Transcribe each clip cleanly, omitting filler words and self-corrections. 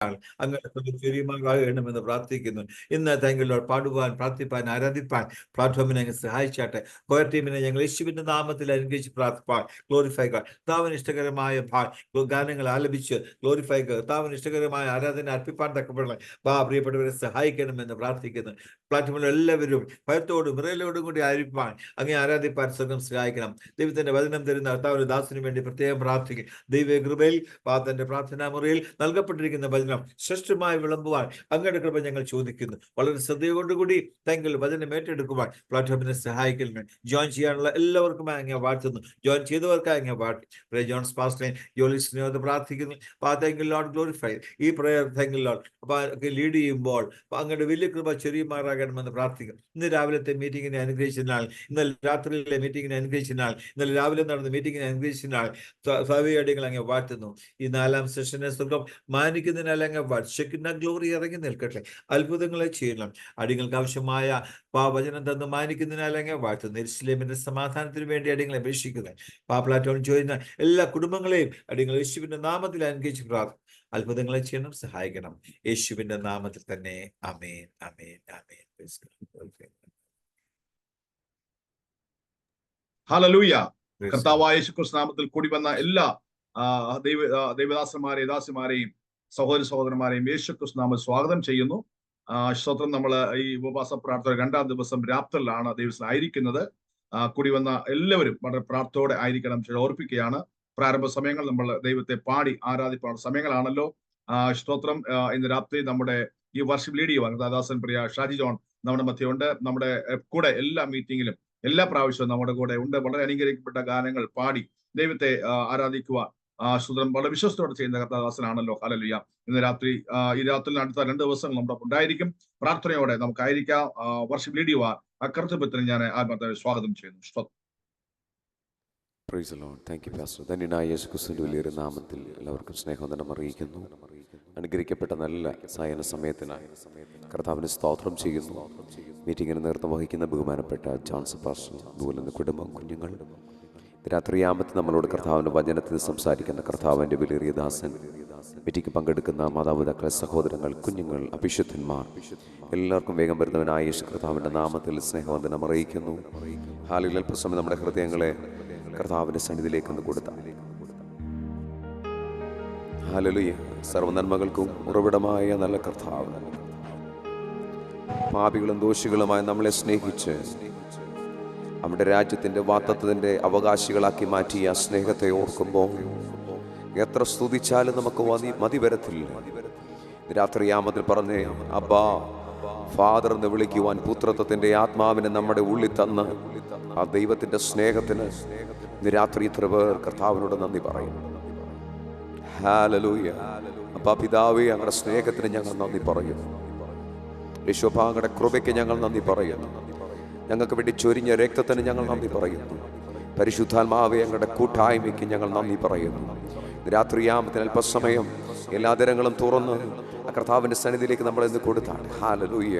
അങ്ങനെ ചെറിയമാകണമെന്ന് പ്രാർത്ഥിക്കുന്നു. ഇന്ന് താങ്കൾ പാടുവാൻ, പ്രാർത്ഥിപ്പാൻ, ആരാധിപ്പാൻ പ്ലാറ്റ്ഫോമിനെ അങ്ങ് സഹായിച്ചാട്ടെ. കോയർ ടീമിനെ ഞങ്ങൾ യേശുവിന്റെ നാമത്തിൽ അനുഗ്രഹിച്ച് പ്രാർത്ഥിപ്പാൻ, ഗ്ലോറിഫൈ കർത്താവിന് ഇഷ്ടകരമായ ഗാനങ്ങൾ ആലപിച്ച് ഗ്ലോറിഫൈ കർത്താവിന് ഇഷ്ടകരമായ ആരാധന അർപ്പിപ്പാൻ തക്കപ്പെടണം. പ്രിയപ്പെട്ടവരെ സഹായിക്കണമെന്ന് പ്രാർത്ഥിക്കുന്നു. പ്ലാറ്റ്ഫോമിൽ എല്ലാവരും ഭയത്തോടും വിറയലോടും കൂടി ആയിരിക്കാൻ അങ്ങേ ആരാധിപ്പാൻ സ്വർഗം സഹായിക്കണം. ദൈവത്തിന്റെ വചനം തരുന്ന കർത്താവിന്റെ ദാസന് വേണ്ടി പ്രത്യേകം പ്രാർത്ഥിക്കും. ദൈവ കൃപയിൽ തന്റെ പ്രാർത്ഥനാ മുറിയിൽ നൽകപ്പെട്ടിരിക്കുന്ന വചനം ശ്രേഷ്ഠമായി വിളമ്പുവാൻ അങ്ങയുടെ കൃപ ഞങ്ങൾ ചോദിക്കുന്നു. വളരെ ശ്രദ്ധയോടുകൂടി താങ്കൾ വചനം ഏറ്റെടുക്കുവാൻ പ്ലാറ്റ്ഫോമിനെ സഹായിക്കുന്നു. ജോയിൻ ചെയ്യാനുള്ള എല്ലാവർക്കും അങ്ങ് വാഴ്ത്തുന്നു. ജോയിൻ ചെയ്തവർക്ക് അങ്ങ് വാഴ്ത്തി ജോൺസ് പാസ്റ്ററെ ജോലിസിനോട് പ്രാർത്ഥിക്കുന്നു. താങ്കൾ ലോർഡ് ഗ്ലോറിഫൈ ഈ പ്രയർ താങ്കൾ ലോർഡ് ലീഡ് ചെയ്യുമ്പോൾ അങ്ങയുടെ വലിയ കൃപ ചെറിയമാറാകണമെന്ന് പ്രാർത്ഥിക്കുന്നു. ഇന്ന് രാവിലത്തെ മീറ്റിങ്ങിനെ അനുഗ്രഹിച്ചതിനാൽ, ഇന്നലെ രാത്രിയിലെ മീറ്റിങ്ങിനെ അനുഗ്രഹിച്ചതിനാൽ, ഇന്നലെ രാവിലെ നടന്ന മീറ്റിങ്ങിനെ അനുഗ്രഹിച്ചതിനാൽ സഭയടികൾ അങ്ങ് വാഴ്ത്തുന്നു. ഈ 4ാം സെഷനെ സുഖം മാനിക്കുന്നതിനാൽ അങ്ങ് വർഷിക്കുന്ന ഗ്ലോറി ഇറങ്ങി നിൽക്കട്ടെ. അത്ഭുതങ്ങളെ ചെയ്യണം. അടികൾക്ക് ആവശ്യമായ വചനം തന്ന് മാനിക്കുന്നതിനാൽ അങ്ങ് വാഴ്ത്തുന്നു. യെരൂശലേമിന്റെ സമാധാനത്തിന് വേണ്ടി അടികളെ അപേക്ഷിക്കുന്നു. പ്ലാറ്റ്ഫോം ചെയ്യുന്ന എല്ലാ കുടുംബങ്ങളെയും അടികൾ യേശുവിന്റെ നാമത്തിൽ അനുഗ്രഹിച്ച് പ്രാർത്ഥിക്കും. അത്ഭുതങ്ങളെ ചെയ്യണം, സഹായിക്കണം. യേശുവിന്റെ നാമത്തിൽ തന്നെ. ആമേൻ, ആമേൻ, ആമേൻ. ഹല്ലേലൂയ. കർത്താവായ യേശുക്രിസ്തു നാമത്തിൽ കൂടി വന്ന എല്ലാ ദൈവദാസന്മാരെയും ദാസിമാരെയും സഹോദരന്മാരെയും യേശുക്രിസ്തു നാമത്തിൽ സ്വാഗതം ചെയ്യുന്നു. സ്തോത്രം. നമ്മൾ ഈ ഉപവാസ പ്രാർത്ഥന 2ാം ദിവസം രാത്രിയിലാണ് ദൈവത്തിൽ ആയിരിക്കുന്നത്. കൂടി വന്ന എല്ലാവരും വളരെ പ്രാർത്ഥനയോടെ ആയിരിക്കണം ഓർപ്പിക്കുകയാണ്. പ്രാരംഭ സമയങ്ങൾ നമ്മൾ ദൈവത്തെ പാടി ആരാധിപ്പാനുള്ള സമയങ്ങളാണല്ലോ. സ്തോത്രം. ഇന്ന് രാത്രി നമ്മുടെ ഈ വർഷിപ്പ് ലീഡ് ചെയ്യുവാൻ ദാസൻ പ്രിയ ഷാജി ജോൺ നമ്മുടെ മധ്യമുണ്ട്. നമ്മുടെ കൂടെ എല്ലാ മീറ്റിങ്ങിലും എല്ലാ പ്രാവശ്യവും നമ്മുടെ കൂടെ ഉണ്ട്. വളരെ അനുഗ്രഹിക്കപ്പെട്ട ഗാനങ്ങൾ പാടി ദൈവത്തെ ആരാധിക്കുവാൻ സ്തോത്രം വളരെ വിശ്വസത്തോടെ ചെയ്യുന്ന കർത്താദാസനാണല്ലോ. ഹല്ലേലൂയ. ഇന്ന് രാത്രി ഈ രാത്രി അടുത്ത 2 ദിവസങ്ങൾ നമ്മുടെ ഉണ്ടായിരിക്കും. പ്രാർത്ഥനയോടെ നമുക്കായിരിക്കാം. വർഷിപ്പ് ലീഡ് ചെയ്യുവാൻ കർത്തൃത്വത്തിന് ഞാൻ ആത്മാർത്ഥമായി സ്വാഗതം ചെയ്യുന്നു. Praise the Lord. Thank you pastor. ധന്യനായ യേശുക്രിസ്തുവിന്റെ വലിയൊരു നാമത്തിൽ എല്ലാവർക്കും സ്നേഹവന്ദനം അറിയിക്കുന്നു. അനുഗ്രഹിക്കപ്പെട്ട നല്ല സായന സമയത്തിനായി കർത്താവിന് സ്തോത്രം ചെയ്യുന്നു. മീറ്റിങ്ങിന് നേതൃത്വം വഹിക്കുന്ന ബഹുമാനപ്പെട്ട ജോൺസ് പാസ്റ്റർ, അതുപോലെ തന്നെ കുടുംബം, കുഞ്ഞുങ്ങൾ, രാത്രിയാമത്ത് നമ്മളോട് കർത്താവിൻ്റെ വചനത്തിൽ സംസാരിക്കുന്ന കർത്താവിൻ്റെ വിലയേറിയ ദാസൻ, മീറ്റിംഗ് പങ്കെടുക്കുന്ന മാതാപിതാക്കൾ, സഹോദരങ്ങൾ, കുഞ്ഞുങ്ങൾ, അഭിഷുദ്ധന്മാർ എല്ലാവർക്കും വേഗം വരുന്നവനായ യേശു കർത്താവിൻ്റെ നാമത്തിൽ സ്നേഹവന്ദനം അറിയിക്കുന്നു. ഹാലിൽ അല്പസമയം നമ്മുടെ ഹൃദയങ്ങളെ കർത്താവിൻ്റെ സന്നിധിയിലേക്ക് ഒന്ന് കൊടുത്താൽ. ഹല്ലേലൂയ. സർവ്വനന്മകൾക്കും ഉറവിടമായ നല്ല കർത്താവ്, പാപികളും ദോഷികളുമായി നമ്മളെ സ്നേഹിച്ച് നമ്മുടെ രാജ്യത്തിൻ്റെ വാഗ്ദത്തത്തിൻ്റെ അവകാശികളാക്കി മാറ്റിയ സ്നേഹത്തെ ഓർക്കുമ്പോൾ എത്ര സ്തുതിച്ചാലും നമുക്ക് മതി വരത്തില്ല. രാത്രിയാമത്തിൽ പറഞ്ഞേ അബ്ബാ ഫാദർ എന്ന് വിളിക്കുവാൻ പുത്രത്വത്തിൻ്റെ ആത്മാവിനെ നമ്മുടെ ഉള്ളിൽ തന്ന് ആ ദൈവത്തിൻ്റെ സ്നേഹത്തിന് രാത്രി ഇത്ര പേർ കർത്താവിനോട് നന്ദി പറയും. ഹല്ലേലൂയ. അപ്പാ പിതാവേ, ഞങ്ങളുടെ സ്നേഹത്തിന് ഞങ്ങൾ നന്ദി പറയുന്നു. യേശുവായുടെ കൃപയ്ക്ക് ഞങ്ങൾ നന്ദി പറയുന്നു. ഞങ്ങൾക്ക് വേണ്ടി ചൊരിഞ്ഞ രക്തത്തിന് ഞങ്ങൾ നന്ദി പറയുന്നു. പരിശുദ്ധാത്മാവേ, ഞങ്ങളുടെ കൂട്ടായ്മയ്ക്ക് ഞങ്ങൾ നന്ദി പറയുന്നു. രാത്രിയാമത്തിന് അല്പസമയം എല്ലാ തരങ്ങളും തുറന്ന് കർത്താവിൻ്റെ സന്നിധിയിലേക്ക് നമ്മൾ ഇന്ന് കൊടുത്താണ്. ഹല്ലേലൂയ.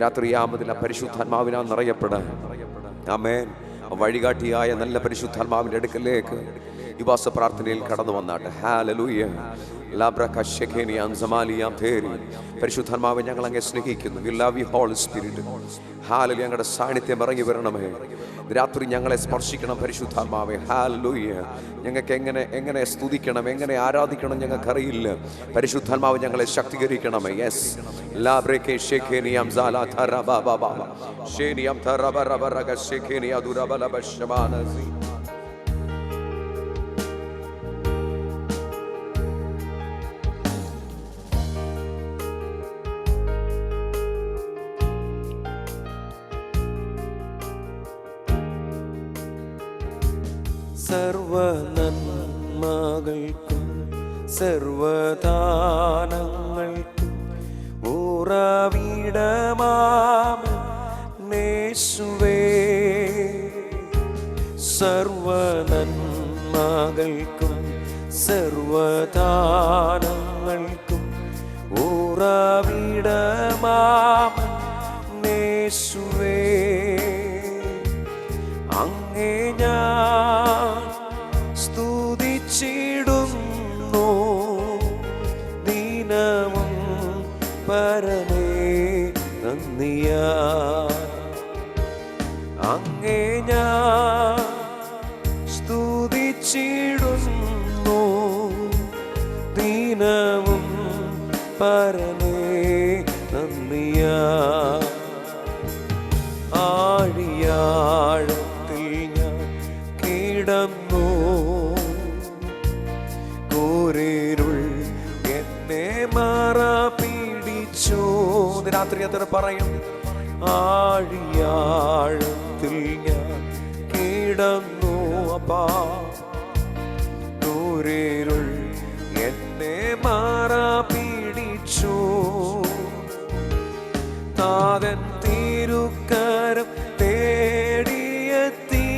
രാത്രിയാമത്തിൽ ആ പരിശുദ്ധാത്മാവിനാൽ നിറയപ്പെടാൻ, ആമേൻ, വഴികാട്ടിയായ നല്ല പരിശുദ്ധാത്മാവിൻ്റെ അടുക്കലേക്ക് യുവാസ പ്രാർത്ഥനയിൽ കടന്നു വന്നാട്ടെ. ഹല്ലേലൂയ. പരിശുദ്ധാത്മാവെ, ഞങ്ങൾ അങ്ങേ സ്നേഹിക്കുന്നു. We love you holy spirit. Hallelujah. ഞങ്ങളുടെ സാന്നിധ്യം ഇറങ്ങി വരണമേ. രാത്രി ഞങ്ങളെ സ്പർശിക്കണം പരിശുദ്ധാത്മാവെ. ഹല്ലേലൂയ. ഞങ്ങൾക്ക് എങ്ങനെ സ്തുതിക്കണം, എങ്ങനെ ആരാധിക്കണം ഞങ്ങൾക്കറിയില്ല. പരിശുദ്ധാത്മാവ് ഞങ്ങളെ ശക്തീകരിക്കണമേ. യെസ്. സർവനന്മകൾക്കും സർവദാനങ്ങൾക്കും ഉറവിടമാമേശുവേ. സർവനന്മകൾക്കും സർവദാനങ്ങൾക്കും ഉറവിടമാമേശുവേ. അങ്ങേ ഞാൻ സ്തുതിച്ചിടുന്നു ദിനവും പരനേ നന്ദിയാ. അങ്ങേ ഞാൻ സ്തുതിച്ചിടുന്നു ദിനവും പരനേ നന്ദിയാ. ആഴിയാഴത്തിൽ ഞാൻ കിടന്നു, കൂരിരുൾ എന്നെ മറ പിടിച്ചു. രാത്രി അത്ര പറയും, ആഴിയാഴത്തിൽ ഞാൻ കിടന്നു അപ്പാ, കൂരിരുൾ എന്നെ മറ പിടിച്ചു. താതൻ തിരുക്കരം തേടിയെത്തി,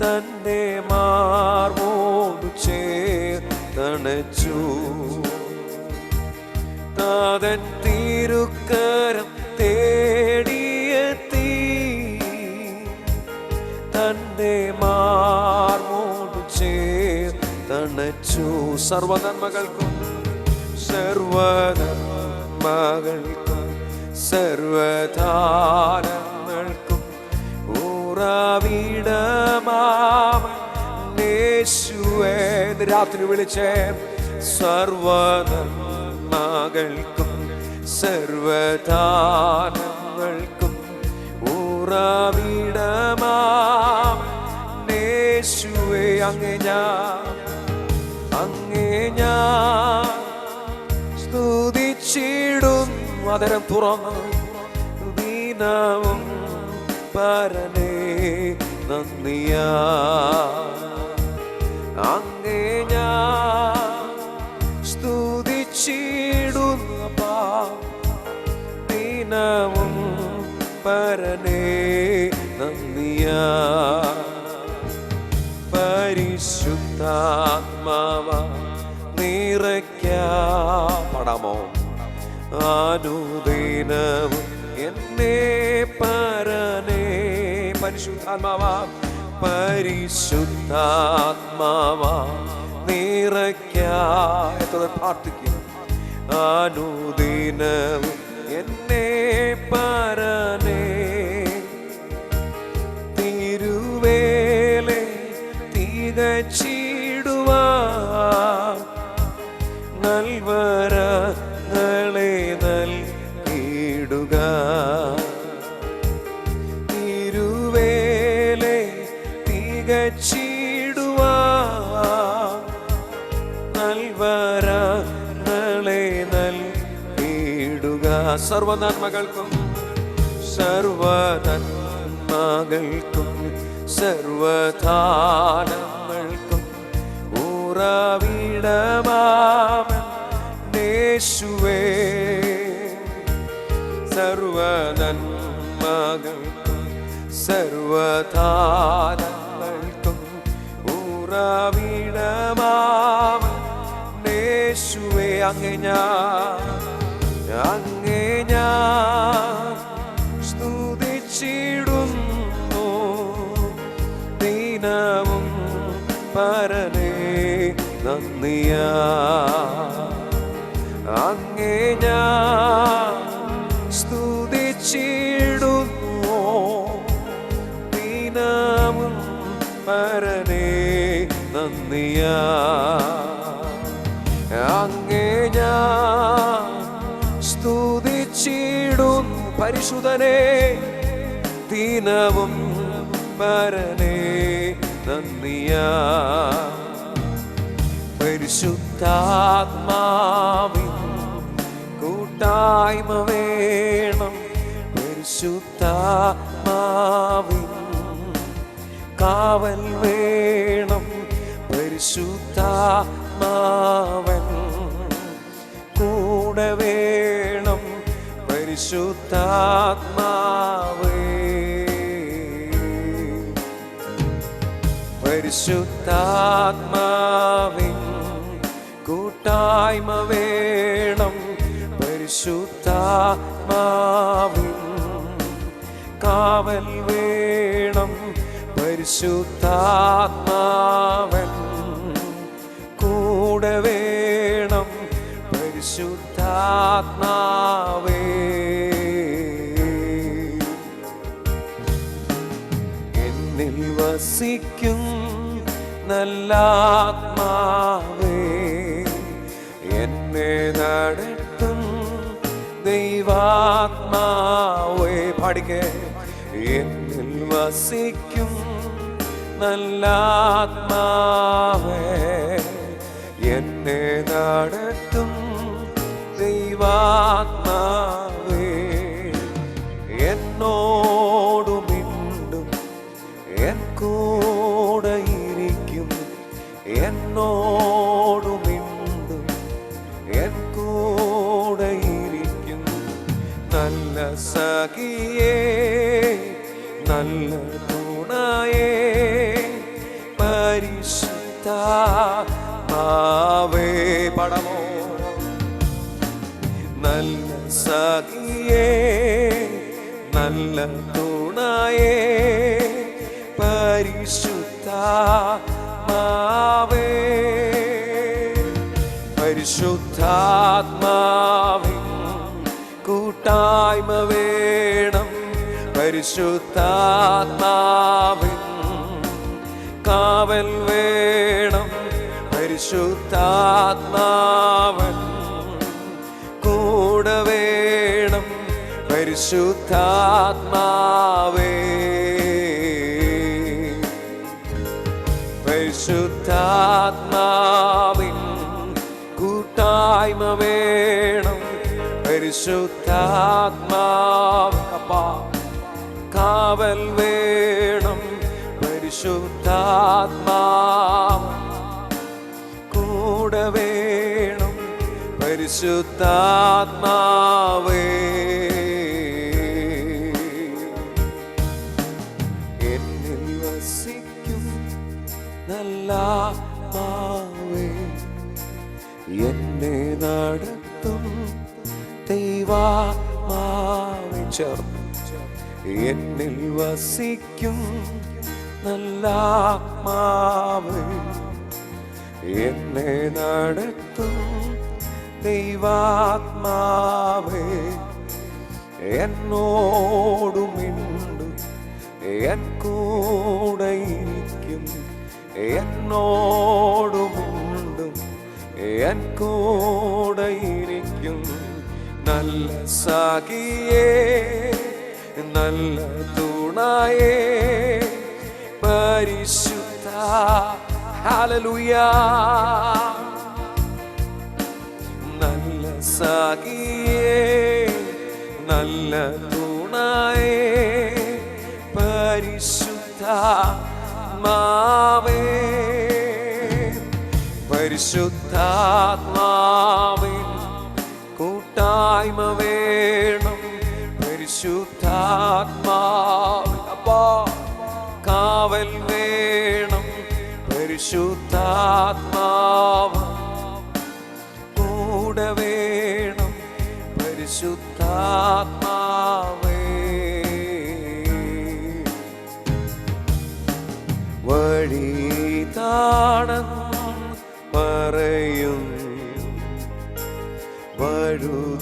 തന്റെ മാർവോടു ചേർത്തണച്ചു. താതൻ തിരുക്കരം തേടിയെത്തി, തന്റെ മാർവോടു ചേർത്തണച്ചു. സർവനന്മകൾക്കും സർവനന്മകൾക്കും സർവധാനങ്ങൾക്കും ഉറവിടമാവൻ യേശുവേ. രാത്രി വിളിച്ചേ, സർവനന്മകൾക്കും സർവധാനങ്ങൾക്കും ഉറവിടമാവൻ യേശുവേ. അങ്ങേ ഞാൻ സ്തുതിച്ചിടുന്നു. അതരം തുറന്ന് ദിനവും പരനേ നന്ദിയാ. അങ്ങേ ഞാൻ സ്തുതിച്ചിടുന്നു ദിനവും പരനേ നന്ദിയാ. പരിശുദ്ധാത്മാവ നിറയ്ക്കാമോ അനുദിനവും എന്നെ പരനേ. പരിശുദ്ധാത്മാവ പരിശുദ്ധാത്മാവ നിറയ്ക്കാ പ്രാർത്ഥിക്കും. അനുദിനവും എന്നെ പരനേ. തിരുവേല തികച്ചിടുവാൻ നൽവരങ്ങളെ നൽകിടുക. തിരുവേലെ തികച്ചിടുവാൻ നൽവരങ്ങളെ നൽകിടുക. സർവനന്മകൾക്കും സർവനന്മകൾക്കും സർവധാനങ്ങൾക്കും ഉറവിടമാവൻ യേശുവേ. സർവനന്മകൾക്കും സർവധാനങ്ങൾക്കും ഉറവിടമാവൻ യേശുവേ. അങ്ങേ ഞാൻ സ്തുതിച്ചിടുന്നു ദിനവും പരനേ നന്ദിയാ. അങ്ങേ ഞാൻ സ്തുതിച്ചിടുന്നു ദിനവും പരനേ നന്ദിയാ. അങ്ങേ ഞാൻ സ്തുതിച്ചിടുന്നു പരിശുദ്ധനെ ദിനവും പരനേ നന്ദിയാ. പരിശുദ്ധാത്മാവിൻ കൂട്ടായ്മ വേണം, പരിശുദ്ധാത്മാവിൻ കാവൽ വേണം, പരിശുദ്ധാത്മാവൻ കൂടെ വേണം, പരിശുദ്ധാത്മാവേ. പരിശുദ്ധാത്മാവിൻ കൂട്ടായ്മ വേണം, പരിശുദ്ധാത്മാവിൻ കാവൽ വേണം, പരിശുദ്ധാത്മാവൻ കൂടെ വേണം, പരിശുദ്ധാത്മാവേ. പരിശുദ്ധാത്മാവേ എന്നിൽ വസിക്കും നല്ലാത്മാവേ എന്നെ നടത്തും ദൈവാത്മാവേ പാടിക്കേ എന്നിൽ വസിക്കും നല്ലാത്മാവേ എന്നെ നടത്തും ദൈവാത്മാവേ എന്നോടു മിണ്ടും എൻ കൂടെ ഇരിക്കും എന്നോടു മിണ്ടും എൻ കൂടെ ഇരിക്കും നല്ല സഖിയേ നല്ല തുണയേ പരിശുദ്ധാത്മാവേ പടമോ നല്ല സഖിയേ നല്ല തുണയേ പരിശുദ്ധാത്മാവേ പരിശുദ്ധാത്മാവിൻ കൂട്ടായ്മ വേണം പരിശുദ്ധാത്മാവിൻ കാവൽ വേണം പരിശുദ്ധാത്മാവൻ കൂടെ വേണം പരിശുദ്ധാത്മാവേ പരിശുദ്ധാത്മാവിൻ കൂട്ടായ്മ വേണം പരിശുദ്ധാത്മാവ് കാവൽ വേണം പരിശുദ്ധാത്മാവ് കൂടെ വേണം പരിശുദ്ധാത്മാവേ എന്നിൽ വസിക്കും നല്ലാത്മാവേ എന്നെ നടത്തും ദൈവാത്മാവേ ചേർന്ന് എന്നിൽ വസിക്കും നല്ലാത്മാവേ എന്നെ നടത്തും ദൈവാത്മാവേ എന്നോടു മിണ്ടും എൻ കൂടെ ഇരിക്കും എന്നോടു മിണ്ടും എൻ കൂടെ ഇരിക്കും നല്ല സഖിയേ നല്ല തുണയേ പരിശുദ്ധ ഹല്ലേലൂയ നല്ല സഖിയേ നല്ല തുണയേ പരിശുദ്ധാത്മാവേ പരിശുദ്ധാത്മാവിൻ കൂട്ടായ്മ വേണം പരിശുദ്ധാത്മാവിൻ അപ്പാ കാവൽ വേണം പരിശുദ്ധാത്മാവ് കൂടെ വേണം പരിശുദ്ധാത്മാവേ വഴി താണെന്ന് പറയും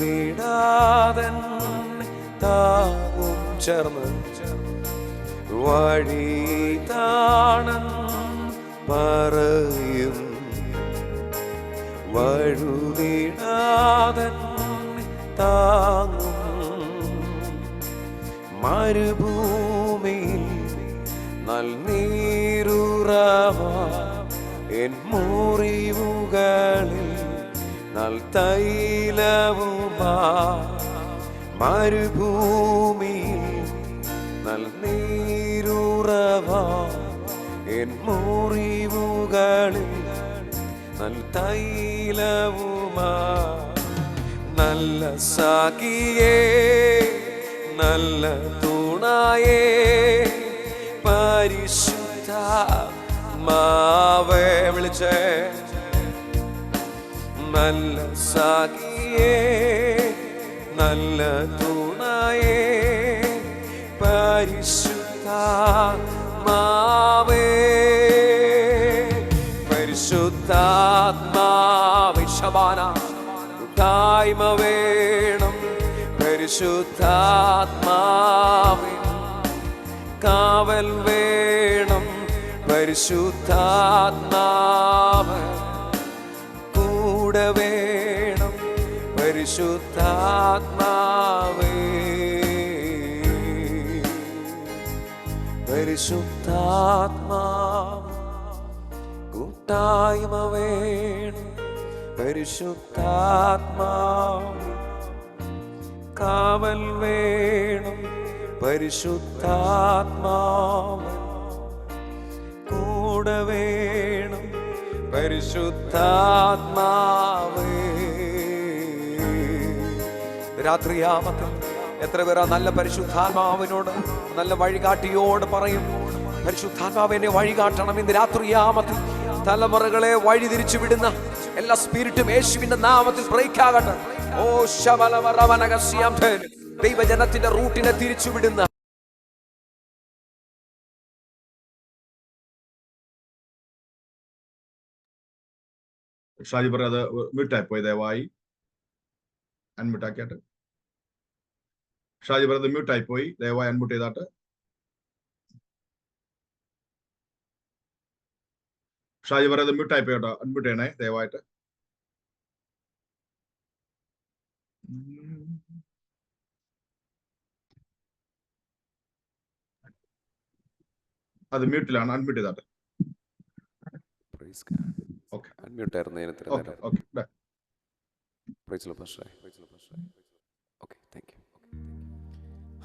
വഴുതിടാതൻ താവും ചേർന്ന് വഴി താണെന്ന് പറയും വഴുതിടാതൻ താങ്ങും മരുഭൂമിയിൽ നൽനീരുറവ എൻ മുറിവുകളിൽ നൽ തൈലവുമാ മരുഭൂമിയിൽ നൽനീരുറവ എൻ മുറിവുകളിൽ നൽ തൈലവുമാ നല്ല സഖിയേ നല്ല തുണയേ പരിശുദ്ധാത്മാവേ വിളിച്ചേ നല്ല സഖിയേ നല്ല തുണയേ പരിശുദ്ധാത്മാവേ പരിശുദ്ധാത്മാവേ ശബാന കൂട്ടായ്മ വേണം പരിശുദ്ധാത്മാവേ, കാവൽ വേണം പരിശുദ്ധാത്മാവേ, കൂടെ വേണം പരിശുദ്ധാത്മാവേ, പരിശുദ്ധാത്മാവ് കൂട്ടായ്മ വേണം പരിശുദ്ധാത്മാവ്, കാവൽ വേണം പരിശുദ്ധാത്മാവ്, കൂടെ വേണം പരിശുദ്ധാത്മാവേ. രാത്രിയാമത്തിൽ എത്ര പേർ നല്ല പരിശുദ്ധാത്മാവിനോട്, നല്ല വഴികാട്ടിയോട് പറയും, പരിശുദ്ധാത്മാവിനെ വഴികാട്ടണം. ഇന്ന് രാത്രിയാമത്തിൽ തലമുറകളെ വഴി തിരിച്ചു വിടുന്ന എല്ലാ സ്പിരിറ്റും യേശുവിന്റെ നാമത്തിൽ ബ്രേക്ക് ആകട്ടെ. ഓ ശബലമറവനകസ്യം, ദൈവജനത്തിന്റെ റൂട്ടിനെ തിരിച്ചുവിടുന്ന ഷാജി പറ, അത് മ്യൂട്ടായി പോയി, ദയവായി അൺമ്യൂട്ട് ആക്കിയാട്ട്. ഷാജി പറ, അത് മ്യൂട്ടായി പോയി, ദയവായി അൺമ്യൂട്ട് ചെയ്താട്ട്. ഷാജി പറ, അത് മ്യൂട്ടായി പോയി കേട്ടോ, അൺമ്യൂട്ട് ചെയ്യണേ ദയവായിട്ട്. അത് മ്യൂട്ടിലാണ്, അൺമ്യൂട്ട് ചെയ്താട്ട്. ഓക്കെ, അൺമ്യൂട്ട് ആയിരുന്നു നേരത്തെ. ഓക്കെ,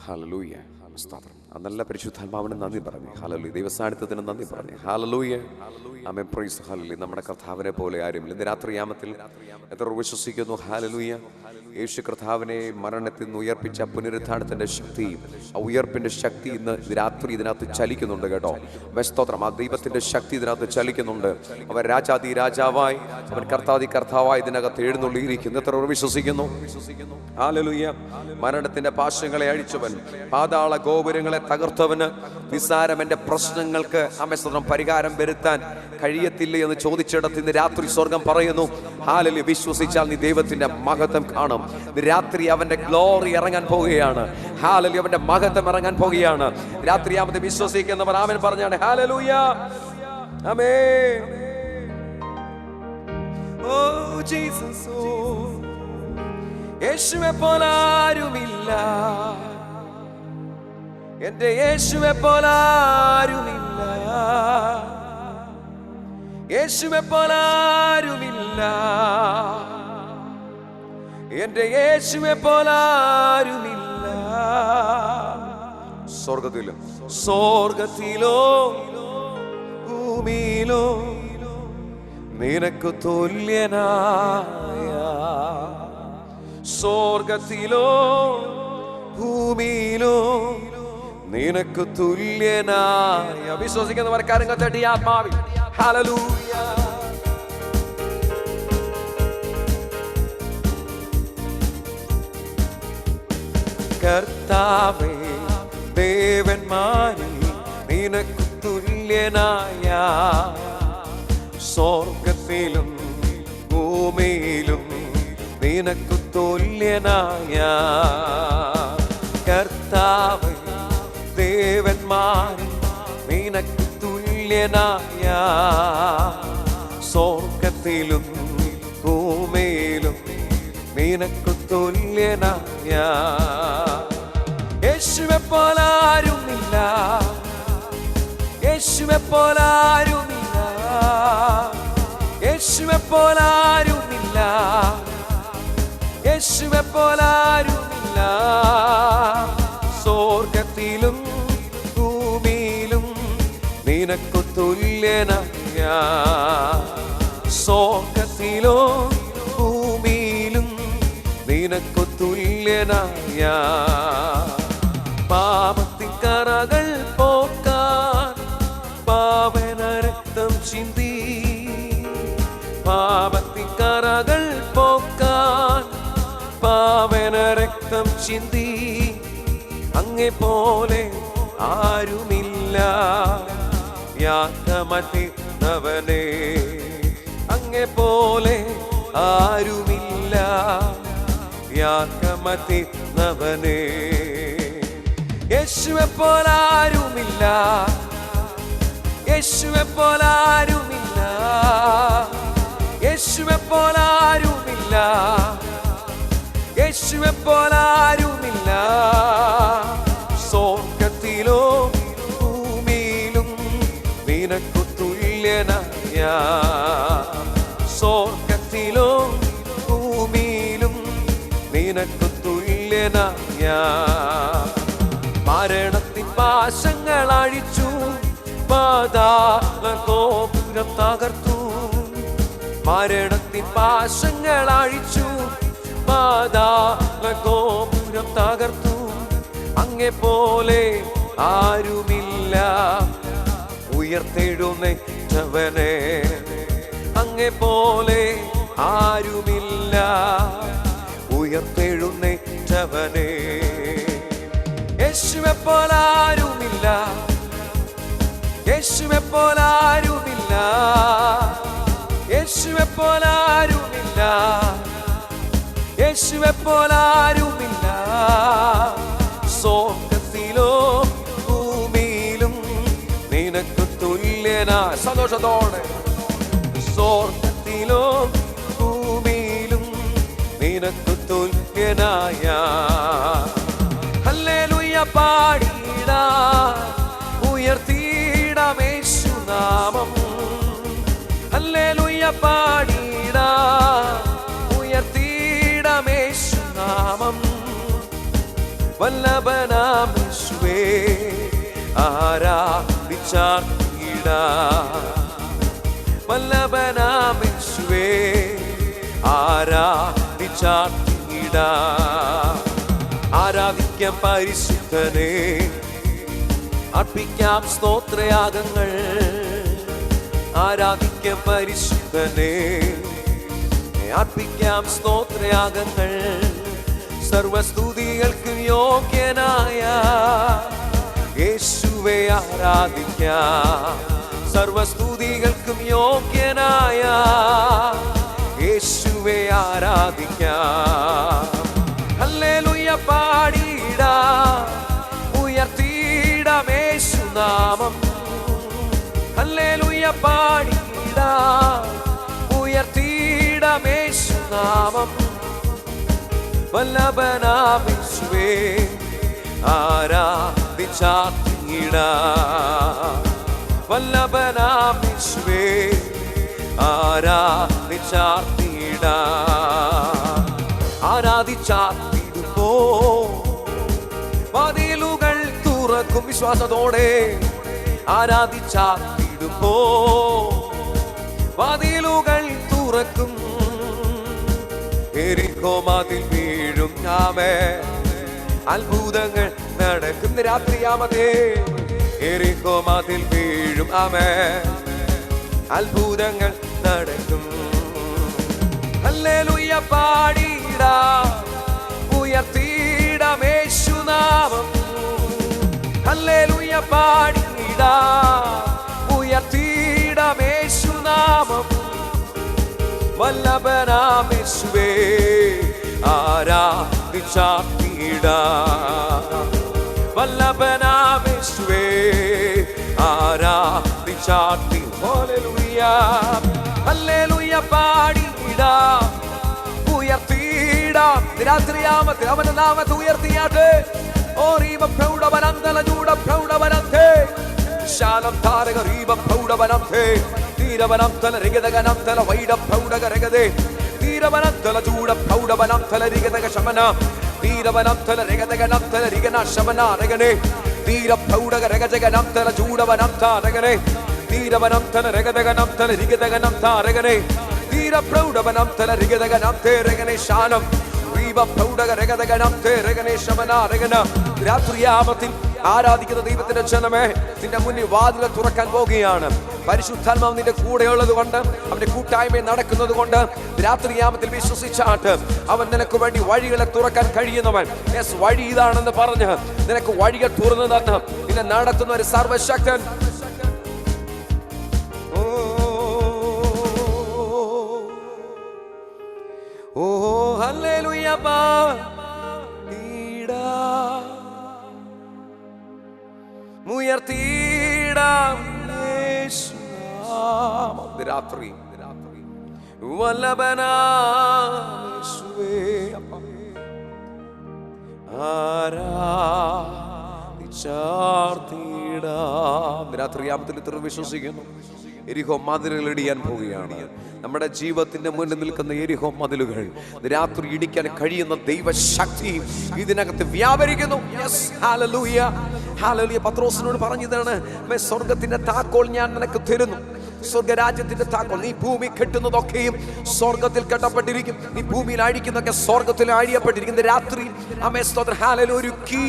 ഹല്ലേലൂയ. സ്തോത്രം. നല്ല പരിശുദ്ധാത്മാവിന് നന്ദി പറഞ്ഞു. ഹല്ലേലൂയ. ദൈവസാന്നിധ്യത്തിന് നന്ദി പറഞ്ഞു. ഹല്ലേലൂയ. ആമേൻ. പ്രൈസ് ഹല്ലേലൂയ. നമ്മുടെ കർത്താവിനെ പോലെ ആരുമില്ല. ഇന്ന് രാത്രിയാമത്തിൽ എത്ര വിശ്വസിക്കുന്നു? ഹല്ലേലൂയ. യേശു കർത്താവിനെ മരണത്തിൽ നിന്ന് ഉയർപ്പിച്ച പുനരുത്ഥാനത്തിന്റെ ശക്തി, ആ ഉയർപ്പിന്റെ ശക്തി ഇന്ന് രാത്രി ഇതിനകത്ത് ചലിക്കുന്നുണ്ട് കേട്ടോ. സ്തോത്രം. ആ ദൈവത്തിന്റെ ശക്തി ഇതിനകത്ത് ചലിക്കുന്നുണ്ട്. അവൻ രാജാതി രാജാവായി, അവൻ കർത്താതി കർത്താവായി ഇതിനകത്ത് എഴുന്നള്ളിയിരിക്കുന്നു. എത്ര വിശ്വസിക്കുന്നു? ഹല്ലേലൂയ. മരണത്തിന്റെ പാശങ്ങളെ അഴിച്ചവൻ, പാതാള ഗോപുരങ്ങളെ തകർത്തവന്, നിസ്സാരം എന്റെ പ്രശ്നങ്ങൾക്ക് അമസ്തം പരിഹാരം വരുത്താൻ കഴിയത്തില്ല എന്ന് ചോദിച്ചിടത്ത് ഇന്ന് രാത്രി സ്വർഗം പറയുന്നു, ഹല്ലേലൂയ, വിശ്വസിച്ചാൽ നീ ദൈവത്തിന്റെ മഹത്വം കാണും. രാത്രി അവന്റെ ഗ്ലോറി ഇറങ്ങാൻ പോവുകയാണ്. ഹല്ലേലൂയ. അവന്റെ മഹത്വം ഇറങ്ങാൻ പോവുകയാണ്. രാത്രിയാമത്തെ വിശ്വസിക്കുന്നവർ ആമേൻ പറഞ്ഞാണ്. ഹല്ലേലൂയ. ആമേൻ. ഓ ജീസസ്, ഓ യേശുവെ പോലാരുമില്ല, എന്റെ യേശുവെ പോലാരുമില്ല, യേശുവെ പോലാരുമില്ല, എന്റെ യേശുവെ പോലാരുമില്ല. സ്വർഗത്തിലോ സ്വർഗത്തിലോ ഭൂമിയിലോ നിനക്ക് തുല്യനായ, സ്വർഗത്തിലോ ഭൂമിയിലോ നിനക്ക് തുല്യനായ. വിശ്വസിക്കുന്നവർ കരങ്ങൾ തട്ടി ആത്മാവിൽ ഹല്ലേലൂയ. കർത്താവേ, ദേവന്മാരിൽ നിനക്ക് തുല്യനായ, സ്വർഗത്തിലും ഭൂമിയിലും നിനക്ക് തുല്യനായ. കർത്താവേ, ദേവന്മാരിൽ നിനക്ക് തുല്യനായ, സ്വർഗത്തിലും ഭൂമിയിലും നിനക്ക് തുല്യനായ. യേശുവെ പോലാരുമില്ല, യേശുവെ പോലാരുമില്ല, യേശുവെ പോലാരുമില്ല, യേശുവെ പോലാരുമില്ല. സ്വർഗത്തിലും ഭൂമിയിലും നിനക്ക് തുല്യനായ, സ്വർഗത്തിലോ ഭൂമിയിലും നിനക്ക് തുല്യനായ. പാപത്തിൻ കറകൾ പോക്കാൻ പാവന രക്തം ചിന്തി, പാപത്തിൻ കറകൾ പോക്കാൻ പാവന രക്തം ചിന്തി. അങ്ങേ പോലെ ആരുമില്ല, യാഗമർപ്പിക്കുന്നവനേ, അങ്ങേ പോലെ ആരുമില്ല, യാക്കമതിന്നവനേ. യേശുവെ പോലാരുമില്ല, യേശുവെ പോലാരുമില്ല, യേശുവെ പോലാരുമില്ല, യേശുവെ പോലാരുമില്ല. സ്വർഗ്ഗത്തിലോ ഭൂമിയിലും നിനക്കു തുല്യനായ, സ്വർഗ്ഗത്തിലോ ഭൂമിയിലും നിനക്കു തുല്യനായ. മരണത്തിൻ പാശങ്ങൾ അഴിച്ചു, പാതാള ഗോപുരം തകർത്തു. മരണത്തിൻ പാശങ്ങൾ അഴിച്ചു, പാതാള ഗോപുരം തകർത്തു. അങ്ങേ പോലെ ആരുമില്ല, ഉയർത്തെഴുന്നേറ്റവനെ. അങ്ങേ പോലെ ആരുമില്ല, ഉയർത്തെഴുന്നേറ്റവനെ. യേശുവെ പോലാരുമില്ല, യേശുവെ പോലാരുമില്ല, യേശുവെ പോലാരുമില്ല, യേശുവെ പോലാരുമില്ല. സ്വർഗ്ഗത്തിലോ ഭൂമിയിലും നിനക്കു തുല്യനാ. സന്തോഷത്തോടെ സ്വർഗ്ഗത്തിലോ ഭൂമിയിലും നിനക്കു തുല്യനായ. ഹല്ലേലൂയ പാടിടാം, ഉയർത്തിടാം യേശുനാമം. ഹല്ലേലൂയ പാടിടാം, ഉയർത്തിടാം യേശുനാമം. വല്ലഭനാം യേശുവേ ആരാധിച്ചാർത്തിടാം. വല്ലഭനാം യേശുവേ ആരാധിച്ചാർത്തിടാം. ആരാധിക്കാം പരിശുദ്ധനെ, അർപ്പിക്കാം സ്തോത്രയാഗങ്ങൾ. ആരാധിക്കാം പരിശുദ്ധനെ, അർപ്പിക്കാം സ്തോത്രയാഗങ്ങൾ. സർവസ്തുതികൾക്ക് യോഗ്യനായ യേശുവെ ആരാധിക്കാം. സർവസ്തുതികൾക്കും യോഗ്യനായ യേശുവെ ആരാധിക്കാം. ഹല്ലേലൂയ പാടിടാം, ഉയർത്തിടാം യേശുനാമം. ഹല്ലേലൂയ പാടിടാം, ഉയർത്തിടാം യേശുനാമം. വല്ലഭനാം യേശുവേ ആരാധിച്ചാർത്തിടാം. വല്ലഭനാം യേശുവേ ആരാധിച്ചാർത്തിടാം. ആരാധിച്ചാർത്തിടുമ്പോ വാതിലുകൾ തുറക്കും. വിശ്വാസത്തോടെ ആരാധിച്ചാർത്തിടുമ്പോ വാതിലുകൾ തുറക്കും. എരിഹോ മതിൽ വീഴും ഞാമേ, അത്ഭുതങ്ങൾ നടക്കും. രാത്രിയാമതേ എരിഹോ മതിൽ വീഴും ആമേ, അത്ഭുതങ്ങൾ നടക്കും. ഹല്ലേലൂയ പാടിടാം, ഉയർത്തിടാം യേശുനാമം. ഹല്ലേലൂയ പാടിടാം, ഉയർത്തിടാം യേശുനാമം. വല്ലഭനാം യേശുവേ ആരാധിച്ചാർത്തിടാം. വല്ലഭനാം യേശുവേ ആരാധിച്ചാർത്തി. ഹല്ലേലൂയ ഹല്ലേലൂയ പാടിടാം, ഉയർത്തിടാം. രാത്രിയാമത്തെ അവന്റെ നാമത്തെ ഉയർത്തിയാട്ടെ. ഓരീവ പ്രൗഢവനന്തല ചൂട പ്രൗഢവനത്തെ ശാലം താരക റീവ പ്രൗഢവനത്തെ തീരവനന്തല രിഗതകനന്തല വൈഡ പ്രൗഢക രഗതേ തീരവനന്തല ചൂട പ്രൗഢവനന്തല രിഗതക ശമന തീരവനന്തല രിഗതകനന്തല രിഗന ശമന രഗനേ തീര പ്രൗഢക രഗജകനന്തല ചൂടവനന്ത രഗനേ തീരവനന്തല രഗതകനന്തല രിഗതകനന്ത രഗനേ തീര പ്രൗഢവനന്തല രിഗതകനന്തേ രഗനേ ശാലം രാത്രിയാമത്തിൽ ആരാധിക്കുന്ന ദൈവത്തിന്റെ ജനമേ, നിന്റെ മുന്നിൽ വാതിൽ തുറക്കാൻ പോകുകയാണ്. പരിശുദ്ധാത്മാവ് നിന്റെ കൂടെയുള്ളത് കൊണ്ട്, അവന്റെ കൂട്ടായ്മ നടക്കുന്നത് കൊണ്ട് രാത്രിയാമത്തിൽ വിശ്വസിച്ചാട്ട് അവൻ നിനക്ക് വേണ്ടി വഴികളെ തുറക്കാൻ കഴിയുന്നവൻ. യെസ്, വഴി ഇതാണെന്ന് പറഞ്ഞ് നിനക്ക് വഴികൾ തുറന്നു തന്ന് നിന്നെ നടത്തുന്ന ഒരു സർവശക്തൻ. ഓ ഹല്ലേലൂയ ഉയർത്തിയിടാം യേശുനാമം. രാത്രി വല്ലഭനാമേശുവേ ആരാധിച്ചാർത്തിടാം. രാത്രി യാമത്തിൽ ഇത്ര വിശ്വസിക്കുന്നു. എരിഹോ മതിലുകൾ ഇടിയാൻ പോവുകയാണ്. നമ്മുടെ ജീവിതത്തിന്റെ മുന്നിൽ നിൽക്കുന്ന എരിഹോ മതിലുകൾ രാത്രി ഇടിക്കാൻ കഴിയുന്ന ദൈവശക്തി ഇതിനകത്ത് വ്യാപരിക്കുന്നു. Hallelujah, hallelujah. പത്രോസിനോട് പറഞ്ഞതാണ്, സ്വർഗത്തിന്റെ താക്കോൽ ഞാൻ നിനക്ക് തരുന്നു. സ്വർഗരാജ്യത്തിന്റെ താക്കോൽ. നീ ഭൂമി കെട്ടുന്നതൊക്കെയും സ്വർഗത്തിൽ കെട്ടപ്പെട്ടിരിക്കും, നീ ഭൂമിയിൽ അഴിക്കുന്നതൊക്കെ സ്വർഗത്തിൽ അഴിയപ്പെട്ടിരിക്കുന്ന രാത്രി. ആമേൻ, സ്തോത്രം. ഹല്ലേലൂയ. ഒരു കീ,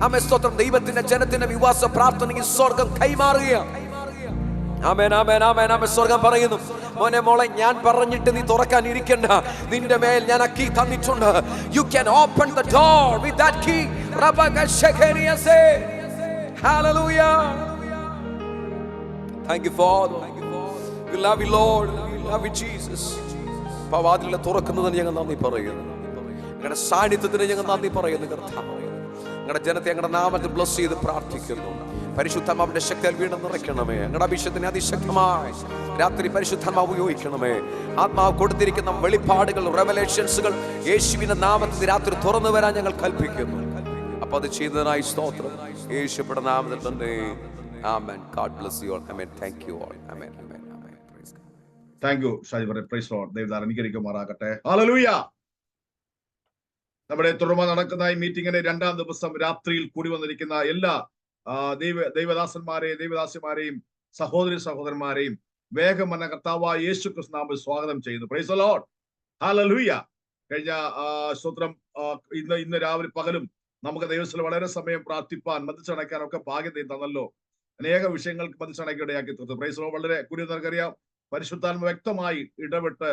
ആമേൻ, സ്തോത്രം. ദൈവത്തിന്റെ ജനത്തിന്റെ വിശ്വാസ പ്രാർത്ഥനയ്ക്ക് സ്വർഗം കൈമാറുകയാണ്. ആമേൻ, ആമേൻ, ആമേൻ, ആമേൻ. സ്വർഗം പറയുന്നു, മോനെ മോളെ, ഞാൻ പറഞ്ഞിട്ട് നീ തുറക്കാൻ ഇരിക്കണ്ട, നിന്റെ മേൽ ഞാൻ ആ കീ തന്നിട്ടുണ്ട്. You can open the door with that key. Hallelujah. Thank you, Father. We love you, Lord. We love you, Jesus. വാതിലുകളെ തുറക്കുന്നതിന് ഞങ്ങൾ നന്ദി പറയുന്നു. ഞങ്ങളുടെ സാന്നിധ്യത്തിന് ഞങ്ങൾ നന്ദി പറയുന്നു. കർത്താവേ, ഞങ്ങളുടെ ജനത്തെ ഞങ്ങളുടെ നാമത്തിൽ ബ്ലസ് ചെയ്ത് പ്രാർത്ഥിക്കുന്നു. പരിശുദ്ധാത്മാവിന്റെ ശക്തിയാൽ വീണ്ടും നിറയ്ക്കണമേ. ഞങ്ങളുടെ അഭിഷേകത്തിന് അതിശക്തമായി രാത്രി പരിശുദ്ധാത്മാവ് ഉപയോഗിക്കണമേ. ആത്മാവ് കൊടുത്തിരിക്കുന്ന വെളിപ്പാടുകൾ, റെവലേഷൻസുകൾ യേശുവിന്റെ നാമത്തിൽ രാത്രി തുറന്നു വരാൻ ഞങ്ങൾ കൽപ്പിക്കുന്നു. അപ്പൊ അത് ചെയ്യുന്നതിനായി സ്തോത്രം. യേശുവിന്റെ നാമത്തിൽ തന്നെ. ആമേൻ. God bless you all. Amen. Thank you all. Amen. Amen. Amen. Praise God. Thank you Shaji. Praise lord. ദൈവം അനുഗ്രഹിക്കുമാറാകട്ടെ. ഹല്ലേലൂയ. നമ്മുടെ തുടർന്ന് നടക്കുന്ന ഈ മീറ്റിംഗിന്റെ 2ാം ദിവസം രാത്രിയിൽ കൂടി വന്നിരിക്കുന്ന എല്ലാ ദൈവദാസന്മാരെയും സഹോദരി സഹോദരന്മാരെയും വേഗം വന്ന കർത്താവായ യേശു ക്രിസ്തു നാമത്തിൽ സ്വാഗതം ചെയ്യുന്നു. Praise the Lord. ഹല്ലേലൂയ. കഴിഞ്ഞ സ്തോത്രം ഇന്ന് രാവിലെ പകലും നമുക്ക് ദൈവത്തിൽ വളരെ സമയം പ്രാർത്ഥിപ്പാൻ മതിച്ചടയ്ക്കാനൊക്കെ ഭാഗ്യം തന്നല്ലോ. അനേക വിഷയങ്ങൾക്ക് മതിച്ചടയ്ക്ക് ഇടയാക്കി തീർത്തു. Price the Lord. വളരെ കൂടുതൽ പരിശുദ്ധാത്മ വ്യക്തമായി ഇടപെട്ട്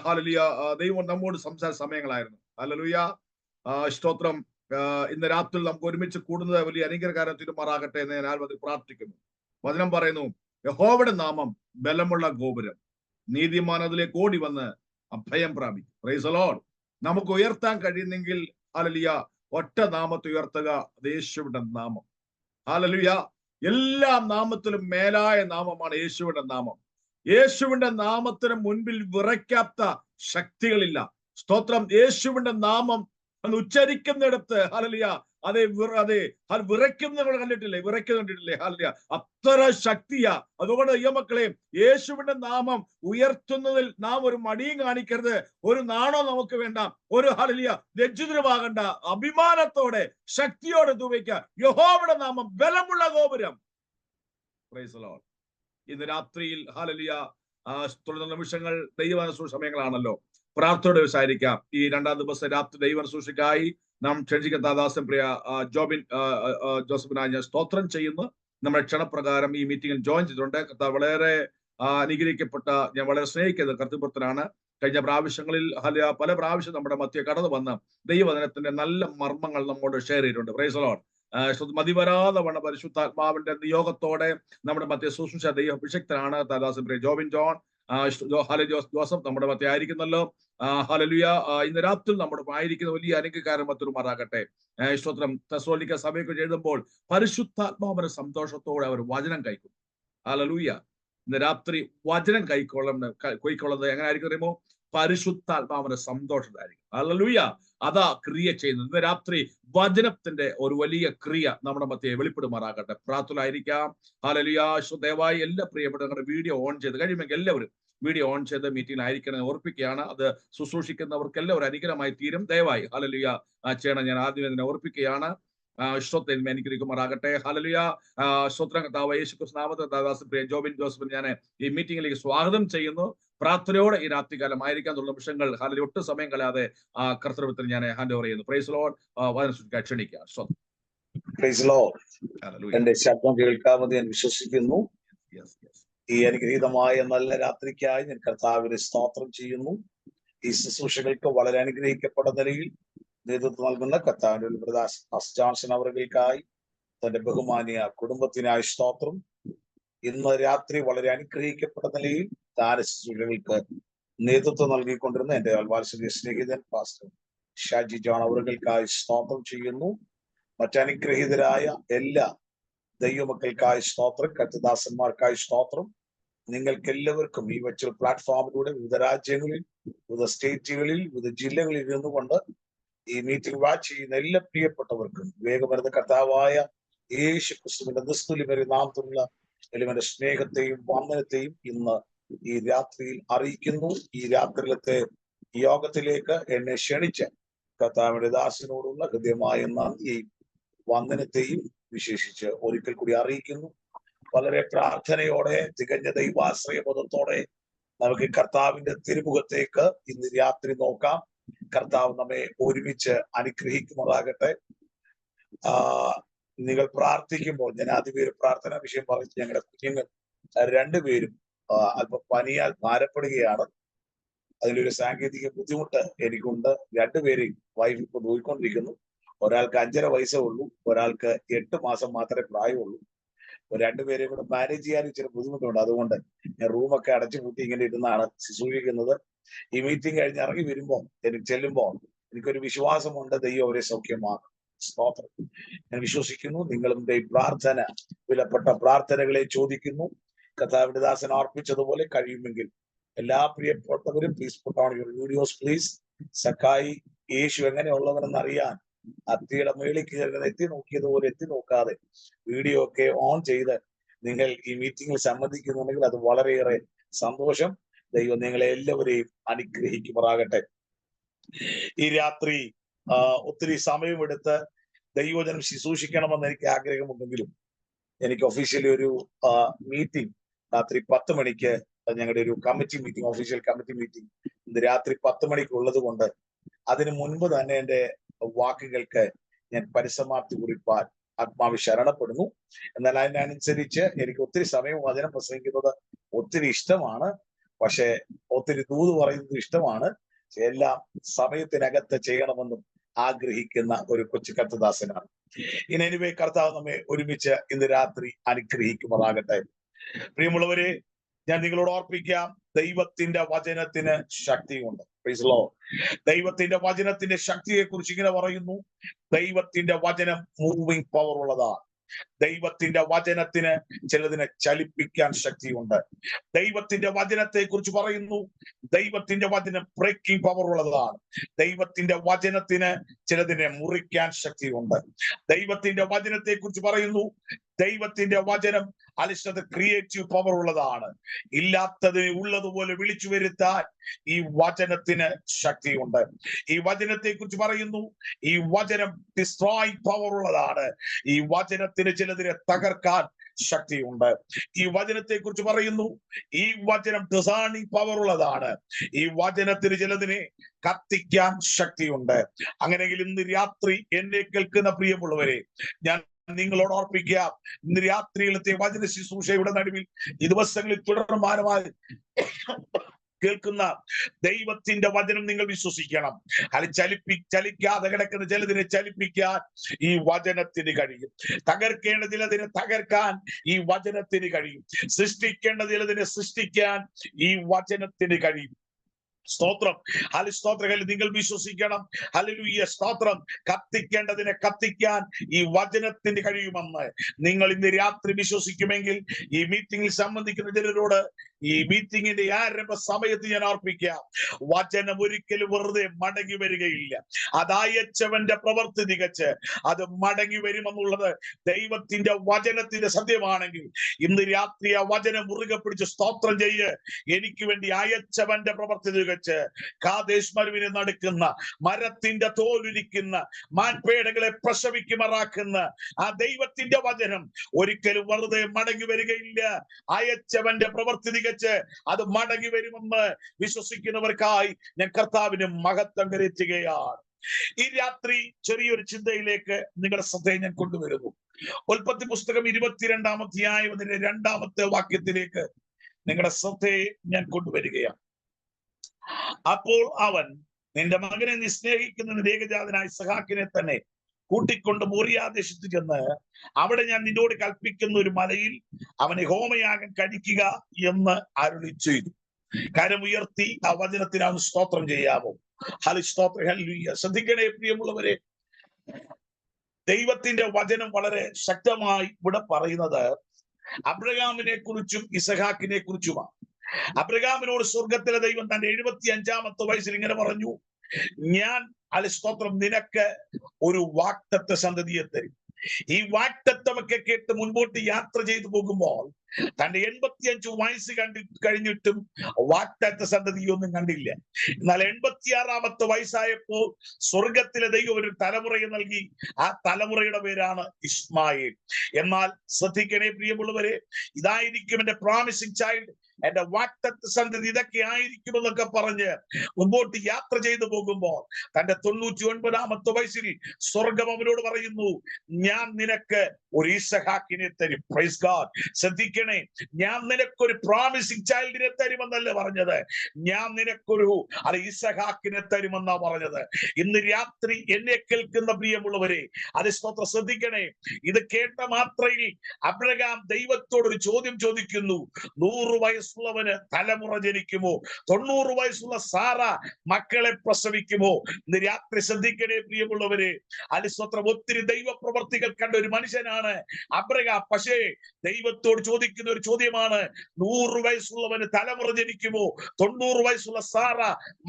ഹല്ലേലൂയ ദൈവം നമ്മോട് സംസാര സമയങ്ങളായിരുന്നു. ഹല്ലേലൂയ. സ്തോത്രം. ഇന്ന് രാത്രി നമുക്ക് ഒരുമിച്ച് കൂടുന്നത് വലിയ അനുഗ്രഹകാരം തീരുമാറാകട്ടെ എന്ന് ഞാൻ ആത്മത്തിൽ പ്രാർത്ഥിക്കുന്നു. വചനം പറയുന്നു, യഹോവയുടെ നാമം ബലമുള്ള ഗോപുരം, നീതിമാൻ അതിലേക്ക് ഓടി വന്ന് അഭയം പ്രാപിക്കും. Price the Lord. നമുക്ക് ഉയർത്താൻ കഴിയുന്നെങ്കിൽ ഹല്ലേലൂയ ഒറ്റ നാമത്തെ ഉയർത്തുക, യേശുവിന്റെ നാമം. ഹല്ലേലൂയ. എല്ലാ നാമത്തിലും മേലായ നാമമാണ് യേശുവിന്റെ നാമം. യേശുവിന്റെ നാമത്തിന് മുൻപിൽ വിറയ്ക്കാത്ത ശക്തികളില്ല. സ്തോത്രം. യേശുവിന്റെ നാമം ഉച്ചരിക്കുന്നിടത്ത് ഹല്ലേലൂയ അതെ വിറയ്ക്കുന്ന കണ്ടിട്ടില്ലേ? വിറയ്ക്കുന്നിട്ടില്ലേ? ഹല്ലേലൂയ. അത്ര ശക്തിയാ. അതുകൊണ്ട് ഈ മക്കളെ, യേശുവിന്റെ നാമം ഉയർത്തുന്നതിൽ നാം ഒരു മടിയും കാണിക്കരുത്. ഒരു നാണോ നമുക്ക് വേണ്ട. ഒരു ഹല്ലേലൂയ ലജ്ജിതമാകണ്ട. അഭിമാനത്തോടെ ശക്തിയോടെ ഉപയോഗിക്കുക. യഹോവയുടെ നാമം ബലമുള്ള ഗോപുരം. Price the Lord. ഇന്ന് രാത്രിയിൽ ഹല്ലേലൂയ തുടർന്ന നിമിഷങ്ങൾ ദൈവാനുസൂഷ സമയങ്ങളാണല്ലോ. പ്രാർത്ഥനയോടെ വിചാരിക്കാം. ഈ 2ാം ദിവസം രാത്രി ദൈവാനുസൂഷയ്ക്കായി നാം ക്ഷണിക്കുന്ന ദാസൻ പ്രിയ ജോബിൻ ജോസഫിനായി ഞാൻ സ്തോത്രം ചെയ്യുന്നു. നമ്മുടെ ക്ഷണപ്രകാരം ഈ മീറ്റിംഗിൽ ജോയിൻ ചെയ്തിട്ടുണ്ട്. കർത്താവ് വളരെ അനുഗ്രഹിക്കപ്പെട്ട, ഞാൻ വളരെ സ്നേഹിക്കുന്ന കർത്തൃപുത്രനാണ്. കഴിഞ്ഞ പ്രാവശ്യങ്ങളിൽ പല പ്രാവശ്യം നമ്മുടെ മധ്യ കടന്നു വന്ന് ദൈവവചനത്തിന്റെ നല്ല മർമ്മങ്ങൾ നമ്മോട് ഷെയർ ചെയ്തിട്ടുണ്ട്. Praise the Lord. മതിവരാതെ വണ്ണ പരിശുദ്ധാത്മാവിന്റെ നിയോഗത്തോടെ നമ്മുടെ മധ്യ ശുശ്രൂഷ ദൈവ അഭിഷിക്തനാണ് ദാസൻ പ്രിയ ജോബിൻ ജോൺ ജോസഫ് നമ്മുടെ മധ്യ ആയിരിക്കുന്നല്ലോ. ഹല്ലേലൂയ. ഇന്ന് രാത്രി നമ്മുടെ ആയിരിക്കുന്ന വലിയ അനുഗ്രഹകാരം മറ്റൊരുമാറാകട്ടെ. സ്തോത്രം. തെസ്സലോനിക്ക സഭയ്ക്ക് എഴുതുമ്പോൾ പരിശുദ്ധാത്മാവിന്റെ സന്തോഷത്തോടെ അവർ വചനം കൈക്കൊള്ളും. ഹല്ലേലൂയ. ഇന്ന് രാത്രി വചനം കൈക്കൊള്ളുന്നത് എങ്ങനെ ആയിരിക്കും അറിയുമോ? പരിശുദ്ധാത്മാവിന്റെ സന്തോഷത്തായിരിക്കും. ഹല്ലേലൂയ. അതാ ക്രിയ ചെയ്യുന്നത്. ഇന്ന് രാത്രി വചനത്തിന്റെ ഒരു വലിയ ക്രിയ നമ്മുടെ മധ്യേ വെളിപ്പെടുമാറാകട്ടെ. പ്രാർത്ഥനയായിരിക്കാം. ഹല്ലേലൂയ. ദയവായി എല്ലാ പ്രിയപ്പെട്ടവരുടെ വീഡിയോ ഓൺ ചെയ്ത് കഴിയുമെങ്കിൽ എല്ലാവരും വീഡിയോ ഓൺ ചെയ്ത് മീറ്റിംഗിൽ ആയിരിക്കണം ഓർപ്പിക്കുകയാണ്. അത് ശുശ്രൂഷിക്കുന്നവർക്ക് എല്ലാവരും അനുഗ്രഹമായി തീരും. ദയവായി ഹല്ലേലൂയ ചെയ്യണം. ഞാൻ ആദ്യം ഇതിനെ ഓർപ്പിക്കുകയാണ്. ശ്രോത്രയിൽ അനുഗ്രഹിക്കുമാറാകട്ടെ. ഹല്ലേലൂയ. സ്തോത്രം. കർത്താവ് യേശു ക്രിസ്തു നാമത്തിൽ ദാസൻ പ്രിയ ജോബിൻ ജോസഫിന് ഞാൻ ഈ മീറ്റിംഗിലേക്ക് സ്വാഗതം ചെയ്യുന്നു. പ്രാർത്ഥനയോടെ ഈ രാത്രികാലം ആയിരിക്കാൻ തുടങ്ങുന്ന നിമിഷങ്ങൾ ഹല്ലേലൂയ ഒട്ടും സമയം കളയാതെ കർത്തൃത്വത്തിന് ഞാൻ ഹാൻഡ് ഓവർ ചെയ്യുന്നു. Praise Lord. ക്ഷണിക്കുക. Praise Lord. എന്റെ ശബ്ദം കേൾക്കാമെന്ന് ഞാൻ വിശ്വസിക്കുന്നു. ഈ അനുഗ്രഹീതമായ നല്ല രാത്രിക്കായി ഞാൻ കർത്താവിനെ സ്തോത്രം ചെയ്യുന്നു. ഈ ശുശ്രൂഷകൾക്ക് വളരെ അനുഗ്രഹിക്കപ്പെട്ട നിലയിൽ നേതൃത്വം നൽകുന്ന കർത്താവിന്റെ ജോൺസൺ അവർക്കായി തന്റെ ബഹുമാനിയ കുടുംബത്തിനായി സ്തോത്രം. ഇന്ന് രാത്രി വളരെ അനുഗ്രഹിക്കപ്പെട്ട നിലയിൽ താര ശുശ്രൂഷകൾക്ക് നേതൃത്വം നൽകിക്കൊണ്ടിരുന്ന എന്റെ വാത്സല്യ സ്നേഹിതൻ പാസ്റ്റർ ഷാജി ജോൺ അവറുകൾക്കായി സ്തോത്രം ചെയ്യുന്നു. മറ്റനുഗ്രഹീതരായ എല്ലാ ദൈവമക്കൾക്കായി സ്തോത്രം, കർത്തദാസന്മാർക്കായി സ്തോത്രം. നിങ്ങൾക്ക് എല്ലാവർക്കും ഈ വെർച്വൽ പ്ലാറ്റ്ഫോമിലൂടെ വിവിധ രാജ്യങ്ങളിൽ, വിവിധ സ്റ്റേറ്റുകളിൽ, വിവിധ ജില്ലകളിൽ ഇരുന്നുകൊണ്ട് ഈ മീറ്റിംഗ് വാച്ച് ചെയ്യുന്ന എല്ലാ പ്രിയപ്പെട്ടവർക്കും വേഗമരുന്ന കർത്താവായ യേശു ക്രിസ്തുവിന്റെ നിസ്തുല്യമേറിയ നാമത്തിലുള്ള എളിമന്റെ സ്നേഹത്തെയും വന്ദനത്തെയും ഇന്ന് ഈ രാത്രിയിൽ അറിയിക്കുന്നു. ഈ രാത്രിയിലത്തെ യോഗത്തിലേക്ക് എന്നെ ക്ഷണിച്ച കർത്താവിന്റെ ദാസനോടുള്ള ഹൃദയമായ നന്ദിയെയും വന്ദനത്തെയും വിശേഷിച്ച് ഒരിക്കൽ കൂടി അറിയിക്കുന്നു. വളരെ പ്രാർത്ഥനയോടെ, തികഞ്ഞ ദൈവാശ്രയബോധത്തോടെ നമുക്ക് കർത്താവിന്റെ തിരുമുഖത്തേക്ക് ഇന്ന് രാത്രി നോക്കാം. കർത്താവ് നമ്മെ ഒരുമിച്ച് അനുഗ്രഹിക്കുമാറാകട്ടെ. നിങ്ങൾ പ്രാർത്ഥിക്കുമ്പോൾ ഞാൻ ആദ്യമേ ഒരു പ്രാർത്ഥനാ വിഷയം പറഞ്ഞു. ഞങ്ങളുടെ കുഞ്ഞുങ്ങൾ രണ്ടുപേരും അല്പം പനിയാൽ ഭാരപ്പെടുകയാണ്. അതിലൊരു സാങ്കേതിക ബുദ്ധിമുട്ട് എനിക്കുണ്ട്. രണ്ടുപേരെയും വൈഫ് ഇപ്പൊ നോക്കിക്കൊണ്ടിരിക്കുന്നു. ഒരാൾക്ക് 5.5 വയസ്സേ ഉള്ളൂ, ഒരാൾക്ക് 8 മാസം മാത്രമേ പ്രായമുള്ളൂ. രണ്ടുപേരെയും കൂടെ മാനേജ് ചെയ്യാൻ ഇച്ചിരി ബുദ്ധിമുട്ടുണ്ട്. അതുകൊണ്ട് ഞാൻ റൂമൊക്കെ അടച്ചു പൂട്ടി ഇങ്ങനെ ഇരുന്നാണ് ശുശ്രൂഷിക്കുന്നത്. ഈ മീറ്റിംഗ് കഴിഞ്ഞ് ഇറങ്ങി വരുമ്പോൾ ചെല്ലുമ്പോൾ എനിക്കൊരു വിശ്വാസമുണ്ട്, ദൈവം അവരെ സൗഖ്യമാക്കും. സ്തോത്രം. ഞാൻ വിശ്വസിക്കുന്നു. നിങ്ങളും പ്രാർത്ഥന, വിലപ്പെട്ട പ്രാർത്ഥനകളെ ചോദിക്കുന്നു. കർത്താവിന്റെ ദാസൻ അർപ്പിച്ചതുപോലെ കഴിയുമെങ്കിൽ എല്ലാ പ്രിയപ്പെട്ടവരും please put on your videos please. സക്കായി യേശു എങ്ങനെയുള്ളവരെന്ന് അറിയാൻ അത്തിയുടെ മേളിൽ കയറുന്നത് എത്തി നോക്കിയതുപോലെ എത്തി നോക്കാതെ വീഡിയോ ഒക്കെ ഓൺ ചെയ്ത് നിങ്ങൾ ഈ മീറ്റിംഗിൽ സംബന്ധിക്കുന്നുണ്ടെങ്കിൽ അത് വളരെയേറെ സന്തോഷം. ദൈവം നിങ്ങളെ എല്ലാവരെയും അനുഗ്രഹിക്കുമാറാകട്ടെ. ഈ രാത്രി ഒത്തിരി സമയമെടുത്ത് ദൈവജനം ശുശ്രൂഷിക്കണമെന്ന് എനിക്ക് ആഗ്രഹമുണ്ടെങ്കിലും എനിക്ക് ഒഫീഷ്യലി ഒരു മീറ്റിംഗ് രാത്രി 10 മണിക്ക് ഞങ്ങളുടെ ഒരു committee meeting, official committee meeting ഇന്ന് രാത്രി 10 മണിക്ക് ഉള്ളത് കൊണ്ട് അതിനു മുൻപ് തന്നെ എൻ്റെ വാക്കുകൾക്ക് ഞാൻ പരിസമാപ്തി കുറിപ്പാൻ ആത്മാവ് ശരണപ്പെടുന്നു. എന്നാൽ അതിനനുസരിച്ച് എനിക്ക് ഒത്തിരി സമയം വചനം പ്രസംഗിക്കുന്നത് ഒത്തിരി ഇഷ്ടമാണ്. പക്ഷെ ഒത്തിരി ദൂത് പറയുന്നത് ഇഷ്ടമാണ്. എല്ലാം സമയത്തിനകത്ത് ചെയ്യണമെന്നും ആഗ്രഹിക്കുന്ന ഒരു കൊച്ചു കർത്തദാസനാണ്. ഇനി എനിവേ കർത്താവ് നമ്മെ ഒരുമിച്ച് ഇന്ന് രാത്രി അനുഗ്രഹിക്കുമാറാകട്ടെ. പ്രിയമുള്ളവരെ, ഞാൻ നിങ്ങളോട് ഓർപ്പിക്കാം, ദൈവത്തിന്റെ വചനത്തിന് ശക്തിയുണ്ട്. Price the Lord. ദൈവത്തിന്റെ വചനത്തിന്റെ ശക്തിയെ കുറിച്ച് ഇങ്ങനെ പറയുന്നു, ദൈവത്തിന്റെ വചനം മൂവിങ് പവർ ഉള്ളതാണ്. ദൈവത്തിന്റെ വചനത്തിന് ചിലതിനെ ചലിപ്പിക്കാൻ ശക്തിയുണ്ട്. ദൈവത്തിന്റെ വചനത്തെ കുറിച്ച് പറയുന്നു, ദൈവത്തിന്റെ വചനം ബ്രേക്കിംഗ് പവർ ഉള്ളതാണ്. ദൈവത്തിന്റെ വചനത്തിന് ചിലതിനെ മുറിക്കാൻ ശക്തിയുണ്ട്. ദൈവത്തിന്റെ വചനത്തെ കുറിച്ച് പറയുന്നു, ദൈവത്തിന്റെ വചനം അലിഷ്ടത് ക്രിയേറ്റീവ് പവർ ഉള്ളതാണ്. ഇല്ലാത്തതിനെ ഉള്ളതുപോലെ വിളിച്ചു വരുത്താൻ ഈ വചനത്തിന് ശക്തിയുണ്ട്. ഈ വചനത്തെ കുറിച്ച് പറയുന്നു, ഈ വചനം ഡിസ്ട്രോയിങ് പവർ ഉള്ളതാണ്. ഈ വചനത്തിന് ചിലതിനെ തകർക്കാൻ ശക്തിയുണ്ട്. ഈ വചനത്തെ കുറിച്ച് പറയുന്നു, ഈ വചനം ഡിസേണിംഗ് പവർ ഉള്ളതാണ്. ഈ വചനത്തിന് ചിലതിനെ കത്തിക്കാൻ ശക്തിയുണ്ട്. അങ്ങനെയെങ്കിൽ ഇന്ന് രാത്രി എന്നെ കേൾക്കുന്ന പ്രിയമുള്ളവരെ, ഞാൻ നിങ്ങളോട് ഓർപ്പിക്കുക, ഇന്ന് രാത്രിയിലത്തെ വചന ശുശ്രൂഷയുടെ നടുവിൽ ഈ ദിവസങ്ങളിൽ തുടർമാനമായി കേൾക്കുന്ന ദൈവത്തിന്റെ വചനം നിങ്ങൾ വിശ്വസിക്കണം. അത് ചലിക്കാതെ കിടക്കുന്ന ചിലതിനെ ചലിപ്പിക്കാൻ ഈ വചനത്തിന് കഴിയും. തകർക്കേണ്ട ചിലതിനെ തകർക്കാൻ ഈ വചനത്തിന് കഴിയും. സൃഷ്ടിക്കേണ്ട ചിലതിനെ സൃഷ്ടിക്കാൻ ഈ വചനത്തിന് കഴിയും. സ്തോത്രം. ഹല്ലേലൂയ. സ്തോത്രം. നിങ്ങൾ വിശ്വസിക്കണം. ഹല്ലേലൂയ. സ്തോത്രം. കത്തിക്കേണ്ടതിനെ കത്തിക്കാൻ ഈ വചനത്തിന് കഴിയുമെന്ന് നിങ്ങൾ ഇന്ന് രാത്രി വിശ്വസിക്കുമെങ്കിൽ ഈ മീറ്റിംഗിൽ സംബന്ധിക്കുന്ന ചിലരോട് ഈ മീറ്റിംഗിന്റെ ആരംഭ സമയത്ത് ഞാൻ ഓർപ്പിക്കാം, വചനം ഒരിക്കലും വെറുതെ മടങ്ങി വരികയില്ല. അതയച്ചവന്റെ പ്രവൃത്തി തികച്ച് അത് മടങ്ങി വരുമെന്നുള്ളത് ദൈവത്തിന്റെ വചനത്തിന്റെ സത്യമാണെങ്കിൽ ഇന്ന് രാത്രി ആ വചനം മുറുകെ പിടിച്ച് സ്തോത്രം ചെയ്യ്. എനിക്ക് വേണ്ടി അയച്ചവന്റെ പ്രവൃത്തി തികച്ച് കാദേശ് മരുവിനെ നടക്കുന്ന, മരത്തിന്റെ തോലുരിക്കുന്ന, മാൻപേടകളെ പ്രസവിക്കുമാറാക്കുന്ന ആ ദൈവത്തിന്റെ വചനം ഒരിക്കലും വെറുതെ മടങ്ങി വരികയില്ല. അയച്ചവന്റെ പ്രവൃത്തി തികച്ച് അത് മടങ്ങി വരുമെന്ന് വിശ്വസിക്കുന്നവർക്കായി ഞാൻ കർത്താവിന് മഹത്വം കരയറ്റുകയാണ്. ഈ രാത്രി ചെറിയൊരു ചിന്തയിലേക്ക് നിങ്ങളുടെ ശ്രദ്ധയെ ഞാൻ കൊണ്ടുവരുന്നു. ഉൽപ്പത്തി പുസ്തകം 22-ാം അധ്യായം 2-ാമത്തെ വാക്യത്തിലേക്ക് നിങ്ങളുടെ ശ്രദ്ധയെ ഞാൻ കൊണ്ടുവരികയാണ്. അപ്പോൾ അവൻ, നിന്റെ മകനെ നീ സ്നേഹിക്കുന്ന നിന്റെ ഏകജാതനായ ഇസ്ഹാക്കിനെ തന്നെ കൂട്ടിക്കൊണ്ട് മോറിയാദേശത്ത് ചെന്ന് അവിടെ ഞാൻ നിന്നോട് കൽപ്പിക്കുന്ന ഒരു മലയിൽ അവനെ ഹോമയാഗം കഴിക്കുക എന്ന് അരുളി ചെയ്തു. കരമുയർത്തി ആ വചനത്തിനാണ് സ്തോത്രം ചെയ്യാമോ? സ്തോത്രം. ഹല്ലേലൂയ. ശ്രദ്ധിക്കണേ പ്രിയമുള്ളവരെ, ദൈവത്തിന്റെ വചനം വളരെ ശക്തമായി ഇവിടെ പറയുന്നത് അബ്രഹാമിനെ കുറിച്ചും ഇസഹാക്കിനെ കുറിച്ചുമാണ്. അബ്രഹാമിനോട് സ്വർഗത്തിലെ ദൈവം തന്റെ 75-ാമത്തെ വയസ്സിൽ ഇങ്ങനെ പറഞ്ഞു, ഞാൻ സ്തോത്രം നിനക്ക് ഒരു വാഗ്ദത്ത സന്തതിയെ തരും. ഈ വാഗ്ദത്തമൊക്കെ കേട്ട് മുൻപോട്ട് യാത്ര ചെയ്തു പോകുമ്പോൾ തന്റെ 85 വയസ്സ് കഴിഞ്ഞിട്ടും വാഗ്ദത്ത സന്തതിയൊന്നും കണ്ടില്ല. എന്നാൽ 86-ാമത്തെ വയസ്സായപ്പോൾ സ്വർഗത്തിലെ ദൈവം ഒരു തലമുറയെ നൽകി. ആ തലമുറയുടെ പേരാണ് ഇസ്മായിൽ. എന്നാൽ ശ്രദ്ധിക്കണേ പ്രിയമുള്ളവരെ, ഇതായിരിക്കും എന്റെ പ്രോമിസിംഗ് ചൈൽഡ്, എന്റെ വാഗ്ദത്ത സന്തതി ഇതൊക്കെ ആയിരിക്കുമെന്നൊക്കെ പറഞ്ഞ് മുൻപോട്ട് യാത്ര ചെയ്തു പോകുമ്പോൾ തന്റെ 99-ാമത്തെ വയസ്സിൽ സ്വർഗം അവനോട് പറയുന്നു, ഞാൻ നിനക്ക് ഒരു ഇസഹാക്കിനെ തരും. Praise God. ശ്രദ്ധിക്കണേ, ഞാൻ നിനക്കൊരു പ്രോമിസിംഗ് ചൈൽഡിനെ തരുമെന്നല്ല പറഞ്ഞത്, ഞാൻ നിനക്കൊരു ഇസഹാക്കിനെ തരുമെന്നാ പറഞ്ഞത്. ഇന്ന് രാത്രി എന്നെ കേൾക്കുന്ന പ്രിയമുള്ളവരെ, സ്തോത്രം ശ്രദ്ധിക്കണേ. ഇത് കേട്ട മാത്രയിൽ അബ്രഹാം ദൈവത്തോടൊരു ചോദ്യം ചോദിക്കുന്നു, 100 വയസ്സുള്ളവന് തലമുറ ജനിക്കുമോ? 90 വയസ്സുള്ള സാറ മക്കളെ പ്രസവിക്കുമോ? ഇന്ന് രാത്രി ശ്രദ്ധിക്കണേ പ്രിയമുള്ളവരെ, സ്തോത്രം ഒത്തിരി ദൈവ പ്രവർത്തികൾ കണ്ട ഒരു മനുഷ്യനാണ് അബ്രഹാം. പക്ഷേ ദൈവത്തോട് ചോദിക്കുന്ന ഒരു ചോദ്യമാണ്, 100 വയസ്സുള്ളവന് തലമുറ ജനിക്കുമോ? 90 വയസ്സുള്ള സാറ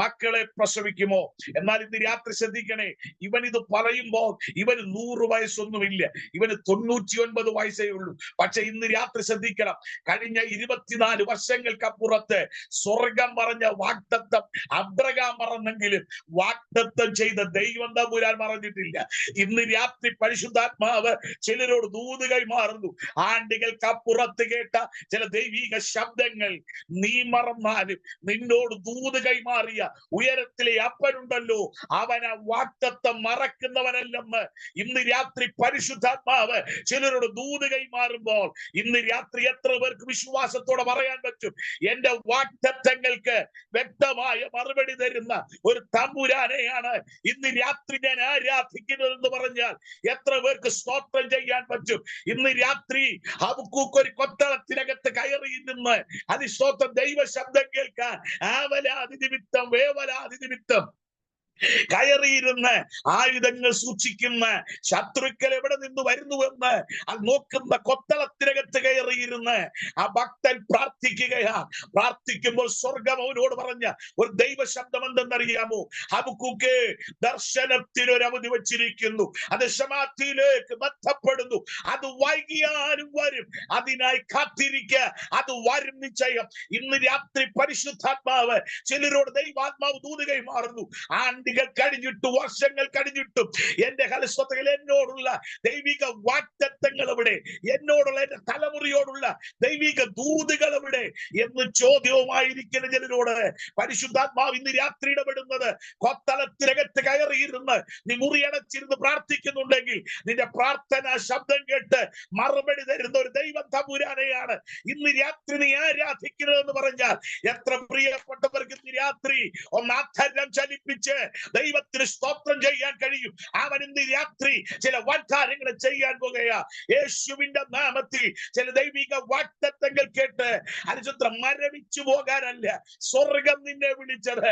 മക്കളെ പ്രസവിക്കുമോ? എന്നാൽ ഇന്ന് രാത്രി ശ്രദ്ധിക്കണേ, ഇവൻ ഇത് പറയുമ്പോൾ ഇവന് 100 വയസ്സൊന്നുമില്ല, ഇവന് 99 വയസ്സേ ഉള്ളൂ. പക്ഷെ ഇന്ന് രാത്രി ശ്രദ്ധിക്കണം, കഴിഞ്ഞ 24 വർഷങ്ങൾക്കപ്പുറത്ത് സ്വർഗം പറഞ്ഞ വാഗ്ദത്തം അബ്രഹാം മറന്നെങ്കിലും വാഗ്ദത്തം ചെയ്ത ദൈവം തമ്പുരാൻ മറന്നിട്ടില്ല. ഇന്ന് രാത്രി പരിശുദ്ധാത്മാവ് ചിലരോട് ദൂത് കൈമാറുന്നു. ആണ്ടുകൾക്കപ്പുറത്ത് കേട്ട ചില ദൈവിക ശബ്ദങ്ങൾ നീ മറന്നാലും നിന്നോട് ദൂത് കൈമാറിയ ഉയരത്തിലെ അപ്പനുണ്ടല്ലോ, അവനെ വാഗ്ദത്തം മറക്കുന്നവനല്ലെന്ന് ഇന്ന് രാത്രി പരിശുദ്ധാത്മാവ് ചിലരോട് ദൂത് കൈമാറുമ്പോൾ ഇന്ന് രാത്രി എത്ര പേർക്ക് വിശ്വാസത്തോടെ പറയാൻ പറ്റും, എന്റെ വാഗ്ദത്തങ്ങൾക്ക് വ്യക്തമായ മറുപടി തരുന്ന ഒരു തമ്പുരാനെയാണ് ഇന്ന് രാത്രി ഞാൻ ആരാധിക്കുന്നതെന്ന് പറഞ്ഞാൽ എത്ര പേർക്ക് സ്തോത്രം ചെയ്യാൻ പറ്റും? ഇന്ന് രാത്രി ഹബക്കൂക്ക് ഒരു കൊത്തളത്തിനകത്ത് കയറി നിന്ന് സ്തോത്രം ദൈവ ശബ്ദം കേൾക്കാൻ ആവലാതി നിമിത്തം വേവലാതി നിമിത്തം കയറിയിരുന്ന് ആയുധങ്ങൾ സൂക്ഷിക്കുന്ന ശത്രുക്കൾ എവിടെ നിന്ന് വരുന്നുവെന്ന് നോക്കുന്ന കൊത്തളത്തിനകത്ത് കയറിയിരുന്ന് ആ ഭക്തൻ പ്രാർത്ഥിക്കുകയാ. പ്രാർത്ഥിക്കുമ്പോൾ സ്വർഗം അവനോട് പറഞ്ഞ ഒരു ദൈവ ശബ്ദം എന്തെന്നറിയാമോ? ഹബക്കൂക്ക് ദർശനത്തിന് ഒരു അവധി വച്ചിരിക്കുന്നു, അത് സമാധിയിലേക്ക് ബന്ധപ്പെടുന്നു, അത് വൈകിയാലും വരും, അതിനായി കാത്തിരിക്കുക, അത് വരും നിശ്ചയം. ഇന്ന് രാത്രി പരിശുദ്ധാത്മാവ് ചിലരോട് ദൈവാത്മാവ് ദൂത് കൈമാറുന്നു. കഴിഞ്ഞിട്ട് വർഷങ്ങൾ കഴിഞ്ഞിട്ടും എന്റെ ഹലസ്വതയിൽ എന്നോടുള്ള ദൈവിക വാഗ്ദത്തങ്ങൾ എവിടെ? എന്നോടുള്ള എന്റെ തലമുറയോടുള്ള ദൈവിക ദൂതുകൾ എവിടെ എന്ന് ചോദ്യവുമായിരിക്കുന്ന ചിലരോട് പരിശുദ്ധാത്മാവ് ഇന്ന് രാത്രി ഇടപെടുന്നത്. കൊത്തളത്തിനകത്ത് കയറിയിരുന്ന് നീ മുറിയടച്ചിരുന്ന് പ്രാർത്ഥിക്കുന്നുണ്ടെങ്കിൽ നിന്റെ പ്രാർത്ഥന ശബ്ദം കേട്ട് മറുപടി തരുന്ന ഒരു ദൈവം തമ്പുരാനെയാണ് ഇന്ന് രാത്രി നീ ആരാധിക്കുന്നതെന്ന് പറഞ്ഞാൽ എത്ര പ്രിയപ്പെട്ടവർക്ക് ഇന്ന് രാത്രി ഒന്നാധരം ചലിപ്പിച്ച് ദൈവത്തിന് സ്തോത്രം ചെയ്യാൻ കഴിയും. അവൻ ഇന്ന് രാത്രി ചില വാഗ്ദാനങ്ങൾ ചെയ്യാൻ പോകുകയാ. യേശുവിന്റെ നാമത്തിൽ ചില ദൈവിക വാഗ്ദത്തങ്ങൾ കേട്ട് അനുസൃതം മരവിച്ചു പോകാനല്ല സ്വർഗം നിന്നെ വിളിച്ചത്.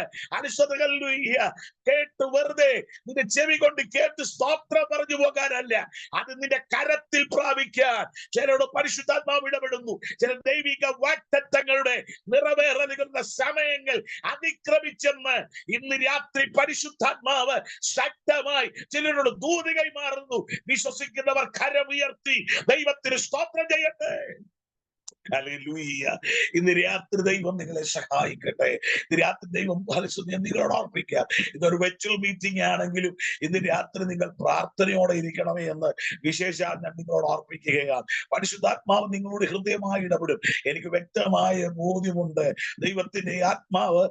കേട്ട് വെറുതെ നിന്റെ ചെവി കൊണ്ട് കേട്ട് സ്തോത്രം പറഞ്ഞു പോകാനല്ല, അത് നിന്റെ കരത്തിൽ പ്രാപിക്കാൻ ചിലരോട് പരിശുദ്ധാത്മാവ് ഇടപെടുന്നു. ചില ദൈവിക വാഗ്ദത്തങ്ങളുടെ നിറവേറുന്ന സമയങ്ങൾ അതിക്രമിച്ചെന്ന് ഇന്ന് രാത്രി പരിശുദ്ധാത്മാവ് ശക്തമായി ചിലരോട് ദൂത് കൈമാറുന്നു. വിശ്വസിക്കുന്നവർ കരമുയർത്തി ദൈവത്തിന് സ്തോത്രം ചെയ്യട്ടെ. ഹല്ലേലൂയ. ഇന്ന് രാത്രി ദൈവം നിങ്ങളെ സഹായിക്കട്ടെ. ഇന്ന് രാത്രി ദൈവം നിങ്ങളോട് ഓർപ്പിക്കാം. ഇതൊരു വെർച്വൽ മീറ്റിംഗ് ആണെങ്കിലും ഇന്ന് രാത്രി നിങ്ങൾ പ്രാർത്ഥനയോടെ ഇരിക്കണമേ എന്ന് വിശേഷാൽ ഞാൻ നിങ്ങളോട് ഓർപ്പിക്കുകയാണ്. പരിശുദ്ധാത്മാവ് നിങ്ങളോട് ഹൃദയമായി ഇടപെടും. എനിക്ക് വ്യക്തമായ ബോധ്യമുണ്ട്. ദൈവത്തിന്റെ ആത്മാവ്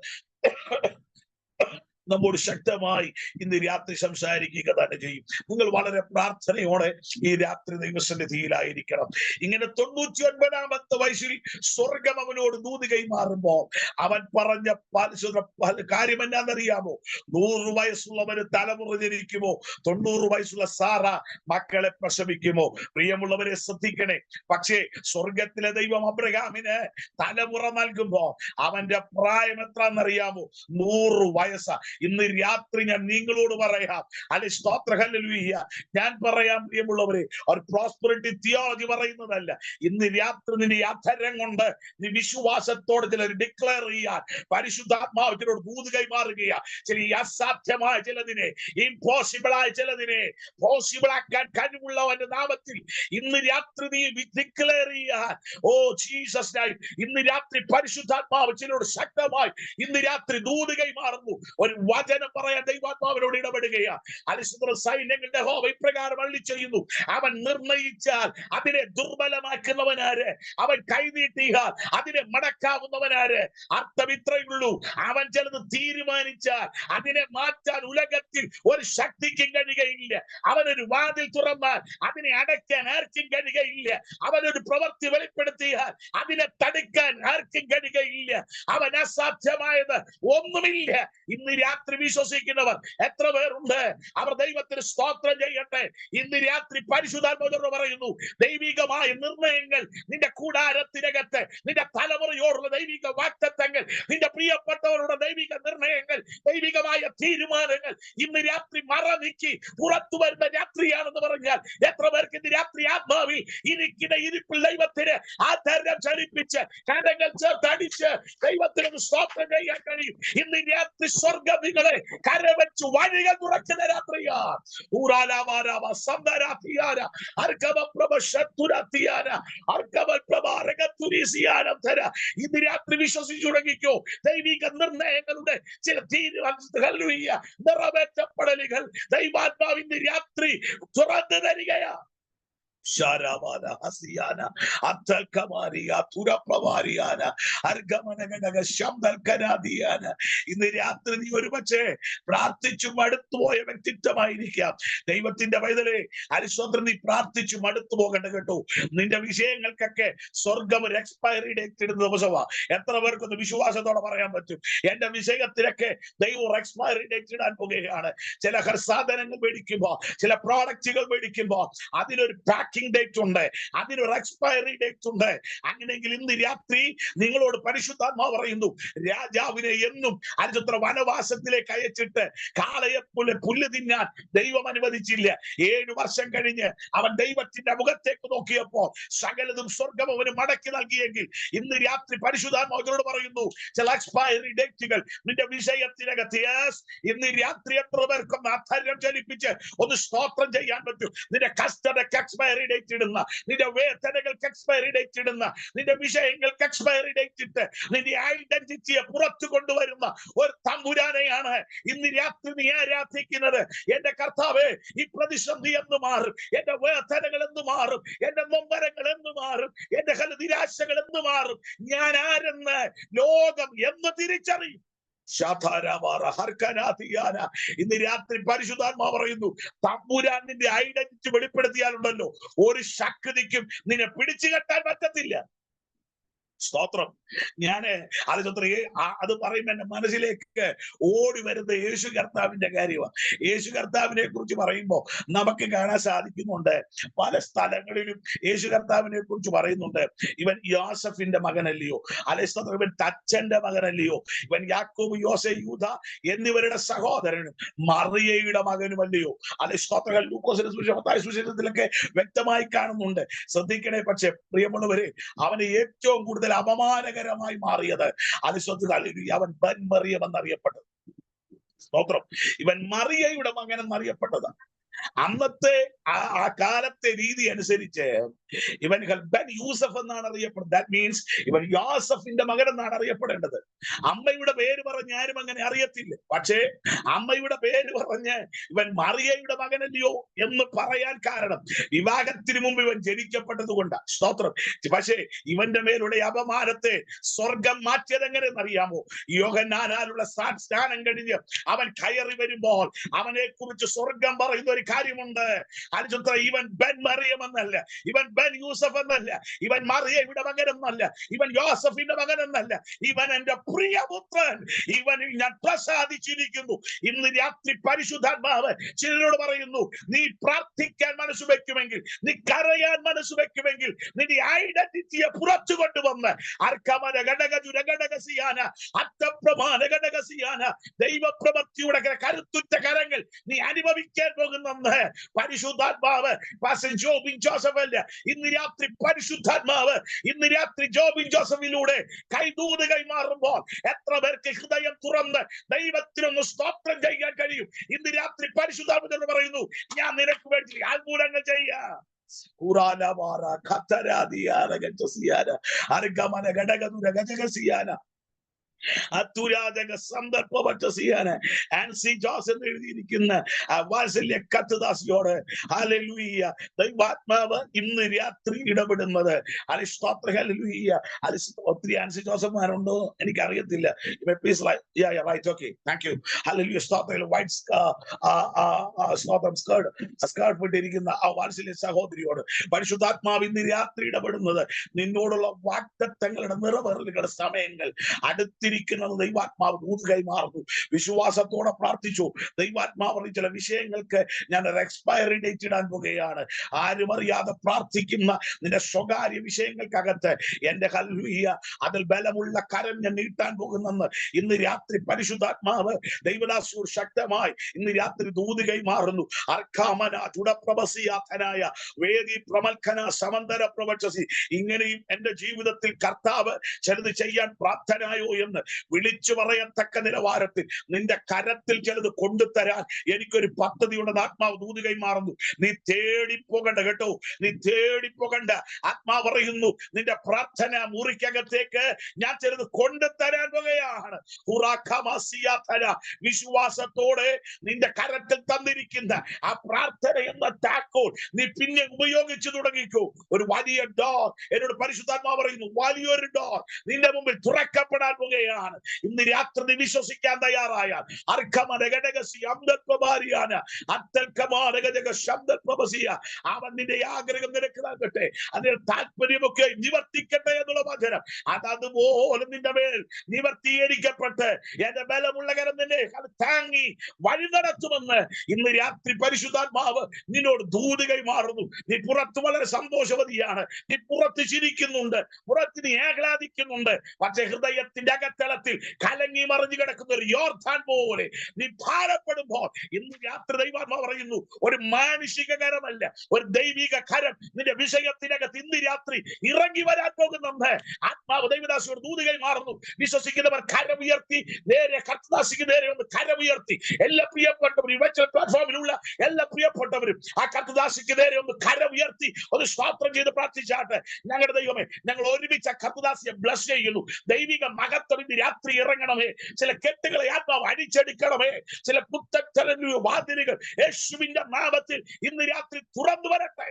നമ്മോട് ശക്തമായി ഇന്ന് രാത്രി സംസാരിക്കുക തന്നെ ചെയ്യും. നിങ്ങൾ വളരെ പ്രാർത്ഥനയോടെ ഈ രാത്രി ദൈവസന്നിധിയിലായിരിക്കണം. ഇങ്ങനെ 99-ാമത്തെ വയസ്സിൽ സ്വർഗം അവനോട് ദൂത് കൈമാറുമ്പോൾ അവൻ പറഞ്ഞ കാര്യം എന്നാന്നറിയാമോ? 100 വയസ്സുള്ളവന് തലമുറ ജനിക്കുമോ? 90 വയസ്സുള്ള സാറ മക്കളെ പ്രസവിക്കുമോ? പ്രിയമുള്ളവരെ ശ്രദ്ധിക്കണേ. പക്ഷേ സ്വർഗത്തിലെ ദൈവം അബ്രഹാമിന് തലമുറ നൽകുമ്പോ അവന്റെ പ്രായം എത്രയെന്നറിയാമോ? 100 വയസ്സാ. ഇന്ന് രാത്രി ഞാൻ നിങ്ങളോട് പറയാം, അല്ലെ സ്തോത്ര ഹല്ലേലൂയ, ഞാൻ പറയാം പ്രിയമുള്ളവരെ, ഒരു പ്രോസ്പെറിറ്റി തിയോളജി പറയുന്നതല്ല. ഇന്ന് രാത്രി നിന്റെ അധരം കൊണ്ട് നീ വിശ്വാസത്തോടെ ചിലർ ഡിക്ലെയർ ചെയ്യാൻ പരിശുദ്ധാത്മാവ് ചിലരോട് ദൂത് കൈമാറുകയാ. ചില അസാധ്യമായ ചിലതിനെ, ഇംപോസിബിൾ ആയ ചിലതിനെ പോസിബിൾ ആക്കാൻ കഴിവുള്ളവന്റെ നാമത്തിൽ ഇന്ന് രാത്രി നീ ഡിക്ലെയർ ചെയ്യാൻ, ഓ ജീസസ് നൈം, ഇന്ന് രാത്രി പരിശുദ്ധാത്മാവ് ചിലരോട് ശക്തമായി ഇന്ന് രാത്രി ദൂത് കൈമാറുന്നു. ഒരു വചനം പറയാൻ ദൈവാത്മാവിനോട് ഇടപെടുകയാ. അലിസ്തോത്ര സൈന്യങ്ങളുടെ യഹോവ ഇപ്രകാരം അരുളി ചെയ്യുന്നു, അവൻ നിർണയിച്ചാൽ അതിനെ ദുർബലമാക്കുന്നവനാര്? അവൻ കൈനീട്ടിയാൽ അതിനെ മടക്കാവുന്നവനാര്? അർത്ഥം ഇത്രയുള്ളൂ, അവൻ ചിലത് തീരുമാനിച്ചാൽ അതിനെ മാറ്റാൻ ഉലകത്തിൽ ഒരു ശക്തിക്കും കഴിയുകയില്ല. അവനൊരു വാതിൽ തുറന്നാൽ അതിനെ അടയ്ക്കാൻ ആർക്കും കഴിയുകയില്ല. അവനൊരു പ്രവൃത്തി വെളിപ്പെടുത്തിയാൽ അതിനെ തടുക്കാൻ ആർക്കും കഴിയുകയില്ല. അവൻ അസാധ്യമായത് ഒന്നുമില്ല. ഇന്ന് രാത്രി വിശ്വസിക്കുന്നവർ എത്ര പേരുണ്ട്? അവർ ദൈവത്തിന് സ്തോത്രം ചെയ്യട്ടെ. ഇന്ന് രാത്രി പരിശുദ്ധാത്മാവ് പറയുന്നു, ദൈവികമായ നിർണയങ്ങൾ നിന്റെ കൂടാരത്തിനകത്ത്, നിന്റെ തലമുറയോടുള്ള ദൈവിക വാഗ്ദത്തങ്ങൾ, നിന്റെ പ്രിയപ്പെട്ടവരുടെ ദൈവിക നിർണയങ്ങൾ, ദൈവികമായ തീരുമാനങ്ങൾ ഇന്ന് രാത്രി മറ നീക്കി പുറത്തു വരുന്ന രാത്രിയാണെന്ന് പറഞ്ഞാൽ എത്ര പേർക്ക് ഇന്ന് രാത്രി ആത്മാവിൽ ഇരിക്കുന്ന ഇരിപ്പിൽ ദൈവത്തിന് ആധാരം ചലിപ്പിച്ച് കരങ്ങൾ ചേർത്തടിച്ച് ദൈവത്തിന് സ്തോത്രം ചെയ്യാൻ കഴിയും. ഇന്ന് രാത്രി സ്വർഗം നിങ്ങളെ കരവെച്ച് വഴികൾ തുറക്കുന്ന രാത്രിയാണ്. ഇന്ന് രാത്രി വിശ്വസിച്ചു തുടങ്ങിക്കോ. ദൈവിക നിർണയങ്ങളുടെ ചില തീരുമാനം നിറവേറ്റപ്പെടലുകൾ ദൈവാത്മാവിന്റെ രാത്രി തുറന്നു തരികയാ. ഇന്ന് രാത്രി നീ ഒരുപക്ഷെ പ്രാർത്ഥിച്ചു മടുത്തുപോയ വ്യക്തിത്വമായിരിക്കാം. ദൈവത്തിന്റെ പൈതലേ, അരിസ്തോത്രം, നീ പ്രാർത്ഥിച്ചു മടുത്തു പോകണ്ട കേട്ടോ. നിന്റെ വിഷയങ്ങൾക്കൊക്കെ സ്വർഗം ഒരു എക്സ്പയറി ഡേറ്റ് ഇടുന്ന ദിവസമാണ്. എത്ര പേർക്കൊന്ന് വിശ്വാസത്തോടെ പറയാൻ പറ്റും, എന്റെ വിഷയത്തിലൊക്കെ ദൈവം എക്സ്പയറി ഡേറ്റ് ഇടാൻ പോകുകയാണ്. ചില സാധനങ്ങൾ മേടിക്കുമ്പോ, ചില പ്രോഡക്റ്റുകൾ മേടിക്കുമ്പോ അതിനൊരു പാക്കിംഗ് ഡേറ്റ് ഉണ്ട്, അതിനൊരു എക്സ്പയറി ഡേറ്റ് ഉണ്ട്. അങ്ങനെയെങ്കിൽ ഇന്ന് രാത്രി നിങ്ങളോട് പരിശുദ്ധാത്മാവ് പറയുന്നു, രാജാവിനെ എന്നും അരിസ്തോത്ര വനവാസത്തിലേക്ക് അയച്ചിട്ട് കാളയെപ്പോലെ പുല്ല് തിന്നാൻ ദൈവം അനുവദിച്ചില്ല. 7 വർഷം കഴിഞ്ഞ് അവൻ ദൈവത്തിന്റെ മുഖത്തേക്ക് നോക്കിയപ്പോൾ സകലതും സ്വർഗം അവന് മടക്കി നൽകിയെങ്കിൽ ഇന്ന് രാത്രി പരിശുദ്ധാത്മാവിനോട് പറയുന്നു, ചില എക്സ്പയറി ഡേറ്റുകൾ നിന്റെ വിഷയത്തിനകത്ത്. ഇന്ന് രാത്രി എത്ര പേർക്കൊന്ന് ആധാരം ചലിപ്പിച്ച് ഒന്ന് സ്തോത്രം ചെയ്യാൻ പറ്റും? നിന്റെ കസ്റ്റഡക്ക് എക്സ്പയറി ഡേറ്റ് ഇടുന്ന, നിന്റെ വേദനകൾക്ക് എക്സ്പയറി ഡേറ്റ് ഇടുന്ന, നിന്റെ വിഷയങ്ങൾക്ക് എക്സ്പയറി ഡേറ്റ് ഇട്ട് നിന്റെ ഐഡന്റിറ്റിയെ പുറത്തു കൊണ്ടുവരുന്ന ഒരു തമ്പുരാനെയാണ് ഇന്ന് രാത്രി നീ ആരാധിക്കുന്നത്. എന്റെ കർത്താവേ, ഈ പ്രതിസന്ധി എന്ന് മാറും, എന്റെ വേദനകൾ എന്ന് മാറും, എന്റെ നൊമ്പരങ്ങൾ എന്ന് മാറും, എന്റെ നിരാശകൾ എന്ന് മാറും. ഞാൻ ആരെന്ന് ലോകം എന്ന് തിരിച്ചറിയും. ഇന്ന് രാത്രി പരിശുദ്ധാത്മാവ് പറയുന്നു, തമ്പുരാൻ നിന്റെ ഐഡന്റിറ്റി വെളിപ്പെടുത്തിയാലുണ്ടല്ലോ ഒരു ശക്തിക്കും നിന്നെ പിടിച്ചു കെട്ടാൻ പറ്റത്തില്ല. സ്തോത്രം. ഞാന് അത് പറയുമ്പോ എന്റെ മനസ്സിലേക്ക് ഓടി വരുന്ന യേശു കർത്താവിന്റെ കാര്യമാണ്. യേശു കർത്താവിനെ കുറിച്ച് പറയുമ്പോൾ നമുക്ക് കാണാൻ സാധിക്കുന്നുണ്ട്, പല സ്ഥലങ്ങളിലും യേശു കർത്താവിനെ കുറിച്ച് പറയുന്നുണ്ട്. ഇവൻ യോസഫിന്റെ മകനല്ലയോ, അല്ലെ സ്തോത്രം, ഇവൻ തച്ചന്റെ മകനല്ലയോ, ഇവൻ യാക്കോബ്, യോസെ, യൂദ എന്നിവരുടെ സഹോദരനും മറിയയുടെ മകനുമല്ലയോ, അല്ലെ സ്തോത്രം. ലൂക്കോസിന്റെ സുവിശേഷത്തിലൊക്കെ വ്യക്തമായി കാണുന്നുണ്ട്. ശ്രദ്ധിക്കണേ. പക്ഷെ പ്രിയമുള്ളവരെ, അവന് ഏറ്റവും കൂടുതൽ അപമാനകരമായി മാറിയത് അവൻ ബൻ മറിയം എന്നറിയപ്പെട്ടത്. സ്തോത്രം. ഇവൻ മറിയയുടെ മകൻ എന്നറിയപ്പെട്ടതാണ്. അന്നത്തെ ആ കാലത്തെ രീതി അനുസരിച്ച് ഇവൻ ബെൻ യൂസഫ് എന്നാണ് അറിയപ്പെടുന്നത്. ദാറ്റ് മീൻസ് ഇവൻ യോസഫിന്റെ മകൻ എന്നാണ് അറിയപ്പെടേണ്ടത്. അമ്മയുടെ പേര് പറഞ്ഞ് ആരും അങ്ങനെ അറിയത്തില്ല. പക്ഷേ അമ്മയുടെ പേര് പറഞ്ഞ് ഇവൻ മറിയയുടെ മകനല്ലയോ എന്ന് പറയാൻ കാരണം വിവാഹത്തിന് മുമ്പ് ഇവൻ ജനിക്കപ്പെട്ടത് കൊണ്ടാണ്. സ്തോത്രം. പക്ഷേ ഇവന്റെ മേലുള്ള അപമാനത്തെ സ്വർഗം മാറ്റിയത് എങ്ങനെയെന്ന് അറിയാമോ? യോഹന്നാനാലുള്ള സ്നാനം കഴിഞ്ഞ് അവൻ കയറി വരുമ്പോൾ അവനെ കുറിച്ച് സ്വർഗം പറയുന്ന ഒരു കാര്യമുണ്ട്. അനുചിത്ര ഇവൻ ബെൻ മറിയം എന്നല്ല, ഇവൻ ബെൻ യൂസഫ് എന്നല്ല, ഇവൻ മറിയയുടെ മകൻ എന്നല്ല, ഇവൻ യോസഫിന്റെ മകൻ എന്നല്ല, ഇവൻ എന്റെ പ്രിയപുത്രൻ, ഇവനിൽ ഞാൻ പ്രസാദിച്ചിരിക്കുന്നു. ഇന്ന് രാത്രി പരിശുദ്ധാത്മാവ് ചിലരോട് പറയുന്നു, നീ പ്രാർത്ഥിക്കാൻ മനസ്സ് വെക്കുമെങ്കിൽ, നീ കരയാൻ മനസ്സ് വെക്കുമെങ്കിൽ, നിന്റെ ഐഡന്റിറ്റിയെ പുറത്തു കൊണ്ടുവന്ന് ദൈവപ്രവൃത്തിയുടെ കരുത്തുറ്റ കരങ്ങൾ നീ അനുഭവിക്കാൻ പോകുന്നെന്ന് പരിശുദ്ധാത്മാവ് ജോബിൻ ജോസഫ് അല്ല, ഇന്ന് രാത്രി പരിശുദ്ധാത്മാവ് ഇന്ന് രാത്രി ജോബിൻ ജോസഫിലൂടെ കൈതൂത് കൈമാറുമ്പോൾ എത്ര പേർക്ക് ഹൃദയം തുറന്ന് ദൈവത്തിനൊന്ന് സ്തോത്രം ചെയ്യാൻ കഴിയും? ഇന്ന് രാത്രി പരിശുദ്ധാത്മാവ് പറയുന്നു, ഞാൻ നിനക്ക് വേണ്ടി അത്ഭുതങ്ങൾ ചെയ്യാം. ആൻസി ജോസ് എന്ന് എഴുതിയിരിക്കുന്ന വാത്സല്യ കത്തുദാസിയോട് ഹല്ലേലൂയ ദൈവാത്മാവ് ഇന്ന് രാത്രി ഇടപെടുന്നത്. ഒത്തിരി ആൻസി ജോസഫ്മാരുണ്ടോ എനിക്കറിയത്തില്ല. ഇരിക്കുന്ന ആ വാത്സല്യ സഹോദരിയോട് പരിശുദ്ധാത്മാവ് ഇന്ന് രാത്രി ഇടപെടുന്നത് നിന്നോടുള്ള വാഗ്ദത്തങ്ങളുടെ നിറവേറലുകളുടെ സമയങ്ങൾ അടുത്തിരിക്കുന്നത് ദൈവാത്മാവ് ദൂത് കൈമാറുന്നു. വിശ്വാസത്തോടെ പ്രാർത്ഥിച്ചു. ദൈവാത്മാവ് ചില വിഷയങ്ങൾക്ക് ഞാൻ ഒരു എക്സ്പയറി ഡേറ്റ് ഇടാൻ പോകുകയാണ്. ആരും അറിയാതെ പ്രാർത്ഥിക്കുന്ന നിന്റെ സ്വകാര്യ വിഷയങ്ങൾക്കകത്ത് എന്റെ ഹല്ലേലൂയ അതിൽ ബലമുള്ള കരം ഞാൻ നീട്ടാൻ പോകുന്നെന്ന് ഇന്ന് രാത്രി പരിശുദ്ധാത്മാവ് ദൈവദാസൂർ ശക്തമായി ഇന്ന് രാത്രി ദൂത് കൈമാറുന്നു. അർക്കാമന ചുടപ്രവസിയാത്തനായ വേദി പ്രമൽഖന സമന്തര പ്രവചസി, ഇങ്ങനെയും എന്റെ ജീവിതത്തിൽ കർത്താവ് ചിലത് ചെയ്യാൻ പ്രാപ്തനായോ എന്ന് വിളിച്ചു പറയത്തക്ക നിലവാരത്തിൽ നിന്റെ കരത്തിൽ ചിലത് കൊണ്ടുതരാൻ എനിക്കൊരു പദ്ധതിയുണ്ടെന്ന് ആത്മാവ് ദൂത് കൈമാറുന്നു. നീ തേടിപ്പോകണ്ട കേട്ടോ, നീ തേടിപ്പോകണ്ട. ആത്മാവ് പറയുന്നു, നിന്റെ പ്രാർത്ഥന മുറിക്കകത്തേക്ക് ഞാൻ ചിലത് കൊണ്ടുതരാൻ പോകുകയാണ്. വിശ്വാസത്തോടെ നിന്റെ കരത്തിൽ തന്നിരിക്കുന്ന ആ പ്രാർത്ഥന എന്ന താക്കോൽ നീ പിന്നെ ഉപയോഗിച്ചു തുടങ്ങിക്കോ. ഒരു വലിയ ഡോർ എന്നോട് പരിശുദ്ധാത്മാവ് പറയുന്നു, വലിയൊരു ഡോർ നിന്റെ മുമ്പിൽ തുറക്കപ്പെടാൻ പോകുകയാണ്. ഇന്ന് രാത്രി നീ വിശ്വസിക്കാൻ തയ്യാറായാൽ അവൻ നിന്റെ ആഗ്രഹം നിനക്ക് നൽകട്ടെ, അതിന് താല്പര്യമൊക്കെ നിവർത്തിക്കട്ടെ എന്നുള്ള വചനം അതുപോലെ നിന്റെ മേൽ നിവർത്തീകരിക്കപ്പെട്ട് എന്റെ ബലമുള്ള കരം നിന്നെ താങ്ങി വഴി നടത്തുമെന്ന് ഇന്ന് രാത്രി പരിശുദ്ധാത്മാവ് നിന്നോട് ദൂത് കൈമാറുന്നു. നീ പുറത്ത് വളരെ സന്തോഷവതിയാണ്, നീ പുറത്ത് ചിരിക്കുന്നുണ്ട്, പുറത്ത് നീ ആഹ്ലാദിക്കുന്നുണ്ട്. പക്ഷെ ഹൃദയത്തിന്റെ അകത്തളത്തിൽ കലങ്ങി മറിഞ്ഞു കിടക്കുന്ന ഒരു യോർദാൻ പോലെ നീ ഭാരപ്പെടുമ്പോൾ ഇന്ന് രാത്രി ദൈവാത്മാവ് പറയുന്നു, ഒരു മാനുഷിക കരമല്ല, ഒരു ദൈവിക കരം നിന്റെ വിഷയത്തിനകത്ത് ഇന്ന് രാത്രി ഇറങ്ങി വരാൻ പോകുന്നെന്ന് ആത്മാവ് ദൈവദാസിയോട് ദൂത് കൈമാറുന്നു. വിശ്വസിക്കുന്നവർ കരമുയർത്തി നേരെ കർത്തദാസിക്ക് നേരെ ഒന്ന് കരമുയർത്തി. എല്ലാ പ്രിയപ്പെട്ടവരും പ്ലാറ്റ്ഫോമിലുള്ള എല്ലാ പ്രിയപ്പെട്ടവരും ആ കർത്തദാസിക്ക് നേരെ ഒന്ന് കരമുയർത്തി ഒന്ന് സ്തോത്രം ചെയ്ത് പ്രാർത്ഥിച്ചാട്ടെ. ഞങ്ങളുടെ ദൈവമേ, ഞങ്ങൾ ഒരുമിച്ച് കർത്തദാസിയെ ബ്ലസ് ചെയ്യുന്നു. ദൈവിക മഹത്വം ഇന്ന് രാത്രി ഇറങ്ങണമേ. ചില കെട്ടുകളെ ആത്മാവ് അടിച്ചെടുക്കണമേ. ചില വാതിലുകൾ യേശുവിന്റെ നാമത്തിൽ ഇന്ന് രാത്രി തുറന്നു വരട്ടെ.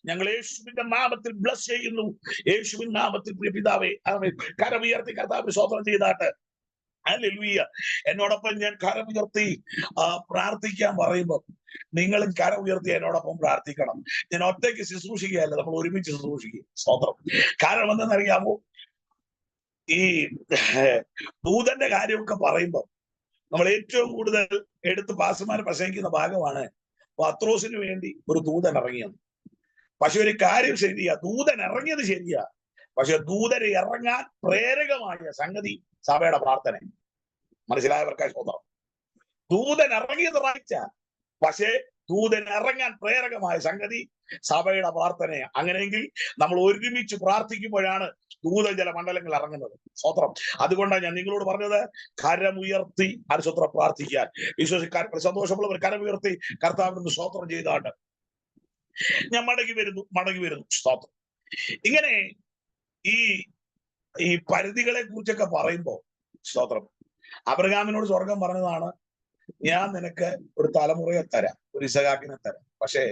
ഞങ്ങൾ യേശുവിന്റെ നാമത്തിൽ ബ്ലസ് ചെയ്യുന്നു. യേശുവിൻ നാമത്തിൽ പ്രിയ പിതാവേ, കരമുയർത്തി കർത്താവിന് സ്തോത്രം ചെയ്താട്ടെ. ഹല്ലേലൂയ. എന്നോടൊപ്പം ഞാൻ കരമുയർത്തി പ്രാർത്ഥിക്കാൻ പറയുമ്പോൾ നിങ്ങളും കരമുയർത്തി എന്നോടൊപ്പം പ്രാർത്ഥിക്കണം. ഞാൻ ഒറ്റയ്ക്ക് ശുശ്രൂഷിക്കുകയല്ല, നമ്മൾ ഒരുമിച്ച് ശുശ്രൂഷിക്കുക. സ്തോത്രം. കാരണം എന്തെന്നറിയാമോ, ഈ ദൂതന്റെ കാര്യമൊക്കെ പറയുമ്പോൾ നമ്മൾ ഏറ്റവും കൂടുതൽ എടുത്ത് പാസ്റ്റർമാർ പ്രസംഗിക്കുന്ന ഭാഗമാണ് പത്രോസിന് വേണ്ടി ഒരു ദൂതൻ ഇറങ്ങിയത്. പക്ഷെ ഒരു കാര്യം ശരിയാ, ദൂതൻ ഇറങ്ങിയത് ശരിയാ. പക്ഷെ ദൂതനെ ഇറങ്ങാൻ പ്രേരകമായ സംഗതി സഭയുടെ പ്രാർത്ഥന. മനസ്സിലായവർക്കായി സ്വന്തം ദൂതൻ ഇറങ്ങിയത് റൈറ്റ, പക്ഷേ ദൂതൻ ഇറങ്ങാൻ പ്രേരകമായ സംഗതി സഭയുടെ പ്രാർത്ഥനയാണ്. അങ്ങനെയെങ്കിൽ നമ്മൾ ഒരുമിച്ച് പ്രാർത്ഥിക്കുമ്പോഴാണ് ദൂതൻ ചില മണ്ഡലങ്ങൾ ഇറങ്ങുന്നത്. സ്വത്രം. അതുകൊണ്ടാണ് ഞാൻ നിങ്ങളോട് പറഞ്ഞത്, കരമുയർത്തി അനുസ്വത്രം പ്രാർത്ഥിക്കാൻ. വിശ്വസിക്കാൻ സന്തോഷമുള്ളവർ കരമുയർത്തി കർത്താവിന് സ്വത്രം ചെയ്താണ്ട് ഞാൻ മടങ്ങി വരുന്നു. സ്തോത്രം. ഇങ്ങനെ ഈ പരിധികളെ കുറിച്ചൊക്കെ പറയുമ്പോ സ്തോത്രം, അബ്രഹാമിനോട് സ്വർഗം പറഞ്ഞതാണ്, ഞാൻ നിനക്ക് ഒരു തലമുറയെ തരാം, ഒരു ഇസഹാക്കിനെ തരാം. പക്ഷേ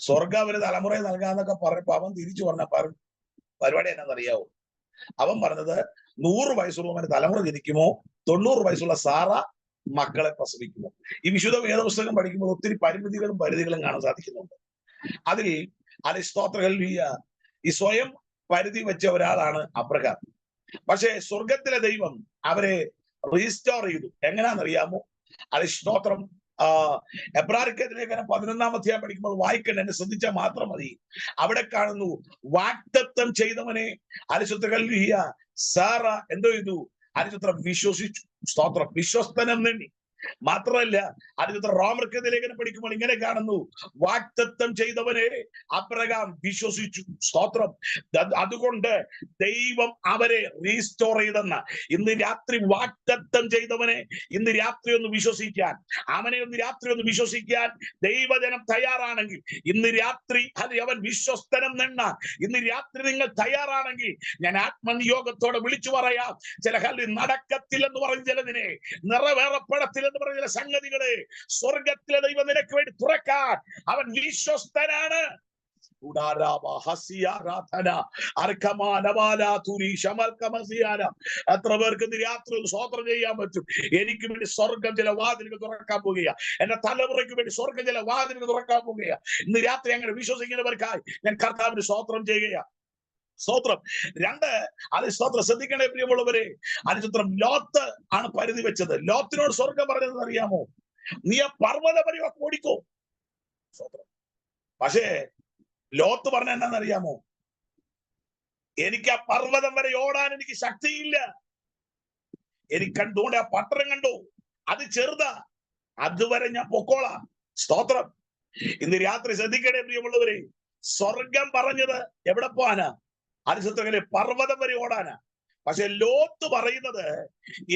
സ്വർഗം ഒരു തലമുറയെ നൽകാന്നൊക്കെ പറഞ്ഞപ്പോ അവൻ തിരിച്ചു പറഞ്ഞ പരിപാടി എന്നാന്നറിയാവോ? അവൻ പറഞ്ഞത് 100 വയസ്സുള്ളവന് തലമുറ ജനിക്കുമോ, 90 വയസ്സുള്ള സാറ മക്കളെ പ്രസവിക്കുമോ? ഈ വിശുദ്ധ വേദപുസ്തകം പഠിക്കുമ്പോൾ ഒത്തിരി പരിമിതികളും പരിധികളും കാണാൻ സാധിക്കുന്നുണ്ട്. അതിൽ സ്തോത്രം, ഈ സ്വയം പരിധി വെച്ച ഒരാളാണ് അബ്രഹാം. പക്ഷേ സ്വർഗത്തിലെ ദൈവം അവരെ റീസ്റ്റോർ ചെയ്തു. എങ്ങനെയാണെന്നറിയാമോ? സ്തോത്രം, എബ്രായർക്കെതിരെ 11-ാം അധ്യായം പഠിക്കുമ്പോൾ വായിക്കണ്ട, എന്നെ ശ്രദ്ധിച്ചാൽ മാത്രം മതി. അവിടെ കാണുന്നു, വാഗ്ദത്തം ചെയ്തവനെ സാറ എന്തോ ചെയ്തു? വിശ്വസിച്ചു. സ്തോത്രം, വിശ്വസ്തനെന്നി. മാത്രമല്ല, റോമർക്കെതിരെ ലേഖനം പഠിക്കുമ്പോൾ ഇങ്ങനെ കാണുന്നു, വാഗ്ദത്തം ചെയ്തവനെ അബ്രഹാം വിശ്വസിച്ചു. സ്തോത്രം. അതുകൊണ്ട് ദൈവം അവരെ റീസ്റ്റോർ ചെയ്തെന്ന. ഇന്ന് രാത്രി വാഗ്ദത്തം ചെയ്തവനെ ഇന്ന് രാത്രി ഒന്ന് വിശ്വസിക്കാൻ, അവനെ ഒന്ന് രാത്രി ഒന്ന് വിശ്വസിക്കാൻ ദൈവജനം തയ്യാറാണെങ്കിൽ, ഇന്ന് രാത്രി അവൻ വിശ്വസ്തനെന്ന ഇന്ന് രാത്രി നിങ്ങൾ തയ്യാറാണെങ്കിൽ, ഞാൻ ആത്മനിയോഗത്തോടെ വിളിച്ചു പറയാം, ചില നടക്കത്തില്ലെന്ന് പറഞ്ഞ ചിലതിനെ, നിറവേറപ്പെടത്തില്ലെന്ന് പറഞ്ഞ ചില സംഗതികളെ സ്വർഗത്തിലെ ദൈവം നിനക്ക് വേണ്ടി തുറക്കാൻ അവൻ വിശ്വസ്തനാണ്. എത്ര പേർക്ക് ഇന്ന് രാത്രി ഒന്ന് സ്തോത്രം ചെയ്യാൻ പറ്റും? എനിക്ക് വേണ്ടി സ്വർഗം ചില വാതിലുകൾ തുറക്കാൻ പോകുക, എന്റെ തലമുറയ്ക്ക് വേണ്ടി സ്വർഗം ചില വാതിലുകൾ തുറക്കാൻ പോകുക. ഇന്ന് രാത്രി അങ്ങനെ വിശ്വസിക്കുന്നവർക്കായി ഞാൻ കർത്താവിന് സ്തോത്രം ചെയ്യുകയാണ്. സ്തോത്രം. 2, സ്തോത്രം ശ്രദ്ധിക്കണേ പ്രിയമുള്ളവരെ. ചിത്രം ലോത്ത് ആണ് പരിധി വെച്ചത്. ലോത്തിനോട് സ്വർഗം പറഞ്ഞത് അറിയാമോ? നീ ആ പർവ്വത വരെ ഓടിക്കോ. സ്തോത്രം. പക്ഷേ ലോത്ത് പറഞ്ഞ എന്താണെന്നറിയാമോ? എനിക്ക് ആ പർവ്വതം വരെ ഓടാൻ എനിക്ക് ശക്തിയില്ല. എനിക്ക് കണ്ടുകൊണ്ട് ആ പട്ടണം കണ്ടു, അത് ചെറുതാ, അതുവരെ ഞാൻ പൊക്കോളാം. സ്തോത്രം. ഇന്ന് രാത്രി ശ്രദ്ധിക്കണേ പ്രിയമുള്ളവരെ. സ്വർഗം പറഞ്ഞത് എവിടെ പോവാനാ? അതിശുദ്ധങ്ങളെ പർവ്വതം വരെ ഓടാനാ. പക്ഷെ ലോത്ത് പറയുന്നത്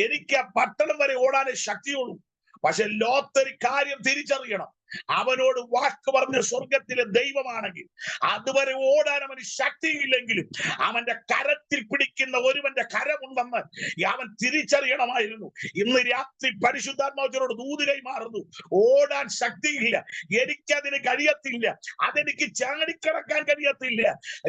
എനിക്ക് ആ പട്ടണം വരെ ഓടാനേ ശക്തിയുള്ളൂ. പക്ഷെ ലോത്ത് ഒരു കാര്യം തിരിച്ചറിയണം, അവനോട് വാക്ക് പറഞ്ഞ സ്വർഗത്തിലെ ദൈവമാണെങ്കിൽ അതുവരെ ഓടാൻ അവന് ശക്തിയില്ലെങ്കിലും അവന്റെ കരത്തിൽ പിടിക്കുന്ന ഒരുവന്റെ കരമുണ്ടെന്ന് അവൻ തിരിച്ചറിയണമായിരുന്നു. ഇന്ന് രാത്രി പരിശുദ്ധാത്മാവിനോട് ദൂത് കൈമാറുന്നു, ഓടാൻ ശക്തിയില്ല, എനിക്കതിന് കഴിയത്തില്ല, അതെനിക്ക് ചാടിക്കിടക്കാൻ കഴിയത്തില്ല.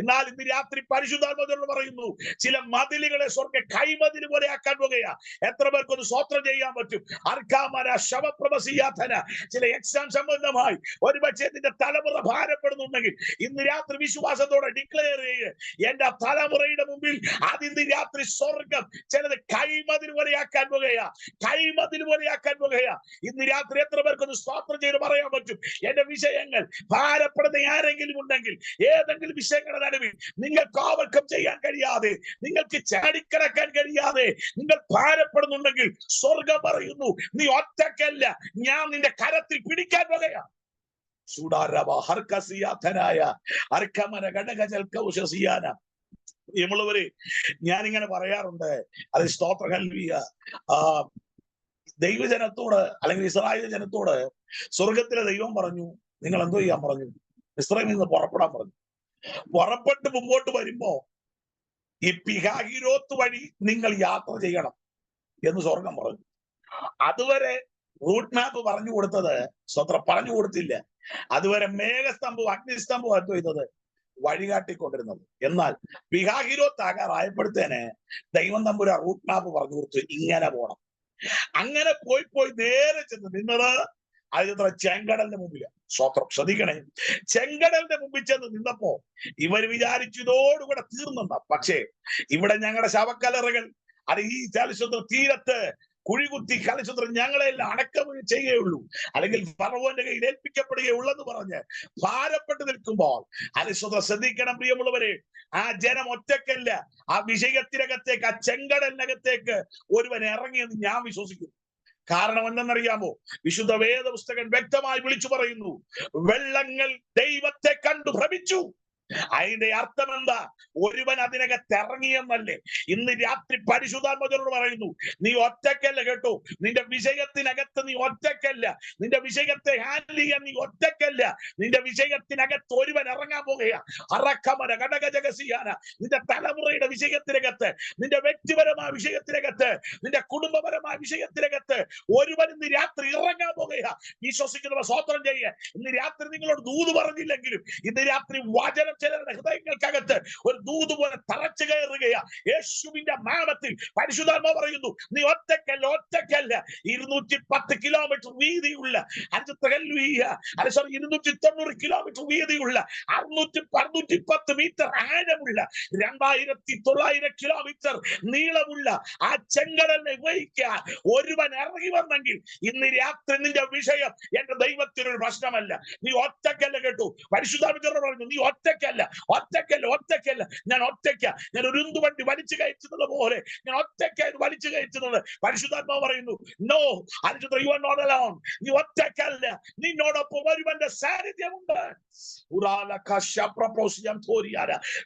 എന്നാൽ ഇന്ന് രാത്രി പരിശുദ്ധാത്മാവിനോട് പറയുന്നു, ചില മതിലുകളെ സ്വർഗ കൈമതിൽ പോലെ ആക്കാൻ പോകുകയാ. എത്ര പേർക്കൊന്ന് സ്വോത്രം ചെയ്യാൻ പറ്റും? അർക്കാമര ശവപ്രഭസിയാഥന. ചില എക്സാം സംബന്ധമായി ഒരുപക്ഷെ നിന്റെ തലമുറ ഭാരപ്പെടുന്നുണ്ടെങ്കിൽ ഇന്ന് രാത്രി വിശ്വാസത്തോടെ ഡിക്ലെയർ ചെയ്യ്, എന്റെ തലമുറയുടെ മുമ്പിൽ അതിന്ന് രാത്രി സ്വർഗം ചിലത് കൈമതിൽ പോലെയാക്കാൻ പോകുകയാ, കൈമതിൽ പോലെയാക്കാൻ പോകുകയാ. ഇന്ന് രാത്രി എത്ര പേർക്കൊന്ന് സ്തോത്രം ചെയ്ത് പറയാൻ പറ്റും? എന്റെ വിഷയങ്ങൾ ഭാരപ്പെടുന്ന ആരെങ്കിലും ഉണ്ടെങ്കിൽ, ഏതെങ്കിലും വിഷയങ്ങളുടെ നടുവിൽ നിങ്ങൾക്ക് ഓവർകം ചെയ്യാൻ കഴിയാതെ, നിങ്ങൾക്ക് ചാടിക്കിടക്കാൻ കഴിയാതെ നിങ്ങൾ ഭാരപ്പെടുന്നുണ്ടെങ്കിൽ സ്വർഗം പറയുന്നു, നീ ഒറ്റക്കല്ല, ഞാൻ നിന്റെ കരത്തിൽ പിടിക്കാൻ പോകുകയാ. പ്രിയമുള്ളവരെ, ഞാനിങ്ങനെ പറയാറുണ്ട്, അത് സ്തോത്ര ഹല്ലേലൂയ, ദൈവജനത്തോട് അല്ലെങ്കിൽ ഇസ്രായേൽ ജനത്തോട് സ്വർഗത്തിലെ ദൈവം പറഞ്ഞു, നിങ്ങൾ എന്തോ ചെയ്യാൻ പറഞ്ഞു? ഇസ്രായേലിൽ നിന്ന് പുറപ്പെടാൻ പറഞ്ഞു. പുറപ്പെട്ട് മുമ്പോട്ട് വരുമ്പോ ഈ പിഹാഹിരോത്ത് വഴി നിങ്ങൾ യാത്ര ചെയ്യണം എന്ന് സ്വർഗം പറഞ്ഞു. അതുവരെ റൂട്ട് മാപ്പ് പറഞ്ഞു കൊടുത്തത് സ്വത്രം പറഞ്ഞു കൊടുത്തില്ല. അതുവരെ മേഘസ്തംഭവും അഗ്നിസ്തംഭവും എന്തോ ചെയ്തത്? വഴികാട്ടിക്കൊണ്ടിരുന്നത്. എന്നാൽ പിഹാഹിരോത്ത് ആകാറായപ്പോഴത്തേന് ദൈവം തമ്പുരാ റൂട്ട് മാപ്പ് പറഞ്ഞു കൊടുത്തു, ഇങ്ങനെ പോണം. അങ്ങനെ പോയി നേരെ ചെന്ന് നിന്നത് അതിത്ര ചെങ്കടലിന്റെ മുമ്പില്. സ്വത്രം ശ്രദ്ധിക്കണേ, ചെങ്കടലിന്റെ മുമ്പിൽ ചെന്ന് നിന്നപ്പോ ഇവർ വിചാരിച്ചു ഇതോടുകൂടെ തീർന്നെന്ന. പക്ഷേ ഇവിടെ ഞങ്ങളുടെ ശവക്കലറുകൾ അത് ഈ ചലച്ചിത്ര തീരത്ത് കുഴികുത്തി കളിച്ചിത്രം ഞങ്ങളെല്ലാം അടക്കം ചെയ്യുകയുള്ളൂ, അല്ലെങ്കിൽ ഫറവോന്റെ കയ്യിൽ ഏൽപ്പിക്കപ്പെടുകയുള്ളെന്ന് പറഞ്ഞ് ഭാരപ്പെട്ട് നിൽക്കുമ്പോൾ അലിശ്വത്ര ശ്രദ്ധിക്കണം പ്രിയമുള്ളവരെ, ആ ജനം ഒറ്റക്കല്ല, ആ വിഷയത്തിനകത്തേക്ക്, ആ ചെങ്കടലിനകത്തേക്ക് ഒരുവൻ ഇറങ്ങിയെന്ന് ഞാൻ വിശ്വസിക്കുന്നു. കാരണം എന്തെന്നറിയാമോ? വിശുദ്ധ വേദപുസ്തകൻ വ്യക്തമായി വിളിച്ചു പറയുന്നു, വെള്ളങ്ങൾ ദൈവത്തെ കണ്ടു ഭ്രമിച്ചു. അതിന്റെ അർത്ഥം എന്താ? ഒരുവൻ അതിനകത്ത് ഇറങ്ങിയെന്നല്ലേ. ഇന്ന് രാത്രി പരിശുദ്ധാത്മാവോട് പറയുന്നു, നീ ഒറ്റക്കല്ല കേട്ടോ. നിന്റെ വിഷയത്തിനകത്ത് നീ ഒറ്റക്കല്ല. നിന്റെ വിഷയത്തെ ഹാൻഡിൽ ചെയ്യാൻ നീ ഒറ്റക്കല്ല. നിന്റെ വിഷയത്തിനകത്ത് ഒരുവൻ ഇറങ്ങാൻ പോകുകയാ. അറക്കമന ഘടകജഗസിയാന. നിന്റെ തലമുറയുടെ വിഷയത്തിനകത്ത്, നിന്റെ വ്യക്തിപരമായ വിഷയത്തിനകത്ത്, നിന്റെ കുടുംബപരമായ വിഷയത്തിനകത്ത് ഒരുവൻ ഇന്ന് രാത്രി ഇറങ്ങാൻ പോകുകയാ. വിശ്വസിക്കുന്നവർ സ്വോത്രം ചെയ്യുക. ഇന്ന് രാത്രി നിങ്ങളോട് ദൂത് പറഞ്ഞില്ലെങ്കിലും ഇന്ന് രാത്രി വചനം ചിലരുടെ ഹൃദയങ്ങൾക്കകത്ത് ഒരു ദൂത് പോലെ തറച്ചു കയറുകയാ. യേശുവിന്റെ നാമത്തിൽ പരിശുദ്ധാത്മാവ് പറയുന്നു, നീ ഒറ്റക്കല്ല, ഒറ്റക്കല്ല. 210 കിലോമീറ്റർ വീതിയുള്ള 290 കിലോമീറ്റർ വീതിയുള്ള 610 മീറ്റർ ആഴമുള്ള 2900 കിലോമീറ്റർ നീളമുള്ള ആ ചെങ്കടലിനെ വഹിക്കാൻ ഒരുവൻ ഇറങ്ങി വന്നെങ്കിൽ ഇന്ന് രാത്രി നിന്റെ വിഷയം എന്റെ ദൈവത്തിനൊരു പ്രശ്നമല്ല. നീ ഒറ്റക്കല്ല കേട്ടു. പരിശുദ്ധാത്മാവ് പറഞ്ഞു, നീ ഒറ്റക്കല്ല, ഒറ്റക്കല്ല, ഒറ്റക്കല്ല. ഞാൻ ഒറ്റയ്ക്ക. ഞാൻ ഒരു ഉന്തുവണ്ടി വലിച്ചു കയറ്റുന്നത് പോലെ ഞാൻ ഒറ്റയ്ക്കായി വലിച്ചു കയറ്റുന്നത്. പരിശുദ്ധാത്മാവ് പറയുന്നു, no, you are not alone. നീ ഒറ്റക്കല്ല, നിന്നോടൊപ്പം ഒരുവന്റെ സാന്നിധ്യമുണ്ട്.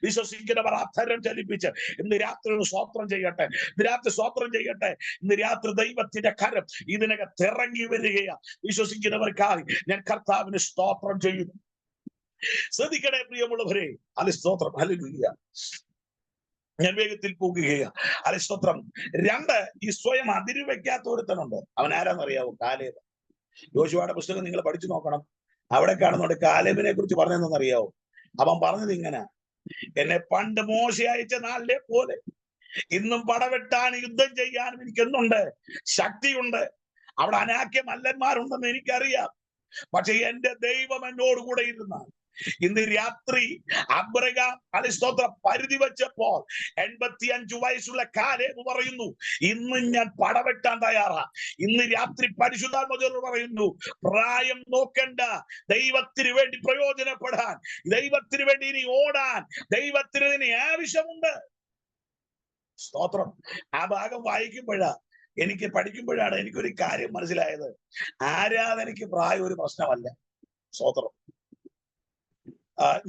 വിശ്വസിക്കുന്നവർ അധരം ചലിപ്പിച്ച് ഇന്ന് രാത്രി ഒരു സ്വോത്രം ചെയ്യട്ടെ. ഇന്ന് രാത്രി സ്വോത്രം ചെയ്യട്ടെ. ഇന്ന് രാത്രി ദൈവത്തിന്റെ കരം ഇതിനകത്ത് ഇറങ്ങി വരികയാ. വിശ്വസിക്കുന്നവർക്കായി ഞാൻ കർത്താവിന് സ്തോത്രം ചെയ്യുന്നു. ശ്രദ്ധിക്കണേ പ്രിയമുള്ളവരെ. സ്തോത്രം. ഹല്ലേലൂയ. ഞാൻ വേഗത്തിൽ പോകുകയാ. സ്തോത്രം. 2, ഈ സ്വയം അതിരുവെക്കാത്ത ഒരുത്തനുണ്ട്. അവൻ ആരാന്നറിയാവോ? കാലേബ്. യോശുവയുടെ പുസ്തകം നിങ്ങൾ പഠിച്ചു നോക്കണം. അവിടെ കാണുന്നുണ്ട് കാലേബിനെ കുറിച്ച് പറഞ്ഞതെന്നറിയാവോ? അവൻ പറഞ്ഞത് ഇങ്ങനെ, എന്നെ പണ്ട് മോശ അയച്ച നാളിലെ പോലെ ഇന്നും പടവെട്ടാനും യുദ്ധം ചെയ്യാനും എനിക്ക് എന്തുണ്ട്? ശക്തിയുണ്ട്. അവിടെ അനാക്യ മല്ലന്മാരുണ്ടെന്ന് എനിക്കറിയാം. പക്ഷെ എന്റെ ദൈവം എന്നോടുകൂടെ ഇരുന്നാൽ ഇന്ന് രാത്രി അബ്രഹാം സ്തോത്രം പരിധി വെച്ചപ്പോൾ 85 വയസ്സുള്ള കാലേബ് പറയുന്നു, ഇന്ന് ഞാൻ പടവെട്ടാൻ തയ്യാറാ. ഇന്ന് രാത്രി പരിശുദ്ധാത്മാവ് പറയുന്നു, പ്രായം നോക്കണ്ട. ദൈവത്തിന് വേണ്ടി പ്രയോജനപ്പെടാൻ, ദൈവത്തിന് വേണ്ടി ഇനി ഓടാൻ ദൈവത്തിന് ഇനി ആവശ്യമുണ്ട്. സ്തോത്രം. ആ ഭാഗം പഠിക്കുമ്പോഴാണ് എനിക്കൊരു കാര്യം മനസ്സിലായത്. ആരാധനയ്ക്ക് പ്രായം ഒരു പ്രശ്നമല്ല. സ്തോത്രം.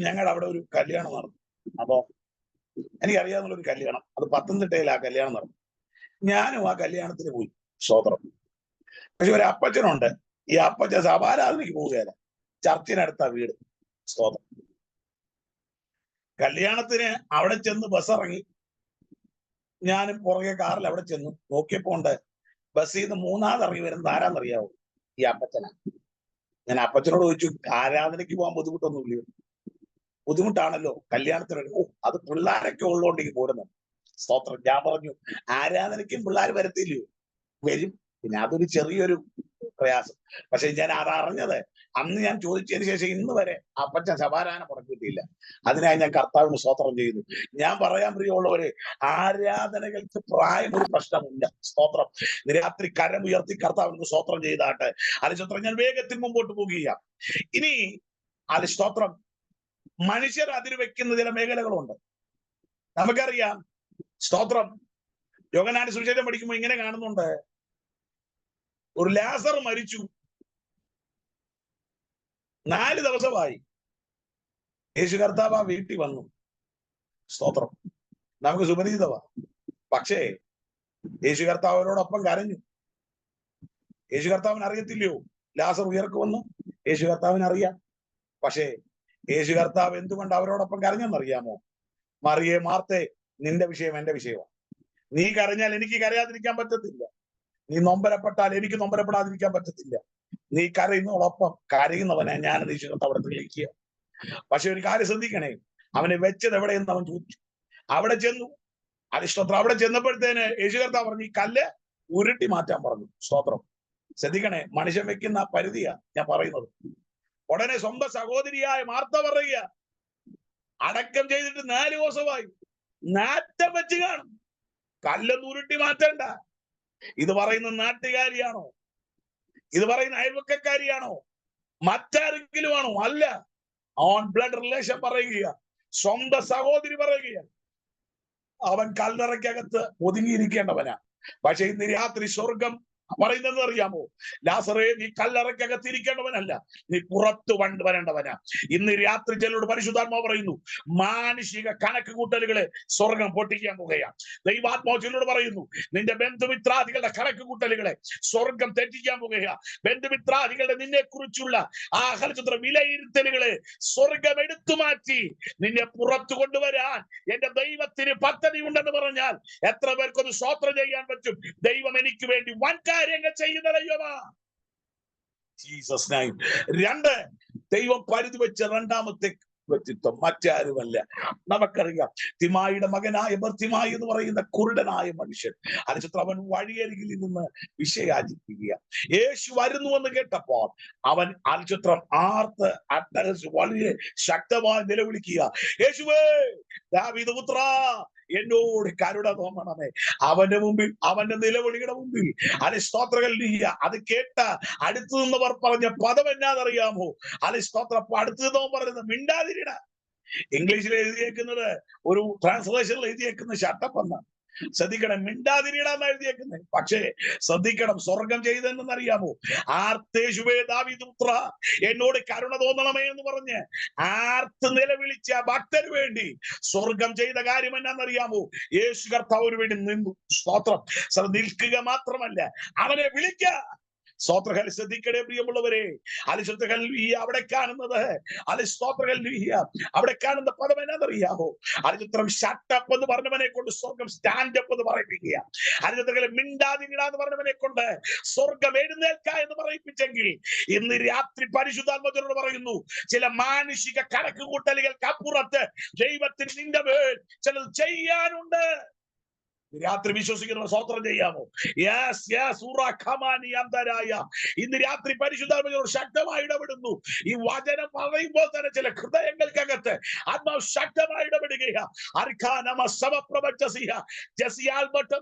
ഞങ്ങളുടെ അവിടെ ഒരു കല്യാണം നടന്നു. അപ്പോ എനിക്കറിയാവുന്ന ഒരു കല്യാണം, അത് പത്തനംതിട്ടയിൽ ആ കല്യാണം നടന്നു. ഞാനും ആ കല്യാണത്തിന് പോയി. സ്തോത്രം. പക്ഷെ ഒരു അപ്പച്ചനുണ്ട്. ഈ അപ്പച്ചൻ സഭാരാധനയ്ക്ക് പോവുകയല്ല, ചർച്ചിനടുത്ത വീട്. സ്തോത്രം. കല്യാണത്തിന് അവിടെ ചെന്ന് ബസ് ഇറങ്ങി. ഞാനും പുറകെ കാറിൽ അവിടെ ചെന്നു. നോക്കിയപ്പോ ഉണ്ട് ബസ്സിൽ നിന്ന് 3-ാമത് ഇറങ്ങി വരുന്നത് ആരാന്നറിയാവോ? ഈ അപ്പച്ചനാണ്. ഞാൻ അപ്പച്ചനോട് ചോദിച്ചു, ആരാധനയ്ക്ക് പോകാൻ ബുദ്ധിമുട്ടൊന്നുമില്ലയോ? ബുദ്ധിമുട്ടാണല്ലോ കല്യാണത്തിന്. അത് പിള്ളേരൊക്കെ ഉള്ളതുകൊണ്ടെങ്കിൽ പോരുന്നു. സ്തോത്രം. ഞാൻ പറഞ്ഞു, ആരാധനയ്ക്കും പിള്ളേർ വരത്തില്ലയോ? വരും. പിന്നെ അതൊരു ചെറിയൊരു പ്രയാസം. പക്ഷെ ഞാൻ അതറിഞ്ഞത് അന്ന് ഞാൻ ചോദിച്ചതിന് ശേഷം ഇന്ന് വരെ അപ്പച്ചൻ സഭാരാധന മുടക്കിയിട്ടില്ല. അതിനായി ഞാൻ കർത്താവിന് സ്തോത്രം ചെയ്യുന്നു. ഞാൻ പറയാൻ പ്രിയമുള്ളവരെ, ആരാധനകൾക്ക് പ്രായം ഒരു പ്രശ്നമില്ല. സ്തോത്രം. രാത്രി കരമുയർത്തി കർത്താവിന് സ്തോത്രം ചെയ്താട്ടെ. സ്തോത്രം. ഞാൻ വേഗത്തിൽ മുമ്പോട്ട് പോകുകയാണ്. ഇനി സ്തോത്രം, മനുഷ്യർ അതിര് വെക്കുന്ന ചില മേഖലകളുണ്ട്. നമുക്കറിയാം. സ്തോത്രം. യോഹന്നാന്റെ സുവിശേഷം പഠിക്കുമ്പോൾ ഇങ്ങനെ കാണുന്നുണ്ട്, ഒരു ലാസർ മരിച്ചു, 4 ദിവസമായി. യേശു കർത്താവ് ആ വീട്ടിൽ വന്നു. സ്തോത്രം. നമുക്ക് സുപരിചിതമാ. പക്ഷേ യേശു കർത്താവിനോടൊപ്പം കരഞ്ഞു. യേശു കർത്താവിന് അറിയത്തില്ലയോ ലാസർ ഉയർക്കുമെന്ന്? യേശു കർത്താവിന് അറിയാം. പക്ഷേ യേശു കർത്താവ് എന്തുകൊണ്ട് അവരോടൊപ്പം കരഞ്ഞെന്നറിയാമോ? മറിയേ, മാർത്തേ, നിന്റെ വിഷയം എന്റെ വിഷയമാണ്. നീ കരഞ്ഞാൽ എനിക്ക് കരയാതിരിക്കാൻ പറ്റത്തില്ല. നീ നൊമ്പരപ്പെട്ടാൽ എനിക്ക് നൊമ്പരപ്പെടാതിരിക്കാൻ പറ്റത്തില്ല. നീ കരയുന്നതോടൊപ്പം കരയുന്നവനെ ഞാൻ യേശു കർത്താവ് അവിടെ വിളിക്കുക. പക്ഷെ ഒരു കാര്യം ശ്രദ്ധിക്കണേ, അവനെ വെച്ചത് എവിടെയെന്ന് അവൻ ചോദിച്ചു. അവിടെ ചെന്നു. സ്തോത്രം. അവിടെ ചെന്നപ്പോഴത്തേന് യേശു കർത്താവ് പറഞ്ഞു, ഈ കല്ല് ഉരുട്ടി മാറ്റാൻ പറഞ്ഞു. സ്തോത്രം. ശ്രദ്ധിക്കണേ, മനുഷ്യൻ വെക്കുന്ന പരിധിയാ ഞാൻ പറയുന്നത്. ഉടനെ സ്വന്തം സഹോദരിയായ മാർത്ത പറയുക, അടക്കം ചെയ്തിട്ട് 4 ദിവസമായി, നാറ്റം വെച്ച് കാണും, കല്ലൊന്നും ഉരുട്ടി മാറ്റണ്ട. ഇത് പറയുന്ന നാട്ടുകാരിയാണോ? ഇത് പറയുന്ന അയൽവക്കക്കാരിയാണോ? മറ്റാരെങ്കിലും ആണോ? അല്ല. ഓൺ ബ്ലഡ് റിലേഷൻ പറയുക, സ്വന്തം സഹോദരി പറയുക. അവൻ കല്ലറയ്ക്കകത്ത് ഒതുങ്ങിയിരിക്കേണ്ടവനാ. പക്ഷെ ഇന്ന് രാത്രി സ്വർഗം പറയുന്നത് അറിയാമോ? ലാസറേ, നീ കല്ലറയ്ക്കകത്തിരിക്കേണ്ടവനല്ല, നീ പുറത്തു വരേണ്ടവനാ. ഇന്ന് രാത്രി ചിലരോട് പരിശുദ്ധാത്മാവ് പറയുന്നു, മാനുഷിക കണക്ക് കൂട്ടലുകളെ സ്വർഗം പൊട്ടിക്കാൻ പോകുകയാണ്. ദൈവാത്മാവ് ചിലരോട് പറയുന്നു, നിന്റെ ബന്ധുമിത്രാദികളുടെ കണക്ക് കൂട്ടലുകളെ സ്വർഗം തെറ്റിക്കാൻ പോകുകയാണ്. ബന്ധുമിത്രാദികളുടെ നിന്നെ കുറിച്ചുള്ള ആഹ്ലചിത്ര വിലയിരുത്തലുകളെ സ്വർഗം എടുത്തു മാറ്റി നിന്നെ പുറത്തു കൊണ്ടുവരാൻ എന്റെ ദൈവത്തിന് പദ്ധതി ഉണ്ടെന്ന് പറഞ്ഞാൽ എത്ര പേർക്കൊന്ന് സ്തോത്രം ചെയ്യാൻ പറ്റും? ദൈവം എനിക്ക് വേണ്ടി വൻ കാര്യങ്ങൾ ചെയ്യുന്ന ദൈവമാ. Jesus name. 2, ദൈവം പരിധി വെച്ച രണ്ടാമത്തെ വ്യക്തിത്വം മറ്റാരുമല്ല, നമുക്കറിയാം. തിമായിയുടെ മകനായ ബർത്തിമായി എന്ന് പറയുന്ന കുരുടനായ മനുഷ്യൻ, അലച്ചിത്ര അവൻ വഴിയരികിൽ നിന്ന് വിഷയാചിപ്പിക്കുക. യേശു വരുന്നുവെന്ന് കേട്ടപ്പോൾ അവൻ അലച്ചിത്രം ആർത്ത് അട്ടഹസിച്ച് വളരെ ശക്തമായി നിലവിളിക്കുക, യേശുവേ ദാവീദ് പുത്രാ, എന്നോട് കരുണ തോന്നണമേ. അവന്റെ മുമ്പിൽ, അവന്റെ നിലവിളിയുടെ മുമ്പിൽ സ്തോത്രങ്ങൾ. അത് കേട്ട അടുത്തു നിന്നവർ പറഞ്ഞ പദം എന്നാന്നറിയാമോ? സ്തോത്രം അടുത്തു നിന്നവർ പറഞ്ഞത് മിണ്ടാതിരിട. ഇംഗ്ലീഷിൽ എഴുതിയേക്കുന്നത്, ഒരു ട്രാൻസ്ലേഷനിൽ എഴുതിയേക്കുന്ന ഷട്ടപ്പ് എന്നാണ്. ശ്രദ്ധിക്കണം, മിണ്ടാതിരിടാന്ന് എഴുതിയേക്കുന്നത്. പക്ഷേ ശ്രദ്ധിക്കണം, സ്വർഗം ചെയ്തെന്നറിയാമോ? ആർത്തേശുവേ ദാവീദ് പുത്ര, എന്നോട് കരുണ തോന്നണമേ എന്ന് പറഞ്ഞ് ആർത്ത് നിലവിളിച്ച ഭക്തന് വേണ്ടി സ്വർഗം ചെയ്ത കാര്യം എന്നാന്നറിയാമോ? യേശു കർത്താവിന് വേണ്ടി നിന്നു. സ്തോത്രം. നിൽക്കുക മാത്രമല്ല, അവനെ വിളിക്ക. സ്തോത്രങ്ങൾ. ശ്രദ്ധിക്കണേ പ്രിയമുള്ളവരെ, അലിസ്തോത്രങ്ങൾ അവിടെ കാണുന്നത്, അലിസ്തോത്രങ്ങൾ അവിടെ കാണുന്ന പദം എന്നാന്നറിയാമോ? അലിസ്തോത്രം ഷട്ടപ്പ് എന്ന് പറഞ്ഞവനെ കൊണ്ട് സ്വർഗം സ്റ്റാൻഡപ്പ് എന്ന് പറയിപ്പിക്കുക. അലിസ്തോത്രങ്ങളെ മിണ്ടാതിരിടാന്ന് പറഞ്ഞവനെ കൊണ്ട് സ്വർഗം എഴുന്നേൽക്ക എന്ന് പറയിപ്പിച്ചെങ്കിൽ, ഇന്ന് രാത്രി പരിശുദ്ധാത്മാവിനോട് പറയുന്നു, ചില മാനുഷിക കണക്ക് കൂട്ടലുകൾക്ക് അപ്പുറത്ത് ദൈവത്തിന് നിന്റെ മേൽ ചിലത് ചെയ്യാനുണ്ട്. രാത്രി വിശ്വസിക്കുന്ന സ്തോത്രം ചെയ്യാമോ? ഇന്ന് രാത്രി പരിശുദ്ധാത്മാവിനോട് ശക്തമായി ഇടപെടുന്നു. ഈ വചനം പറയുമ്പോൾ തന്നെ ചില ഹൃദയങ്ങൾക്കകത്ത് ആത്മാവ് ശക്തമായി ഇടപെടുകയാണ്.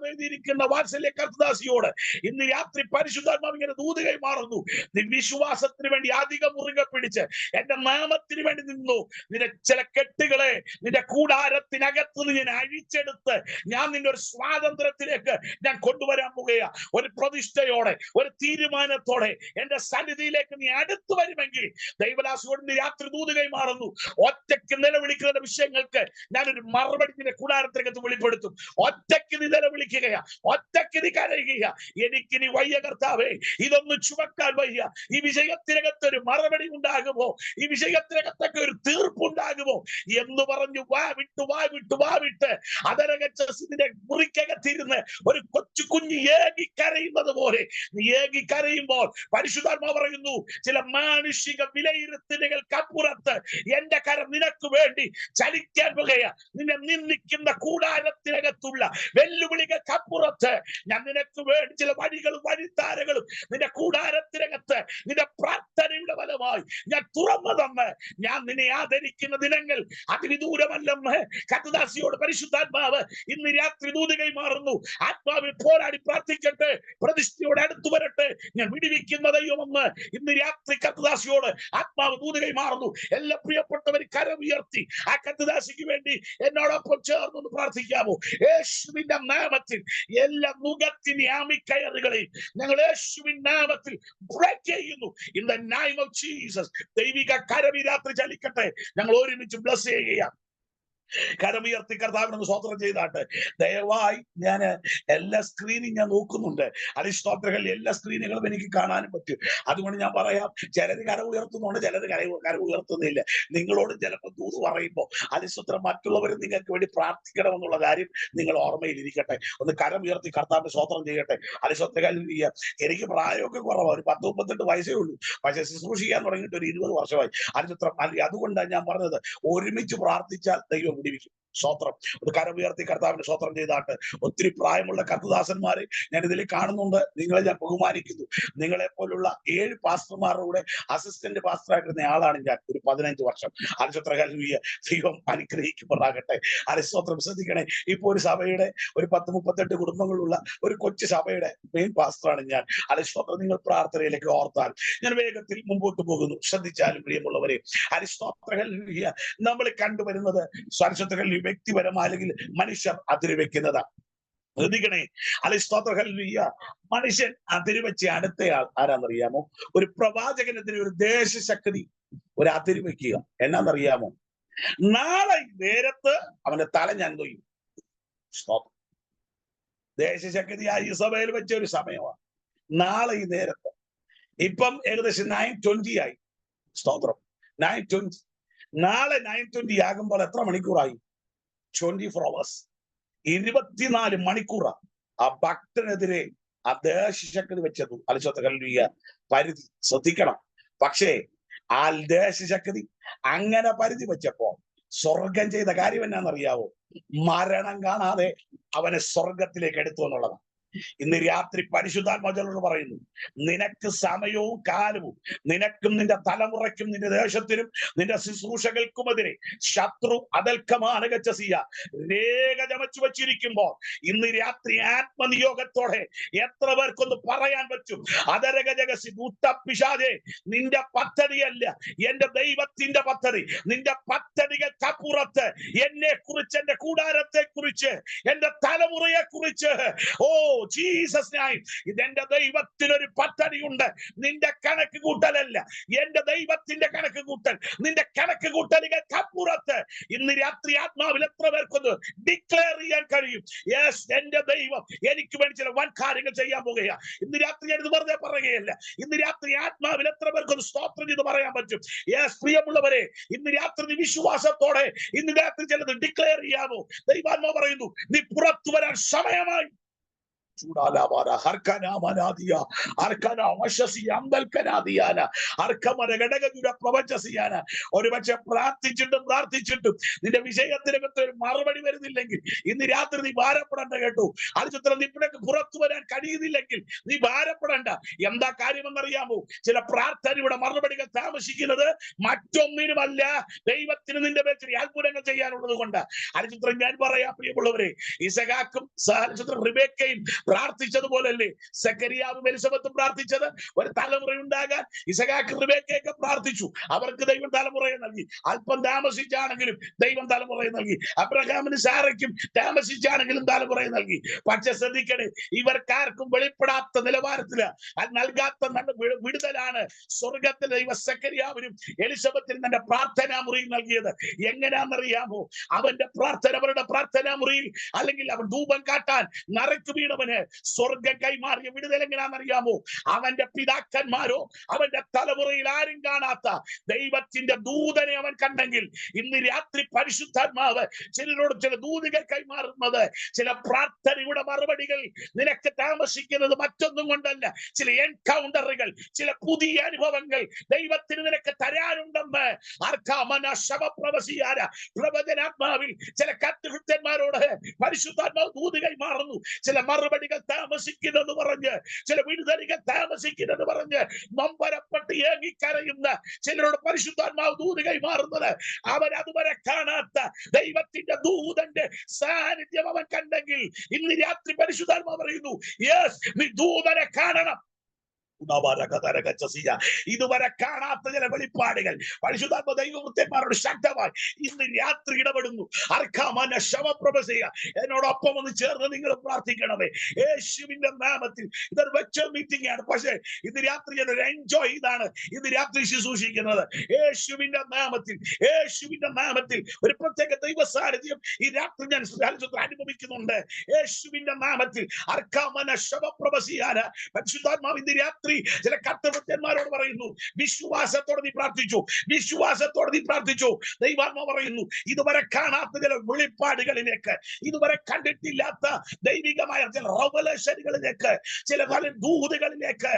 എഴുതിയിരിക്കുന്ന വാത്സല്യ കർത്തദാസിയോട് ഇന്ന് രാത്രി പരിശുദ്ധാത്മാവ് ഇങ്ങനെ ദൂതുകൈ മാറുന്നു. നീ വിശ്വാസത്തിന് വേണ്ടി അധികം മുറുകെ പിടിച്ച് എന്റെ നാമത്തിന് വേണ്ടി നിന്നു. നിന്റെ ചില കെട്ടുകളെ നിന്റെ കൂടാരത്തിനകത്ത് ഞാൻ അഴിച്ചെടുത്ത് ഞാൻ നിന്റെ ഒരു സ്വാതന്ത്ര്യത്തിലേക്ക് ഞാൻ കൊണ്ടുവരാൻ പോകുക. ഒരു പ്രതിഷ്ഠയോടെ, ഒരു തീരുമാനത്തോടെ എന്റെ സന്നിധിയിലേക്ക് നീ അടുത്തു വരുമെങ്കിൽ ദൈവദാസിയോട് നീ രാത്രി ദൂതുകൈ മാറുന്നു. ഒറ്റയ്ക്ക് നിലവിളിക്കുന്ന വിഷയങ്ങൾക്ക് ഞാനൊരു മറുപടി നിന്റെ കൂടാരത്തിനകത്ത് വെളിപ്പെടുത്തും. ഒറ്റയ്ക്ക് നീ നിലവിളിക്കുകയാ, ഒറ്റയ്ക്ക് നീ കരയുക. എനിക്ക് നീ വയ്യ കർത്താവേ, ഇതൊന്നും ചുമക്കാൻ വയ്യ. ഈ വിഷയത്തിനകത്ത് ഒരു മറുപടി ഉണ്ടാകുമോ? ഈ വിഷയത്തിനകത്തൊക്കെ ഒരു തീർപ്പുണ്ടാകുമോ എന്ന് പറഞ്ഞു വാ വിട്ട് അതരകച്ചതിന്റെ മുറിക്കകത്തിരുന്ന് ഒരു കൊച്ചു കുഞ്ഞ് ഏകി കരയുന്നത് പോലെ നീ ഏകി കരയുമ്പോൾ പരിശുദ്ധാത്മാവ് പറയുന്നു, ചില മാനുഷിക വിലയിരുത്തലുകൾക്കപ്പുറത്ത് എന്റെ കരം നിനക്ക് വേണ്ടി ചലിക്കാൻ പോകുകയാ. നിന്നെ നിന്ദിക്കുന്ന കൂടാരത്തിനകത്തുള്ള വെല്ലുവിളികൾക്കപ്പുറത്ത് ഞാൻ നിനക്ക് വേണ്ടി ചില വഴികളും വഴിത്താരകളും നിന്റെ കൂടാരത്തിനകത്ത് നിന്റെ പ്രാർത്ഥനയുടെ ഫലമായി ഞാൻ തുറന്നു തന്ന് ഞാൻ നിന്നെ ആദരിക്കുന്ന ദിനങ്ങൾ അതിവിദൂരമല്ലെന്ന് കർത്തദാസിയോട് പരിശുദ്ധാത്മാവ് ഇന്ന് രാത്രി ദൂതുകൈ മാറുന്നു. ആത്മാവിൽ പോരാടി പ്രാർത്ഥിക്കട്ടെ, പ്രതിഷ്ഠയോടെ അടുത്തു വരട്ടെ, ഞാൻ വിടിവിക്കുന്ന ദൈവമെന്ന് ഇന്ന് രാത്രി കർത്തദാസിയോട് ആത്മാവ് ദൂതുകൈ മാറുന്നു. എല്ലാ പ്രിയപ്പെട്ടവർ കരമുയർത്തി ആ കർത്തദാസിക്ക് വേണ്ടി എന്നോടൊപ്പം ചേർന്ന് പ്രാർത്ഥിക്കാമോ? യേശുവിന്റെ നാമത്തിൽ എല്ലാ നുകത്തിന് ആമിക്കയറുകളെയും ഞങ്ങൾ യേശുവിൻ നാമത്തിൽ ബ്രേക്ക് ചെയ്യുന്നു. In the name of Jesus. ദൈവിക കരമി രാത്രി ചലിക്കട്ടെ. ഞങ്ങൾ ഒരുമിച്ച് ബ്ലസ് ചെയ്യുകയാണ്. കരമുയർത്തി കർത്താവിനൊന്ന് സ്തോത്രം ചെയ്താട്ടെ. ദയവായി ഞാൻ എല്ലാ സ്ക്രീനിങ് ഞാൻ നോക്കുന്നുണ്ട്. അരിസ്തോത്രങ്ങൾ എല്ലാ സ്ക്രീനുകളും എനിക്ക് കാണാനും പറ്റും. അതുകൊണ്ട് ഞാൻ പറയാം, ചിലര് കര ഉയർത്തുന്നുണ്ട്, ചിലര് കര ഉയർത്തുന്നില്ല. നിങ്ങളോട് ചിലപ്പോൾ ദൂത് പറയുമ്പോൾ അരിസ്തോത്രം മറ്റുള്ളവർ നിങ്ങൾക്ക് വേണ്ടി പ്രാർത്ഥിക്കണമെന്നുള്ള കാര്യം നിങ്ങൾ ഓർമ്മയിലിരിക്കട്ടെ. ഒന്ന് കരമുയർത്തി കർത്താവിന് സ്തോത്രം ചെയ്യട്ടെ. അരിസ്തോത്രങ്ങൾ എനിക്ക് പ്രായമൊക്കെ കുറവാണ്, ഒരു 10-38 വയസ്സേ ഉള്ളൂ. പക്ഷെ ശുശ്രൂഷിക്കാൻ തുടങ്ങിയിട്ട് ഒരു 20 വർഷമായി. അരിസ്തോത്രം അതുകൊണ്ടാണ് ഞാൻ പറഞ്ഞത്, ഒരുമിച്ച് പ്രാർത്ഥിച്ചാൽ ദൈവം വിടിവിക്കും. സ്തോത്രം. ഒരു കരമുയർത്തി കർത്താവിന് സ്തോത്രം ചെയ്താട്ട്. ഒത്തിരി പ്രായമുള്ള കർത്തദാസന്മാരെ ഞാൻ ഇതിൽ കാണുന്നുണ്ട്. നിങ്ങളെ ഞാൻ ബഹുമാനിക്കുന്നു. നിങ്ങളെ പോലുള്ള 7 പാസ്റ്റർമാരുടെ അസിസ്റ്റന്റ് പാസ്റ്ററായിരുന്ന ആളാണ് ഞാൻ ഒരു 15 വർഷം. അരിസ്തോത്രകാലിയ ദൈവം അനുഗ്രഹിക്കപ്പെടാകട്ടെ. അരിസ്തോത്രം. ശ്രദ്ധിക്കണേ, ഇപ്പൊ ഒരു സഭയുടെ ഒരു 10-38 കുടുംബങ്ങളുള്ള ഒരു കൊച്ചു സഭയുടെ മെയിൻ പാസ്റ്ററാണ് ഞാൻ. അരിസ്തോത്രം. നിങ്ങൾ പ്രാർത്ഥനയിലേക്ക് ഓർത്താൽ ഞാൻ വേഗത്തിൽ മുമ്പോട്ട് പോകുന്നു. ശ്രദ്ധിച്ചാലും പ്രിയമുള്ളവരെ, അരിസ്തോത്രകാലിയ നമ്മൾ കണ്ടുവരുന്നത് വ്യക്തിപരമായ അല്ലെങ്കിൽ മനുഷ്യർ അതിര് വെക്കുന്നതാണ്. ശ്രദ്ധിക്കണേ. അല്ലെ സ്തോത്രം, ഹല്ലേലൂയ. മനുഷ്യൻ അതിരുവെച്ച് അടുത്തയാൾ ആരാന്നറിയാമോ? ഒരു പ്രവാചകനെതിരെ ഒരു ദേശശക്തി ഒരു അതിരുവെക്കുക. എന്നാന്നറിയാമോ? നാളെ നേരത്ത് അവന്റെ തല ഞാൻ കൊയ്യും. സ്തോത്രം. ദേശശക്തിയായി ഇസബേൽ വെച്ച ഒരു സമയമാണ്. നാളെ ഈ നേരത്ത്. ഇപ്പം ഏകദേശം 9:20 ആയി. സ്തോത്രം. 9:20. നാളെ 9:20 ആകുമ്പോൾ എത്ര മണിക്കൂറായി? 24 hours. 24 മണിക്കൂറാ ആ ഭക്തനെതിരെ ആ ദേശശക്തി വെച്ചത്. അലിച്ചോത്തകല്ലിയ പരിധി ശ്രദ്ധിക്കണം. പക്ഷേ ആ ദേശശക്തി അങ്ങനെ പരിധി വെച്ചപ്പോ സ്വർഗം ചെയ്ത കാര്യം എന്നാന്നറിയാവോ? മരണം കാണാതെ അവനെ സ്വർഗത്തിലേക്ക് എടുത്തു എന്നുള്ളതാണ്. ഇന്ന് രാത്രി പരിശുദ്ധാത്മാവോട് പറയുന്നു, നിനക്ക് സമയവും കാലവും, നിനക്കും നിന്റെ തലമുറയ്ക്കും നിന്റെ ദേശത്തിനും നിന്റെ ശുശ്രൂഷകൾക്കുമെതിരെ ശത്രു അതൽക്കമാനകച്ച രേഖ ചമച്ചു വച്ചിരിക്കുമ്പോൾ ഇന്ന് രാത്രി ആത്മനിയോഗത്തോടെ എത്ര പേർക്കൊന്ന് പറയാൻ പറ്റും? അതരകജകസി ഭൂതപിശാചേ, നിന്റെ പദ്ധതിയല്ല എന്റെ ദൈവത്തിന്റെ പദ്ധതി. നിന്റെ പദ്ധതികൾക്കപ്പുറത്ത് എന്നെ കുറിച്ച്, എന്റെ കൂടാരത്തെ കുറിച്ച്, എന്റെ തലമുറയെ കുറിച്ച്, ഓ ജീസസ് നെയിം, ഇതെന്റെ ദൈവത്തിനൊരു പദ്ധതിയുണ്ട്. നിന്റെ കണക്ക് കൂട്ടലല്ല, എന്റെ ദൈവത്തിന്റെ കണക്ക് കൂട്ടൽ. നിന്റെ കണക്ക് കൂട്ടലുകൾക്ക് അപ്പുറത്ത് ഇന്ന് രാത്രി ആത്മാവിൽ എത്ര പേർക്കൊന്ന് ഡിക്ലെയർ ചെയ്യാൻ കഴിയും? യെസ്, എന്റെ ദൈവം എനിക്ക് വേണ്ടി ചില വൻ കാര്യങ്ങൾ ചെയ്യാൻ പോകുകയാ. ഇന്ന് രാത്രി ഞാൻ ഇത് വെറുതെ പറയുകയല്ല. ഇന്ന് രാത്രി ആത്മാവിൽ എത്ര പേർക്കൊന്ന് സ്തോത്രം ചെയ്ത് പറയാൻ പറ്റും? യെസ്, പ്രിയമുള്ളവരെ, ഇന്ന് രാത്രി വിശ്വാസത്തോടെ ഇന്ന് രാത്രി ചിലത് ഡിക്ലെയർ ചെയ്യാമോ? ദൈവാത്മാവ് പറയുന്നു, നീ പുറത്തു വരാൻ സമയമായി. ഒരുപക്ഷെ പ്രാർത്ഥിച്ചിട്ടും നിന്റെ വിഷയത്തിനകത്ത് ഒരു മറുപടി വരുന്നില്ലെങ്കിൽ ഇന്ന് രാത്രി നീ ഭാരപ്പെടേണ്ട കേട്ടോ. അത് നിനക്ക് പുറത്തു വരാൻ കഴിയുന്നില്ലെങ്കിൽ നീ ഭാരപ്പെടേണ്ട. എന്താ കാര്യമെന്നറിയാമോ? ചില പ്രാർത്ഥനയുടെ മറുപടികൾ താമസിക്കുന്നത് മറ്റൊന്നിനുമല്ല, ദൈവത്തിന് നിന്റെ പേരിൽ അത്ഭുതങ്ങൾ ചെയ്യാനുള്ളത് കൊണ്ട്. അരിചിത്രം ഞാൻ പറയാം പ്രിയമുള്ളവരെ, ഇസഹാക്കും റിബേക്കയും പ്രാർത്ഥിച്ചതുപോലല്ലേ സെക്കറിയാവും എലിസബത്തും പ്രാർത്ഥിച്ചത്? ഒരു തലമുറ ഉണ്ടാകാൻ ഇസഹാക്ക് റിബേക്കയൊക്കെ പ്രാർത്ഥിച്ചു. അവർക്ക് ദൈവം തലമുറയെ നൽകി. അല്പം താമസിച്ചാണെങ്കിലും ദൈവം തലമുറയെ നൽകി. അബ്രഹാമിന് സാറയ്ക്കും താമസിച്ചാണെങ്കിലും തലമുറയെ നൽകി. പക്ഷെ ശ്രദ്ധിക്കണേ, ഇവർക്കാർക്കും വെളിപ്പെടാത്ത നിലവാരത്തില് നൽകാത്ത വിടുതലാണ് സ്വർഗത്തിൽ ദൈവ സെക്കറിയാവിനും എലിസബത്തിനും തന്റെ പ്രാർത്ഥനാ മുറിയിൽ നൽകിയത്. എങ്ങനെയാണെന്നറിയാമോ? അവന്റെ പ്രാർത്ഥന, അവരുടെ പ്രാർത്ഥനാ മുറിയിൽ, അല്ലെങ്കിൽ അവൻ ധൂപം കാട്ടാൻ നരക്ക് വീണവന് സ്വർഗം കൈമാറിയ വിടുതൽ എങ്ങനെയാണെന്നറിയാമോ? അവന്റെ പിതാക്കന്മാരോ അവന്റെ തലമുറയിൽ ആരും കാണാത്ത ദൈവത്തിന്റെ ദൂതനെ അവൻ കണ്ടെങ്കിൽ ഇന്ന് രാത്രി പരിശുദ്ധാത്മാവ് ചിലരോട് ചില ദൂതികൾ കൈമാറുന്നത്, ചില പ്രാർത്ഥനയുടെ മറുപടികൾ നിനക്ക് താമസിക്കുന്നത് മറ്റൊന്നും കൊണ്ടല്ല. ചില എൻകൗണ്ടറുകൾ, ചില പുതിയ അനുഭവങ്ങൾ ദൈവത്തിന് നിനക്ക് തരാനുണ്ടെന്ന് പ്രവചനാത്മാവിൽ ചില കത്തുകൃത്യന്മാരോട് പരിശുദ്ധാത്മാവ് ദൂതി കൈമാറുന്നു. ചില മറുപടികൾ താമസിക്കുന്നെന്ന് പറഞ്ഞ്, ചില വിടുതലുകൾ താമസിക്കുന്നെന്ന് പറഞ്ഞ് നൊമ്പരപ്പെട്ട് ഏങ്ങിക്കരയുന്ന ചിലരോട് പരിശുദ്ധാത്മാവ് ദൂതി കൈമാറുന്നത്, അവൻ അതുവരെ കാണാത്ത ദൈവത്തിന്റെ ദൂതന്റെ സാന്നിധ്യം അവൻ കണ്ടെങ്കിൽ ഇന്ന് രാത്രി പരിശുദ്ധാത്മാവ് പറയുന്നു, യെസ്, നീ ദൂതനെ കാണണം. ഇതുവരെ കാണാത്ത ചില വെളിപ്പാടുകൾ പരിശുദ്ധാത്മ ദൈവവൃത്യന്മാരോട് ശക്തമായി ഇന്ന് രാത്രി ഇടപെടുന്നു. എന്നോടൊപ്പം ഒന്ന് ചേർന്ന് നിങ്ങൾ പ്രാർത്ഥിക്കണമേ. യേശുവിന്റെ നാമത്തിൽ ഇതൊരു വെർച്വൽ മീറ്റിംഗ് ആണ്, പക്ഷേ ഇന്ന് രാത്രി ഞാൻ ഒരു എൻജോയ് ഇതാണ് ഇന്ന് രാത്രി ശുശ്രൂഷിക്കുന്നത്. യേശുവിന്റെ നാമത്തിൽ, യേശുവിന്റെ നാമത്തിൽ ഒരു പ്രത്യേക ദൈവ സാന്നിധ്യം ഈ രാത്രി ഞാൻ അനുഭവിക്കുന്നുണ്ട്. യേശുവിന്റെ നാമത്തിൽ പരിശുദ്ധാത്മാവ് ഇന്ന് രാത്രി ചില കർത്തവ്യന്മാരോട് പറയുന്നു, വിശ്വാസത്തോടെ നീ പ്രാർത്ഥിച്ചു, വിശ്വാസത്തോടെ നീ പ്രാർത്ഥിച്ചു. ദൈവാത്മാവ് പറയുന്നു, ഇതുവരെ കാണാത്ത ചില വെളിപ്പാടുകളിലേക്ക്, ഇതുവരെ കണ്ടിട്ടില്ലാത്ത ദൈവികമായ ചില റെവലേഷനുകളിലേക്ക്, ചില ദൂതുകളിലേക്ക്,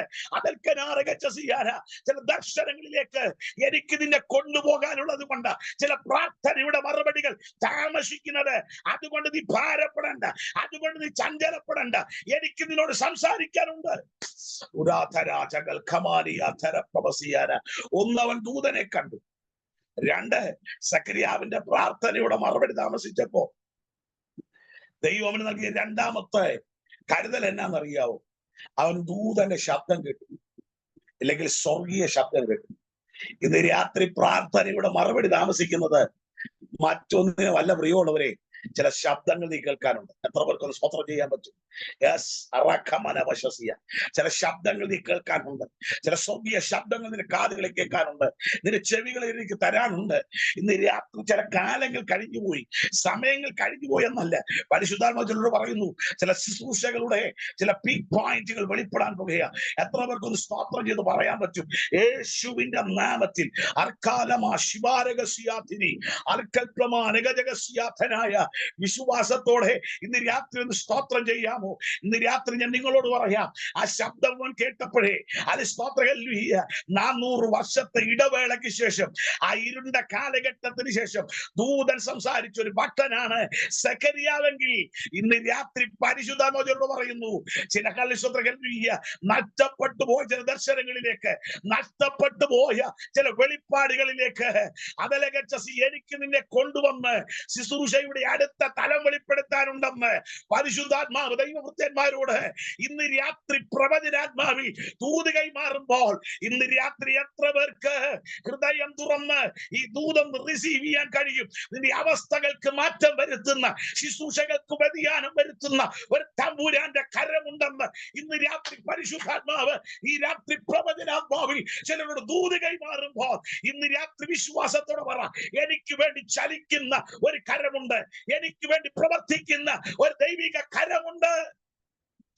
ചില ദർശനങ്ങളിലേക്ക് എനിക്ക് നിന്നെ കൊണ്ടുപോകാനുള്ളത് കൊണ്ട് ചില പ്രാർത്ഥനയുടെ മറുപടികൾ താമസിക്കുന്നത്. അതുകൊണ്ട് നീ ഭാരപ്പെടേണ്ട, അതുകൊണ്ട് നീ ചഞ്ചലപ്പെടേണ്ട. എനിക്ക് നിന്നോട് സംസാരിക്കാനുണ്ട്. ഒന്ന്, അവൻ ദൂതനെ കണ്ടു. രണ്ട്, സക്കറിയാവിന്റെ പ്രാർത്ഥനയുടെ മറുപടി താമസിച്ചപ്പോ ദൈവം അവന് നൽകിയ രണ്ടാമത്തെ കരുതൽ എന്നാന്നറിയാവോ? അവൻ ദൂതന്റെ ശബ്ദം കേട്ടു, അല്ലെങ്കിൽ സ്വർഗീയ ശബ്ദം കേട്ടു. ഇന്ന് രാത്രി പ്രാർത്ഥനയുടെ മറുപടി താമസിക്കുന്നത് മറ്റൊന്നിനും അല്ല പ്രിയമുള്ളവരെ, ചില ശബ്ദങ്ങൾ നീ കേൾക്കാനുണ്ട്. എത്ര പേർക്കൊന്ന് സ്തോത്രം ചെയ്യാൻ പറ്റും? യെസ്, ചില ശബ്ദങ്ങൾ നീ കേൾക്കാനുണ്ട്. ചില സ്വർഗീയ ശബ്ദങ്ങൾ നിന്റെ കാതുകളിൽ കേൾക്കാനുണ്ട്, നിന്റെ ചെവികളിൽ എനിക്ക് തരാനുണ്ട്. ഇന്ന് രാത്രി ചില കാലങ്ങൾ കഴിഞ്ഞുപോയി, സമയങ്ങൾ കഴിഞ്ഞുപോയി എന്നല്ല, പരിശുദ്ധാത്മാവ് പറയുന്നു ചില ശുശ്രൂഷകളുടെ ചില പീക്ക് പോയിന്റുകൾ വെളിപ്പെടാൻ പോകുക. എത്ര പേർക്കൊന്ന് സ്തോത്രം ചെയ്ത് പറയാൻ പറ്റും? യേശുവിന്റെ നാമത്തിൽ വിശ്വാസത്തോടെ ഇന്ന് രാത്രി ഒന്ന് സ്തോത്രം ചെയ്യാമോ? ഇന്ന് രാത്രി ഞാൻ നിങ്ങളോട് പറയാം, ആ ശബ്ദം കേട്ടപ്പോഴേ അത് സ്തോത്രം 400 വർഷത്തെ ഇടവേളയ്ക്ക് ശേഷം, ആ ഇരുണ്ട കാലഘട്ടത്തിന് ശേഷം ദൂതൻ സംസാരിച്ച ഒരു ഭക്തനാണ് സെഖരിയാവെങ്കിൽ ഇന്ന് രാത്രി പരിശുദ്ധാത്മാവോട് പറയുന്നു, ചില നഷ്ടപ്പെട്ടു പോയ ചില ദർശനങ്ങളിലേക്ക്, നഷ്ടപ്പെട്ടു പോയ ചില വെളിപ്പാടുകളിലേക്ക് എനിക്ക് നിന്നെ കൊണ്ടുവന്ന് ശുശ്രൂഷയുടെ അടുത്ത തലം വെളിപ്പെടുത്താനുണ്ടെന്ന് പരിശുദ്ധാത്മാവ് ദൈവവൃത്യന്മാരോട് ഇന്ന് രാത്രി പ്രവചനാത്മാവിൽ ദൂത് കൈമാറുമ്പോൾ, ഇന്ന് രാത്രി എത്ര പേർക്ക് ഹൃദയം തുറന്ന് ഈ ദൂതം റിസീവ് ചെയ്യാൻ കഴിയും? നിന്റെ അവസ്ഥകൾക്ക് മാറ്റം വരുത്തുന്ന, ശുശ്രൂഷകൾക്ക് വ്യതിയാനം വരുത്തുന്ന ഒരു തമ്പുരാന്റെ കരമുണ്ടെന്ന് ഇന്ന് രാത്രി പരിശുദ്ധാത്മാവ് ഈ രാത്രി പ്രവചനാത്മാവിൽ ചിലരോട് ദൂത് കൈമാറുമ്പോൾ, ഇന്ന് രാത്രി വിശ്വാസത്തോടെ പറ, എനിക്ക് വേണ്ടി ചലിക്കുന്ന ഒരു കരമുണ്ട്, എനിക്ക് വേണ്ടി പ്രവർത്തിക്കുന്ന ഒരു ദൈവിക കരമുണ്ട്.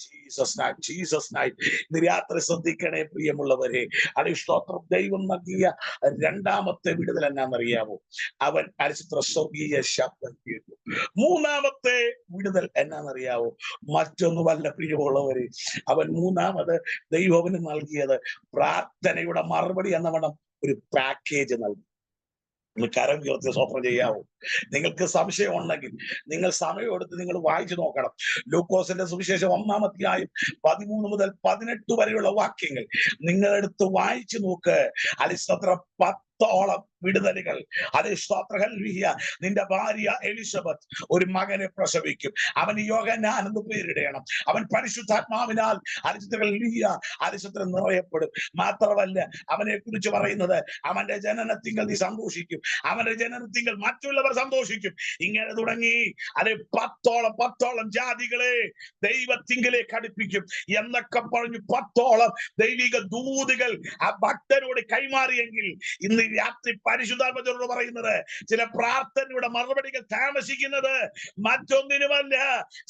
ജീസസ് നൈറ്റ് രാത്രി ശ്രദ്ധിക്കണേ പ്രിയമുള്ളവരെ. സ്തോത്രം. ദൈവം നൽകിയ രണ്ടാമത്തെ വിടുതൽ എന്നാന്നറിയാമോ? അവൻ അരിച്ചിത്ര സ്വർഗീയ ശബ്ദം കേട്ടു. മൂന്നാമത്തെ വിടുതൽ എന്നാന്നറിയാവോ? മറ്റൊന്നുമല്ല പ്രിയമുള്ളവരെ, അവൻ മൂന്നാമത് ദൈവത്തിന് നൽകിയത് പ്രാർത്ഥനയുടെ മറുപടി എന്ന വണ്ണം ഒരു പാക്കേജ് നൽകി. കരം ഉയർത്തി സ്തോത്രം ചെയ്യാവോ? നിങ്ങൾക്ക് സംശയം ഉണ്ടെങ്കിൽ നിങ്ങൾ സമയം എടുത്ത് നിങ്ങൾ വായിച്ചു നോക്കണം. ലൂക്കോസിന്റെ സുവിശേഷം 1-ാം അധ്യായം 13 മുതൽ 18 വരെയുള്ള വാക്യങ്ങൾ നിങ്ങളെടുത്ത് വായിച്ചു നോക്ക്. അലിസ്തോത്ര 10ഓളം വിടുതലുകൾ. നിന്റെ ഭാര്യ എലിസബത്ത് ഒരു മകനെ പ്രസവിക്കും, അവന് യോഹന്നാൻ എന്ന് പേരിടണം. അവൻ പരിശുദ്ധാത്മാവിനാൽ അലിസ്തോത്രം നിറയപ്പെടും. മാത്രമല്ല, അവനെ കുറിച്ച് പറയുന്നത് അവന്റെ ജനനത്തിങ്കൽ നീ സന്തോഷിക്കും, അവന്റെ ജനനത്തിങ്കൽ മറ്റുള്ളവർ സന്തോഷിക്കും. ഇങ്ങനെ തുടങ്ങി അത് 10ഓളം ജാതികളെ ദൈവത്തിങ്കിലേക്ക് അടുപ്പിക്കും എന്നൊക്കെ പറഞ്ഞു 10ഓളം ദൈവിക ദൂതുകൾ ആ ഭക്തനോട് കൈമാറിയെങ്കിൽ, ഇന്ന് രാത്രി പരിശുദ്ധാത്മാവോട് പറയുന്നത് ചില പ്രാർത്ഥനയുടെ മറുപടികൾ താമസിക്കുന്നത് മറ്റൊന്നിനുമല്ല.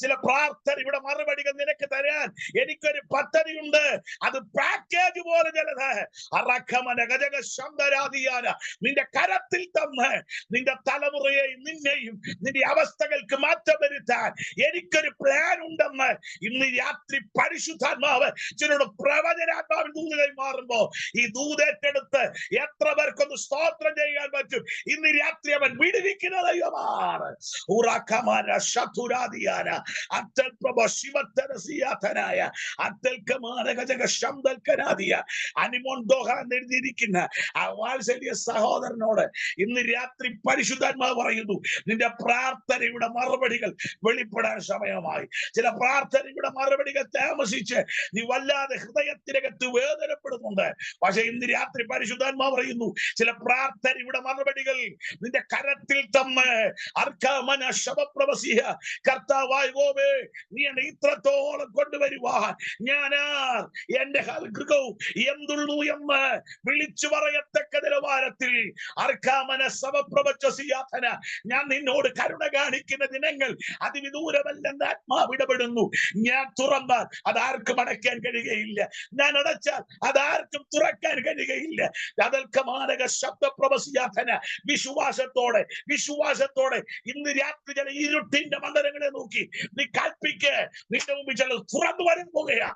ചില പ്രാർത്ഥനയുടെ മറുപടികൾ നിനക്ക് തരാൻ എനിക്കൊരു പദ്ധതിയുണ്ട്. അത് പാക്കേജ് പോലെ ചിലത് നിന്റെ കരത്തിൽ തന്ന് നിന്റെ തലമുറയെയും നിന്നെയും നിന്റെ അവസ്ഥകൾക്ക് മാറ്റം വരുത്താൻ എനിക്കൊരു പ്ലാൻ ഉണ്ടെന്ന് ഇന്ന് രാത്രി പരിശുദ്ധാത്മാവ് ചിലരുടെ പ്രവചനാത്മാവിൽ ദൂത് കൈമാറുമ്പോ ഈ ദൂതേറ്റെടുത്ത് എത്ര പേർക്കൊന്ന് സ്തോത്രം ചെയ്യാൻ പറ്റും? ഇന്ന് രാത്രി അവൻ വിടുവിക്കുന്ന ദൈവമാണ്. എഴുതിയിരിക്കുന്ന ആ വാത്സല്യ സഹോദരനോട് ഇന്ന് രാത്രി പരിശുദ്ധാത്മാവ് പറയുന്നു, നിന്റെ പ്രാർത്ഥനയുടെ മറുപടികൾ വെളിപ്പെടാൻ സമയമായി. ചില പ്രാർത്ഥനയുടെ മറുപടികൾ താമസിച്ച് നീ വല്ലാതെ ഹൃദയത്തിനകത്ത് വേദനപ്പെടുന്നുണ്ട്. പക്ഷെ ഇന്ന് രാത്രി പരിശുദ്ധാത്മാവ് പറയുന്നു, ചില പ്രാർത്ഥനയുടെ മറുപടികൾ നിന്റെ കരത്തിൽ തന്ന് കർത്താവായ യഹോവേ നീ എന്നെ ഇത്രത്തോളം കൊണ്ടുവരുവാൻ ഞാനാർ എന്റെ ഗൃഹവും എന്തുള്ളൂ എന്ന് വിളിച്ചു പറയത്തക്ക നിലവാരത്തിൽ ഞാൻ നിന്നോട് കരുണ കാണിക്കുന്ന ദിനങ്ങൾ അതിവിദൂരമല്ലെന്ന് ആത്മാവ് ഇടപെടുന്നു. ഞാൻ തുറന്നാൽ അതാർക്കും അടയ്ക്കാൻ കഴിയുകയില്ല, ഞാൻ അടച്ചാൽ അതാർക്കും തുറക്കാൻ കഴിയുകയില്ല. വിശ്വാസത്തോടെ ഇന്ന് രാത്രി ചില ഇരുട്ടിന്റെ മണ്ഡലങ്ങളെ നോക്കി നീ കൽപ്പിക്ക്, നിന്റെ മുമ്പിൽ ചില തുറന്നു വരാൻ പോകുകയാ.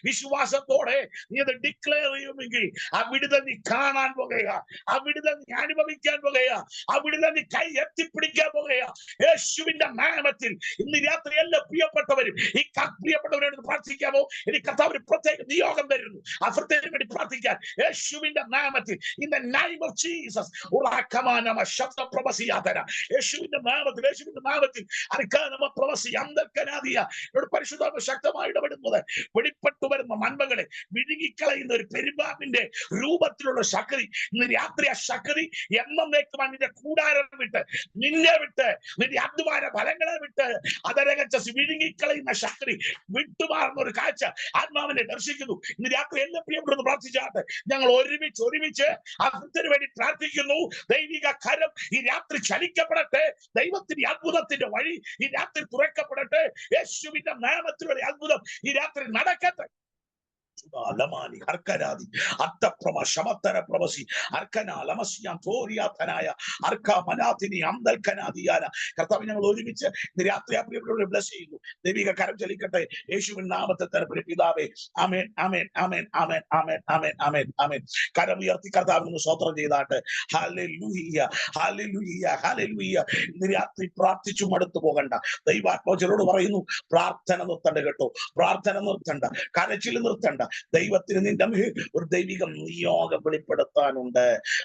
വിശ്വാസത്തോടെ നീ അത് ഡിക്ലെയർ ചെയ്യുമെങ്കിൽ ആ വിടുതൽ നീ കാണാൻ പോകുക, ആ വിടുതൽ നീ അനുഭവിക്കാൻ പോകുക, ആ വിടുതൽ നീ കൈ എത്തിപ്പിടിക്കാൻ പോകുക. യേശുവിന്റെ നാമത്തിൽ ഇന്ന് രാത്രി എല്ലാ പ്രിയപ്പെട്ടവരും ഈ പ്രിയപ്പെട്ടവരോട് പ്രാർത്ഥിക്കാമോ? എനിക്ക് കർത്താവിന് പ്രത്യേക നിയോഗം തരുന്നു. ആ പ്രത്യേകം വേണ്ടി പ്രാർത്ഥിക്കാൻ യേശുവിന്റെ യേശുവിന്റെ നാമത്തിൽ in the name of Jesus ഉറക്കമാനമ ശബ്ദ പ്രവസിയാതന യേശുവിന്റെ നാമത്തിൽ അർക്കാനമ പ്രവസി അന്തർക്കനാദിയ പരിശുദ്ധാത്മ ശക്തമായി ഇടപെടുന്നത് വെളിപ്പെട്ടു വരുന്ന നന്മകളെ വിഴുങ്ങിക്കളയുന്ന ഒരു പെരുമ്പാമ്പിന്റെ രൂപത്തിലുള്ള ശക്തി ഇന്ന് രാത്രി ആ ശക്തി എന്നേക്കുമായി നിന്റെ കൂടാരം വിട്ട് നിന്നെ വിട്ട് നിന്റെ അധ്വാന ഫലങ്ങളെ വിട്ട് അതരകച്ച വിഴുങ്ങിക്കളയുന്ന ശക്തി വിട്ടുമാറുന്ന ഒരു കാഴ്ച ആത്മാവിനെ ദർശിക്കുന്നു. ഇന്ന് രാത്രി എല്ലാം പ്രിയപ്പെടുന്നു പ്രാർത്ഥിച്ചാട്ടെ. ഞങ്ങൾ ഒരുമിച്ച് ആ കൃത്യത്തിന് വേണ്ടി പ്രാർത്ഥിക്കുന്നു. ദൈവിക കരം ഈ രാത്രി ചലിക്കപ്പെടട്ടെ. ദൈവത്തിന്റെ അത്ഭുതത്തിന്റെ വഴി ഈ രാത്രി തുറക്കപ്പെടട്ടെ. യേശുവിന്റെ നാമത്തിലുള്ള അത്ഭുതം ഈ രാത്രി നടക്കട്ടെ. അലമാനി അർക്കനാദി അത്തപ്രമ ശമത്തര പ്രവസി അർക്കനാലമസ്യാം തോരിയാത്തനായ അർക്കമനാതിനി അന്തൽക്കനാദിയാന. കർത്താവ് ഞങ്ങൾ ഒരുമിച്ച് രാത്രി പ്രിയപ്പെട്ടവരെ ബ്ലസ് ചെയ്യുന്നു. ദൈവിക കരം ചലിക്കട്ടെ യേശുവിൻ നാമത്തെ തരപ്പെടും പിതാവേ. ആമേൻ ആമേൻ ആമേൻ ആമേൻ ആമേൻ ആമേൻ ആമേൻ ആമേൻ. കരം ഉയർത്തി കർത്താവിന് സ്തോത്രം ചെയ്താട്ടെ. Hallelujah hallelujah hallelujah. ഇന്ന് രാത്രി പ്രാർത്ഥിച്ചു മടുത്തു പോകണ്ട. ദൈവാത്മാവിനോട് പറയുന്നു പ്രാർത്ഥന നിർത്തണ്ട കേട്ടോ. പ്രാർത്ഥന നിർത്തണ്ട, കരച്ചിൽ നിർത്തണ്ട. ദൈവത്തിന് നിന്റെ മേൽ ഒരു ദൈവിക നിയോഗം വെളിപ്പെടുത്താനുണ്ട്.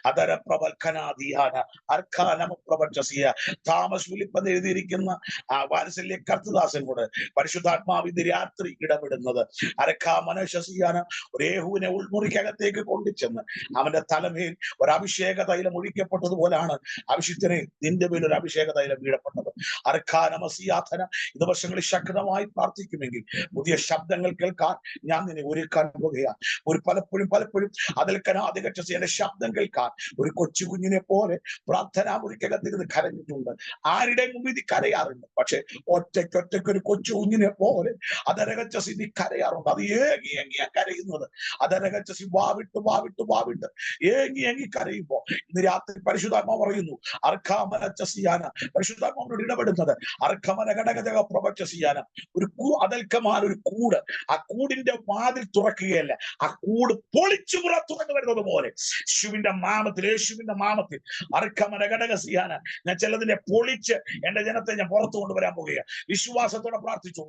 അതര പ്രവൽക്കനാദിയാന അർക്കാനമപ്രവചസിയ തോമസ് ഫിലിപ്പ് എഴുതിയിരിക്കുന്ന ആ വാത്സല്യ കർത്തദാസനോട് പരിശുദ്ധാത്മാവ് ഇന്ന് രാത്രി ഇടപെടുന്നത് അരക്കാമനശസിയാന ഒരു യേഹൂവിനെ ഉൾമുറിക്കകത്തേക്ക് കൊണ്ടുചെന്ന് അവന്റെ തലമേൽ ഒരു അഭിഷേക തൈലം ഒഴിക്കപ്പെട്ടതുപോലാണ് അഭിഷിക്തനെ നിന്റെ മേൽ ഒരു അഭിഷേക തൈലം വീഴപ്പെട്ടത്. അർക്കാനമസിയാഥന ഈ ദിവസങ്ങളിൽ ശക്തമായി പ്രാർത്ഥിക്കുമെങ്കിൽ പുതിയ ശബ്ദങ്ങൾ കേൾക്കാൻ ഞാൻ നിന്നെ ഒരുക്കാൻ പോകുകയാണ്. ഒരു പലപ്പോഴും അതിൽക്കനാദികന്റെ ശബ്ദം കേൾക്കാൻ ഒരു കൊച്ചു കുഞ്ഞിനെ പോലെ പ്രാർത്ഥനാ മുറിക്കകത്തിരുന്ന് കരഞ്ഞിട്ടുണ്ട്. ആരുടെ മുമ്പിൽ കരയാറുണ്ട്, പക്ഷെ ഒറ്റയ്ക്ക് ഒരു കൊച്ചു കുഞ്ഞിനെ പോലെ അതരകച്ചി നീ കരയാറുണ്ട്. അത് ഏങ്ങിയാ കരയുന്നത്. അതരകച്ചി വാവിട്ട് ഏങ്ങി കരയുമ്പോ ഇന്ന് രാത്രി പരിശുദ്ധാത്മാ പറയുന്നു അർക്കാമനച്ചസിയാന. പരിശുദ്ധാത്മാവിനോട് ഇടപെടുന്നത് അർക്കമന ഘടകജക പ്രവചസിയാന. ഒരു അതൽക്കമാൻ ഒരു കൂട്, ആ കൂടിന്റെ വാതിൽ തുറക്കുകയല്ല, ആ കൂട് പൊളിച്ചു തുറന്നു വരുന്നത് പോലെ യേശുവിന്റെ നാമത്തിൽ അർക്കമന ഘടകസിയാന. ഞാൻ ചിലതിനെ പൊളിച്ച് എന്റെ ജനത്തെ ഞാൻ പുറത്തു കൊണ്ടുവരാൻ പോകുകയാണ്. വിശ്വാസത്തോടെ പ്രാർത്ഥിച്ചു.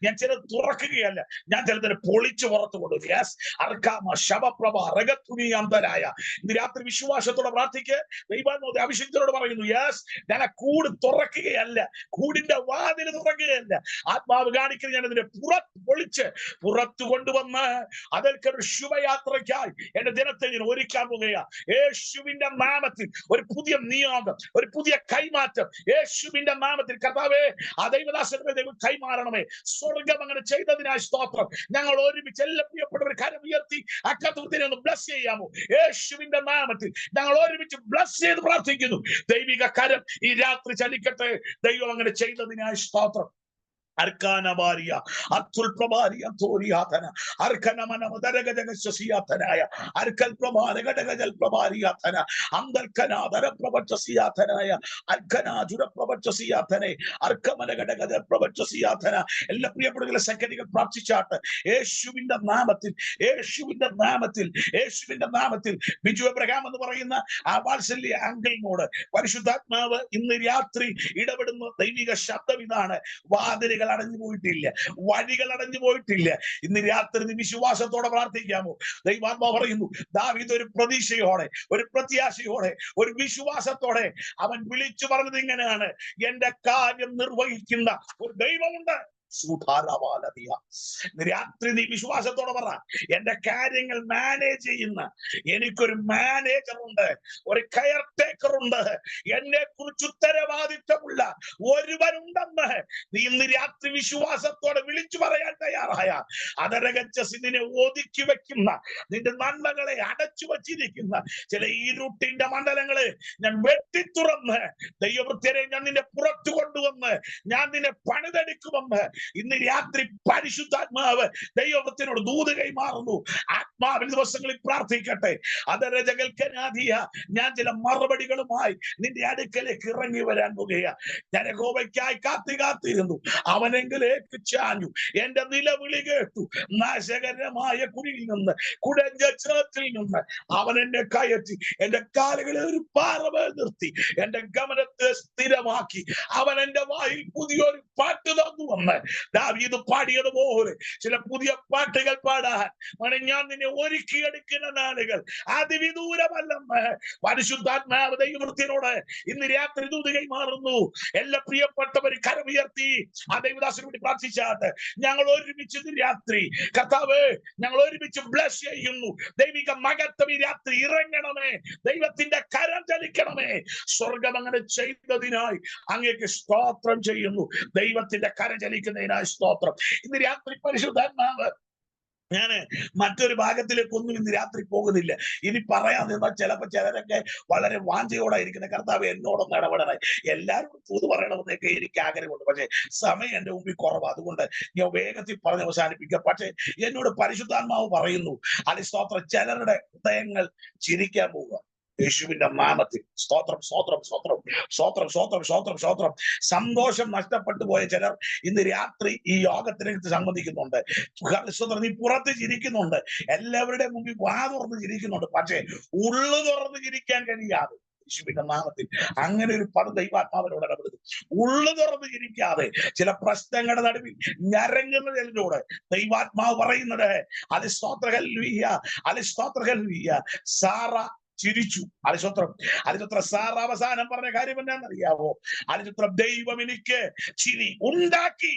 ഞാൻ ചിലത് തുറക്കുകയല്ല, ഞാൻ ചിലതിനെ പൊളിച്ച് പുറത്തു കൊണ്ടുവരും. യെസ് അർക്കാമ ശവപ്രഭ റഗത്തുനിയന്തരായ. ഇന്ന് രാത്രി വിശ്വാസത്തോടെ പ്രാർത്ഥിക്ക്. ദൈവാത്മാവ് അഭിഷേകത്തോട് പറയുന്നു യെസ് ഞാൻ ആ കൂട് തുറക്കുകയല്ല, കൂടിന്റെ വാതിൽ തുറക്കുകയല്ല. ആത്മാവ് കാണിക്കുന്നത് ഞാൻ അതിനെ പുറത്തു കൊണ്ടുവന്ന് അതൊരു ശുഭയാത്രയ്ക്കായി എന്റെ ജനത്തെ ഞാൻ ഒരുക്കാൻ പോകുകയാണ്. യേശുവിന്റെ നാമത്തിൽ ഒരു പുതിയ നിയോഗം, ഒരു പുതിയ കൈമാറ്റം യേശുവിന്റെ നാമത്തിൽ. കർത്താവേ ആ ദൈവദാസനെ ദൈവം കൈമാറണമേ. സ്വർഗം അങ്ങനെ ചെയ്തതിനായി സ്തോത്രം. ഞങ്ങൾ ഒരുമിച്ച് എല്ലാ പ്രിയപ്പെട്ടവർ കരം ഉയർത്തി അക്കത്തുത്തിനെ ഒന്ന് ബ്ലസ് ചെയ്യാമോ? യേശുവിന്റെ നാമത്തിൽ ഞങ്ങൾ ഒരുമിച്ച് ബ്ലസ് ചെയ്ത് പ്രാർത്ഥിക്കുന്നു. ദൈവിക കരം ഈ രാത്രി ചലിക്കട്ടെ. ദൈവം അങ്ങനെ ചെയ്തതിനായി സ്തോത്രം. അർക്കാനബാരിയ അത്തുൽ പ്രഭാരിയ തോരിയാതന അർക്കനമനമദരഗജഗശസിയാതനായ അർക്കൽ പ്രഭാരഗടഗജൽ പ്രഭാരിയാതന അന്തൽക്കനാദര പ്രവചസിയാതനായ അർക്കനാജുര പ്രവചസിയാതനെ അർക്കമനഗടഗജ പ്രവചസിയാതന. എല്ലാ പ്രിയപ്പെട്ടവരെ സെക്കൻഡുകൾ പ്രാർത്ഥിച്ചാട്ട് യേശുവിന്റെ നാമത്തിൽ ബിജു എബ്രഹാം എന്ന് പറയുന്ന ആ വാത്സല്യ അങ്കിളിനോട് പരിശുദ്ധാത്മാവ് ഇന്ന് രാത്രി ഇടപെടുന്ന ദൈവിക ശബ്ദം ഇതാണ്. വാതിലുകൾ അടഞ്ഞു പോയിട്ടില്ല, വഴികൾ അടഞ്ഞു പോയിട്ടില്ല. ഇന്ന് രാത്രി നീ വിശ്വാസത്തോടെ പ്രാർത്ഥിക്കാമോ? ദൈവാത്മാവ് പറയുന്നു ദാവീദ് ഒരു പ്രതീക്ഷയോടെ, ഒരു പ്രത്യാശയോടെ, ഒരു വിശ്വാസത്തോടെ അവൻ വിളിച്ചു പറഞ്ഞത് ഇങ്ങനെയാണ്, എന്റെ കാര്യം നിർവഹിക്കുന്ന ഒരു ദൈവമുണ്ട്. രാത്രി നീ വിശ്വാസത്തോടെ പറ, എന്റെ കാര്യങ്ങൾ മാനേജ് ചെയ്യുന്ന എനിക്കൊരു മാനേജർ ഉണ്ട്, ഒരു കെയർ ടേക്കർ ഉണ്ട്, എന്നെ കുറിച്ച് ഉത്തരവാദിത്വമുള്ള ഒരുവനുണ്ടെന്ന് നീ ഇന്ന് രാത്രി വിശ്വാസത്തോടെ വിളിച്ചു പറയാൻ തയ്യാറായ അതരകച്ചസിനെ ഒതുക്കി വെക്കുന്ന, നിന്റെ നന്മകളെ അടച്ചു വച്ചിരിക്കുന്ന ചില ഇരുട്ടിന്റെ മണ്ഡലങ്ങളെ ഞാൻ വെട്ടിത്തുറന്ന് ദൈവവൃത്യരെ ഞാൻ നിന്നെ പുറത്തു കൊണ്ടുവന്ന് ഞാൻ നിന്നെ പണിതെടുക്കുമെന്ന് ഇന്ന് രാത്രി പരിശുദ്ധാത്മാവ് ദൈവത്തിനോട് ദൂത് കൈമാറുന്നു. ആത്മാവിൽ ദിവസങ്ങളിൽ പ്രാർത്ഥിക്കട്ടെ. അതരജകൽക്കനാദിയ ഞാൻ ചില മറുപടികളുമായി നിന്റെ അടുക്കലേക്ക് ഇറങ്ങി വരാൻ പോകുകയാണ്. ഞാൻ യഹോവയ്ക്കായി കാത്തിരുന്നു, അവനെങ്കിലേക്ക് ചാഞ്ഞു, എന്റെ നിലവിളി കേട്ടു. നാശകരമായ കുഴിയിൽ നിന്ന്, കുടഞ്ഞ ചേറ്റിൽ നിന്ന് അവൻ എന്നെ കയറ്റി, എന്റെ കാലുകളെ ഒരു പാറമേൽ നിർത്തി, എന്റെ ഗമനത്തെ സ്ഥിരമാക്കി. അവൻ എന്റെ വായിൽ പുതിയൊരു പാട്ട് തന്നു വന്ന് ദാവീദ് പാടിയതുപോലെ ചില പുതിയ പാട്ടുകൾ പാടാൻ ഞാൻ നിന്നെ ഒരുക്കിയെടുക്കുന്ന നാളുകൾ അതിവിദൂരമല്ലെന്ന് പരിശുദ്ധാത്മാവ് ദൈവവൃത്തിനോട് ഇന്ന് രാത്രി ദൂത് കൈമാറുന്നു. എല്ലാ പ്രിയപ്പെട്ടവർ കരമുയർത്തി ആ ദൈവദാസന് വേണ്ടി പ്രാർത്ഥിച്ചാട്ട് ഞങ്ങൾ ഒരുമിച്ച് ഇന്ന് രാത്രി കർത്താവ് ഞങ്ങൾ ഒരുമിച്ച് ബ്ലസ് ചെയ്യുന്നു. ദൈവിക മഹത്വം ഈ രാത്രി ഇറങ്ങണമേ, ദൈവത്തിന്റെ കരം ചലിക്കണമേ. സ്വർഗം അങ്ങനെ ചെയ്തതിനായി അങ്ങേക്ക് സ്തോത്രം ചെയ്യുന്നു. ദൈവത്തിന്റെ കരം ചലിക്കുന്നതിനായി സ്തോത്രം. ഇന്ന് രാത്രി പരിശുദ്ധാത്മാവ് ഞാന് മറ്റൊരു ഭാഗത്തിലേക്കൊന്നും ഇന്ന് രാത്രി പോകുന്നില്ല. ഇനി പറയാൻ നിന്നാൽ ചിലപ്പോ ചിലരൊക്കെ വളരെ വാഞ്ചയോടായിരിക്കുന്ന കർത്താവ് എന്നോടൊന്ന് ഇടപെടണേ, എല്ലാവരും തൂത് പറയണമെന്നൊക്കെ എനിക്ക് ആഗ്രഹമുണ്ട്. പക്ഷെ സമയം എന്റെ മുമ്പിൽ കുറവ്, അതുകൊണ്ട് ഞാൻ വേഗത്തിൽ പറഞ്ഞ് അവസാനിപ്പിക്കാം. പക്ഷെ എന്നോട് പരിശുദ്ധാത്മാവ് പറയുന്നു, സ്തോത്രം, ചിലരുടെ ഹൃദയങ്ങൾ ചിരിക്കാൻ പോവുക യേശുവിന്റെ നാമത്തിൽ. സ്തോത്രം സ്തോത്രം സ്തോത്രം സ്തോത്രം സ്തോത്രം സ്തോത്രം സ്തോത്രം. സന്തോഷം നഷ്ടപ്പെട്ടു പോയ ചിലർ ഇന്ന് രാത്രി ഈ യോഗത്തിലേക്ക് സംബന്ധിക്കുന്നുണ്ട്. നീ പുറത്ത് ചിരിക്കുന്നുണ്ട്, എല്ലാവരുടെയും മുമ്പിൽ വാ തുറന്ന് ചിരിക്കുന്നുണ്ട്, പക്ഷേ ഉള്ളു തുറന്ന് ചിരിക്കാൻ കഴിയാതെ യേശുവിന്റെ നാമത്തിൽ അങ്ങനെ ഒരു പദം ദൈവാത്മാവിനോട് ഇടപെടുന്നു. ഉള്ളു തുറന്ന് ചിരിക്കാതെ ചില പ്രശ്നങ്ങളുടെ നടുവിൽ ഞരങ്ങുന്നതിനോട് ദൈവാത്മാവ് പറയുന്നത് സാറ ചിരിച്ചു. അലിസ്തോത്രം. സാറ അവസാനം പറഞ്ഞ കാര്യം എന്നാണെന്നറിയാവോ? അലിസ്തോത്രം, ദൈവം എനിക്ക് ചിരി ഉണ്ടാക്കി.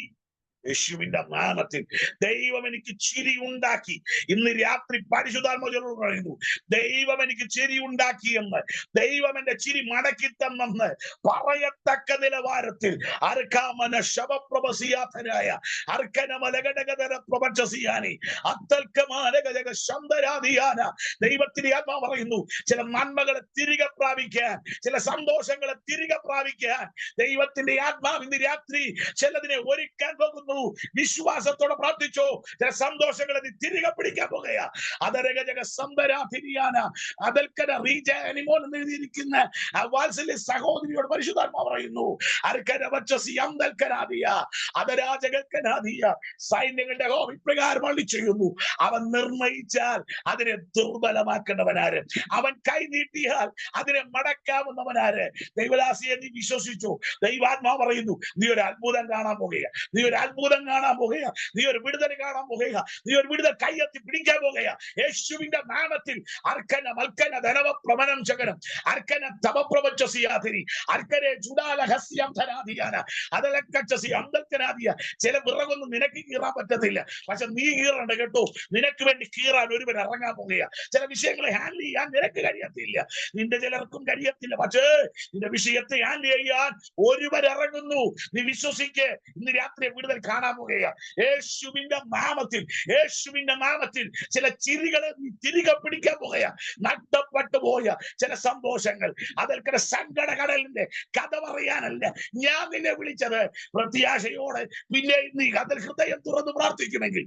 യേശുവിന്റെ നാമത്തിൽ ദൈവം എനിക്ക് ചിരി ഉണ്ടാക്കി. ഇന്ന് രാത്രി പരിശുദ്ധാത്മാവ് പറയുന്നു, ദൈവം എനിക്ക് ചിരി ഉണ്ടാക്കി എന്ന്, ദൈവം എന്റെ ചിരി മടക്കി തന്നെന്ന് പറയത്തക്ക നിലവാരത്തിൽ അർക്കാമന ശവപ്രഭസിയാഥനായ അർക്കനമലഘടകതര പ്രപഞ്ചസിയാനി അത്തൽക്കമാലകജക ശന്തരാധിയാന. ദൈവത്തിന്റെ ആത്മാവ് പറയുന്നു, ചില നന്മകളെ തിരികെ പ്രാപിക്കാൻ, ചില സന്തോഷങ്ങളെ തിരികെ പ്രാപിക്കാൻ ദൈവത്തിന്റെ ആത്മാവ് ഇന്ന് രാത്രി ചിലതിനെ ഒരുക്കാൻ പോകുന്നു. വിശ്വാസത്തോടെ പ്രാർത്ഥിച്ചോ, ചില സന്തോഷങ്ങളെ നീ തിരികെ പിടിക്കാൻ പോകുക. അതരകജക സന്തരാധിരിയാന അതൽക്കന റീജനിമോൻ എന്ന് എഴുതിയിരിക്കുന്ന വാത്സല്യ സഹോദരിയോട് പരിശുദ്ധാത്മാവ് പറയുന്നു, സൈന്യങ്ങളുടെ ഇപ്രകാരം അള്ളി ചെയ്യുന്നു, അവൻ നിർണയിച്ചാൽ അതിനെ ദുർബലമാക്കേണ്ടവനാര്, അവൻ കൈ നീട്ടിയാൽ അതിനെ മടക്കാവുന്നവനാര്. ദൈവദാസിയെ നീ വിശ്വസിച്ചു. ദൈവാത്മാവ് പറയുന്നു, നീ ഒരു അത്ഭുതം കാണാൻ പോകുക, നീ ഒരു അത്ഭുതം കാണാൻ പോകുക, നീ ഒരു വിടുതൽ കാണാൻ പോകുക, നീ ഒരു വിടുതൽ കൈയെത്തി പിടിക്കാൻ പോകുക. യേശുവിന്റെ നാമത്തിൽ അർക്കന മൽക്കന ധനവ പ്രമനം ചകനം അർക്കന തപപ്രവചസിയാതിരി അർക്കനെ ജുഡാലഹസ്യം ധനാധിയാന അതലക്കച്ചസി അന്തൽക്കനാദിയ. ചില വിറകൊന്നും നിനക്ക് കീറാൻ പറ്റത്തില്ല, പക്ഷെ നീ കീറണ്ട കേട്ടോ. നിനക്ക് വേണ്ടി കീറാൻ ഒരുവൻ ഇറങ്ങാൻ പോകുക. ചില വിഷയങ്ങളെ ഹാൻഡിൽ ചെയ്യാൻ നിനക്ക് കഴിയത്തില്ല, നിന്റെ ചിലർക്കും കഴിയത്തില്ല, പക്ഷേ നിന്റെ വിഷയത്തെ ഹാൻഡിൽ ചെയ്യാൻ ഒരുവൻ ഇറങ്ങുന്നു. നീ വിശ്വസിക്ക്, ഇന്ന് രാത്രി വിടുതൽ കാണാൻ പോകുക. യേശുവിന്റെ നാമത്തിൽ, യേശുവിന്റെ നാമത്തിൽ ചില ചിരികളെ നീ തിരികെ പിടിക്കാൻ പോകുക. നഷ്ടപ്പെട്ടു പോയ ചില സന്തോഷങ്ങൾ, അതൽക്കടെ സങ്കട കടലിന്റെ കഥ പറയാനല്ല ഞാൻ നിന്നെ വിളിച്ചത്. പ്രത്യാശയോടെ പിന്നെ നീ അതിൽ ഹൃദയം തുറന്ന് പ്രാർത്ഥിക്കുമെങ്കിൽ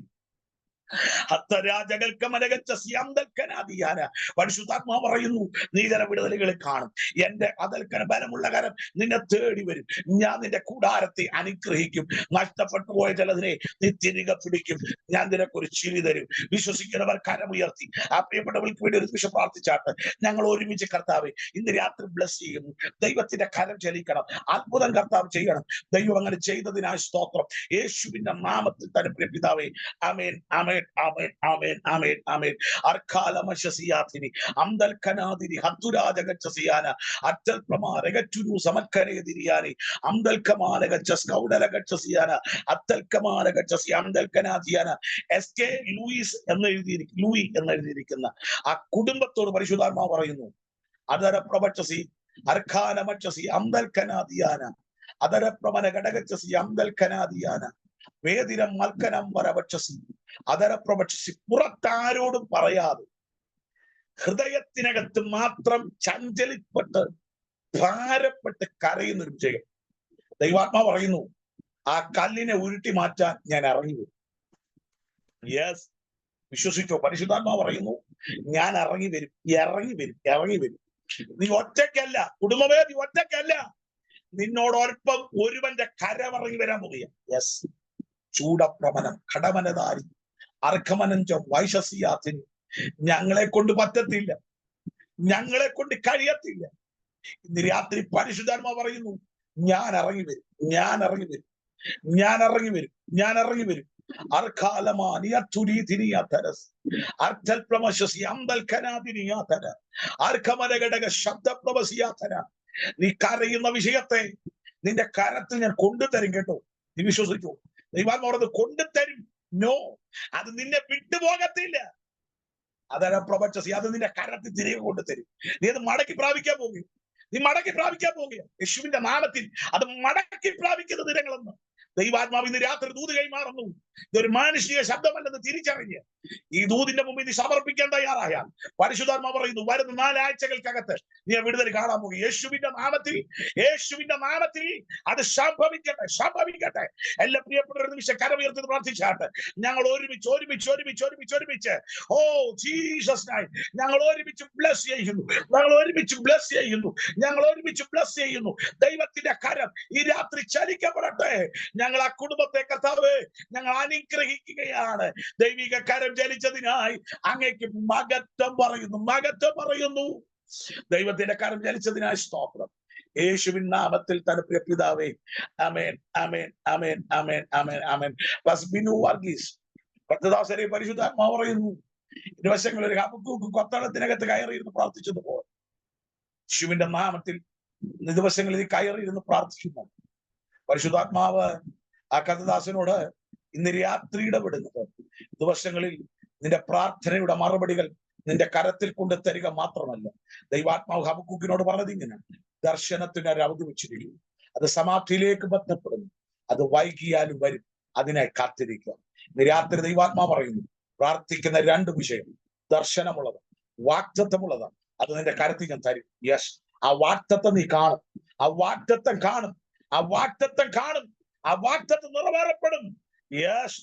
പരിശുദ്ധാത്മാവ് പറയുന്നു, നീ ചില വിടുതലുകൾ കാണും. എന്റെ അതൽക്കന ബലമുള്ള കരം നിന്നെ തേടി വരും. ഞാൻ നിന്റെ കൂടാരത്തെ അനുഗ്രഹിക്കും. നഷ്ടപ്പെട്ടു പോയ ചിലതിനെ നീ തിരികെ പിടിക്കും. ഞാൻ നിനക്കൊരു ചിരി തരും. വിശ്വസിക്കുന്നവർ കരമുയർത്തി ആ പ്രിയപ്പെട്ടവർക്ക് വേണ്ടി ഒരു നിമിഷം പ്രാർത്ഥിച്ചാട്ട് ഞങ്ങൾ ഒരുമിച്ച് കർത്താവെ ഇന്ന് രാത്രി ബ്ലസ് ചെയ്യുന്നു. ദൈവത്തിന്റെ കരം ചലിക്കണം, അത്ഭുതം കർത്താവ് ചെയ്യണം. ദൈവം അങ്ങനെ ചെയ്തതിനായി സ്തോത്രം. യേശുവിന്റെ നാമത്തിൽ തന്നെ പ്രിയ പിതാവേ, ആമേൻ ആമേൻ ആമേൻ ആമേൻ ആമേൻ ആമേൻ. അർക്കാലമശസിയാതിനി അംദൽക്കനാദിനി ഹത്തുരാജഗച്ഛസിയാന അറ്റൽ പ്രമാരഗറ്റുരു സമൽക്കരേതിരിയാനി അംദൽക്കമാലഗച്ഛസ്കൗഡലഗച്ഛസിയാന അത്തൽക്കമാലഗച്ഛസി അംദൽക്കനാദിയാന. എസ് കെ ലൂയിസ് ലൂയി എന്നെഴുതിയിരിക്കുന്ന ആ കുടുംബത്തോട് പരിശുദ്ധാത്മാവ് പറയുന്നു, അതര പ്രവചസി അർക്കാലമക്ഷസി അംദൽക്കനാദിയാന അതരപ്രമന ഘടകച്ചസി അംദൽക്കനാദിയാന വേദിരം മൽക്കനം വരവക്ഷസി അതരപ്രവക്ഷസി. പുറത്താരോടും പറയാതെ ഹൃദയത്തിനകത്ത് മാത്രം ചഞ്ചലിപ്പെട്ട് ഭാരപ്പെട്ട് കരയുന്ന ഒരു വിജയം. ദൈവാത്മാ പറയുന്നു, ആ കല്ലിനെ ഉരുട്ടി മാറ്റാൻ ഞാൻ ഇറങ്ങി വരും. യെസ്, വിശ്വസിച്ചോ. പരിശുദ്ധാത്മാ പറയുന്നു, ഞാൻ ഇറങ്ങി വരും, ഇറങ്ങി വരും, ഇറങ്ങി വരും. നീ ഒറ്റയ്ക്കല്ല, കുടുംബമേ, നീ ഒറ്റയ്ക്കല്ല. നിന്നോടൊപ്പം ഒരുവന്റെ കരമിറങ്ങി വരാൻ പോകുക. യെസ്, ചൂടപ്രമനം ഘടമനധാരി അർഘമനഞ്ച വൈശസിയാത്തിന്. ഞങ്ങളെ കൊണ്ട് പറ്റത്തില്ല, ഞങ്ങളെ കൊണ്ട് കഴിയത്തില്ല. ഇന്ന് രാത്രി പരിശുദ്ധാത്മാ പറയുന്നു, ഞാൻ ഇറങ്ങി വരും, ഞാൻ ഇറങ്ങി വരും. ഞാൻ ഇറങ്ങി വരും, ഞാൻ ഇറങ്ങി വരും. നീ കരയുന്ന വിഷയത്തെ നിന്റെ കരത്തിൽ ഞാൻ കൊണ്ടുതരും കേട്ടോ. നീ വിശ്വസിച്ചു? ദൈവം പറഞ്ഞത് കൊണ്ടുതരും. നോ, അത് നിന്നെ വിട്ടുപോകത്തില്ല. അതാണ് പ്രവചസി. അത് നിന്റെ കരത്തിൽ തിരികെ കൊണ്ടുതരും. നീ അത് മടക്കി പ്രാപിക്കാൻ പോകുക. നീ മടക്കി പ്രാപിക്കാൻ പോകുക യേശുവിന്റെ നാമത്തിൽ. അത് മടക്കി പ്രാപിക്കുന്ന ദിനങ്ങളെന്ന് ദൈവാത്മാവ് ഇന്ന് രാത്രി ദൂത് കൈമാറുന്നു. ഇതൊരു മാനുഷിക ശബ്ദമല്ലെന്ന് തിരിച്ചറിഞ്ഞ് ഈ ദൂതിന്റെ മുമ്പിൽ നീ സമർപ്പിക്കാൻ തയ്യാറായാൽ പരിശുദ്ധാത്മാവ് പറയുന്നു, വരുന്ന 4 ആഴ്ചകൾക്കകത്ത് നീ വിടുതൽ കാണാൻ പോകും. യേശുവിന്റെ നാമത്തിൽ, യേശുവിന്റെ നാമത്തിൽ അത് സംഭവിക്കട്ടെ, സംഭവിക്കട്ടെ. എല്ലാ പ്രിയപ്പെട്ട ഒരു നിമിഷം കരമുയർത്തി പ്രാർത്ഥിച്ചാട്ട് ഞങ്ങൾ ഒരുമിച്ച് ഓ ജീസസ് നൈം ഞങ്ങൾ ഒരുമിച്ച് ബ്ലസ് ചെയ്യുന്നു, ഞങ്ങൾ ഒരുമിച്ച് ബ്ലസ് ചെയ്യുന്നു, ഞങ്ങൾ ഒരുമിച്ച് ബ്ലസ് ചെയ്യുന്നു. ദൈവത്തിന്റെ കരം ഈ രാത്രി ചലിക്കപ്പെടട്ടെ. ഞങ്ങൾ ആ കുടുംബത്തെ കർത്താവ് ഞങ്ങൾ അനുഗ്രഹിക്കുകയാണ്. ദൈവിക കരം ചലിച്ചതിനായി അങ്ങേക്ക് മഹത്വം പറയുന്നു, മഹത്വം പറയുന്നു. ദൈവത്തിന്റെ കരം ചലിച്ചതിനായി സ്തോത്രം. യേശുവിൻ നാമത്തിൽ തന്നെ പ്രിയ പിതാവേ, ആമേൻ, ആമേൻ, ആമേൻ, ആമേൻ, ആമേൻ, ആമേൻ. ബിനു വർഗീസ് ഭക്തദാസരെ പരിശുദ്ധാത്മാവ് പറയുന്നു, ഇരുവശങ്ങളിൽ ഒരു ഹബക്കൂക്ക് കൊത്തളത്തിനകത്ത് കയറിയിരുന്ന് പ്രാർത്ഥിച്ചതുപോലെ യേശുവിന്റെ നാമത്തിൽ ദിവസങ്ങളിൽ കയറിയിരുന്ന് പ്രാർത്ഥിക്കുന്നു. പരിശുദ്ധാത്മാവ് ആ കർത്തദാസനോട് ഇന്ന് രാത്രി ഇടപെടുന്നത് ദിവസങ്ങളിൽ നിന്റെ പ്രാർത്ഥനയുടെ മറുപടികൾ നിന്റെ കരത്തിൽ കൊണ്ട് തരിക മാത്രമല്ല, ദൈവാത്മാവ് ഹബക്കൂക്കിനോട് പറഞ്ഞത് ഇങ്ങനെ, ദർശനത്തിന് ഒരു അവധി വെച്ചിരിക്കുന്നു. അത് സമാധിയിലേക്ക് ബന്ധപ്പെടുന്നു. അത് വൈകിയാലും വരും, അതിനായി കാത്തിരിക്കുക. ഇന്ന് രാത്രി ദൈവാത്മാവ് പറയുന്നു, പ്രാർത്ഥിക്കുന്ന 2 വിഷയം, ദർശനമുള്ളത്, വാഗ്ദത്തമുള്ളത്, അത് നിന്റെ കരത്തിൽ ഞാൻ തരും. യെസ്, ആ വാഗ്ദത്തം നീ കാണും, ആ വാഗ്ദത്തം കാണും, ആ വാഗ്ദത്തം കാണും, ആ വാഗ്ദത്തം നിറവേറപ്പെടും. യെസ്,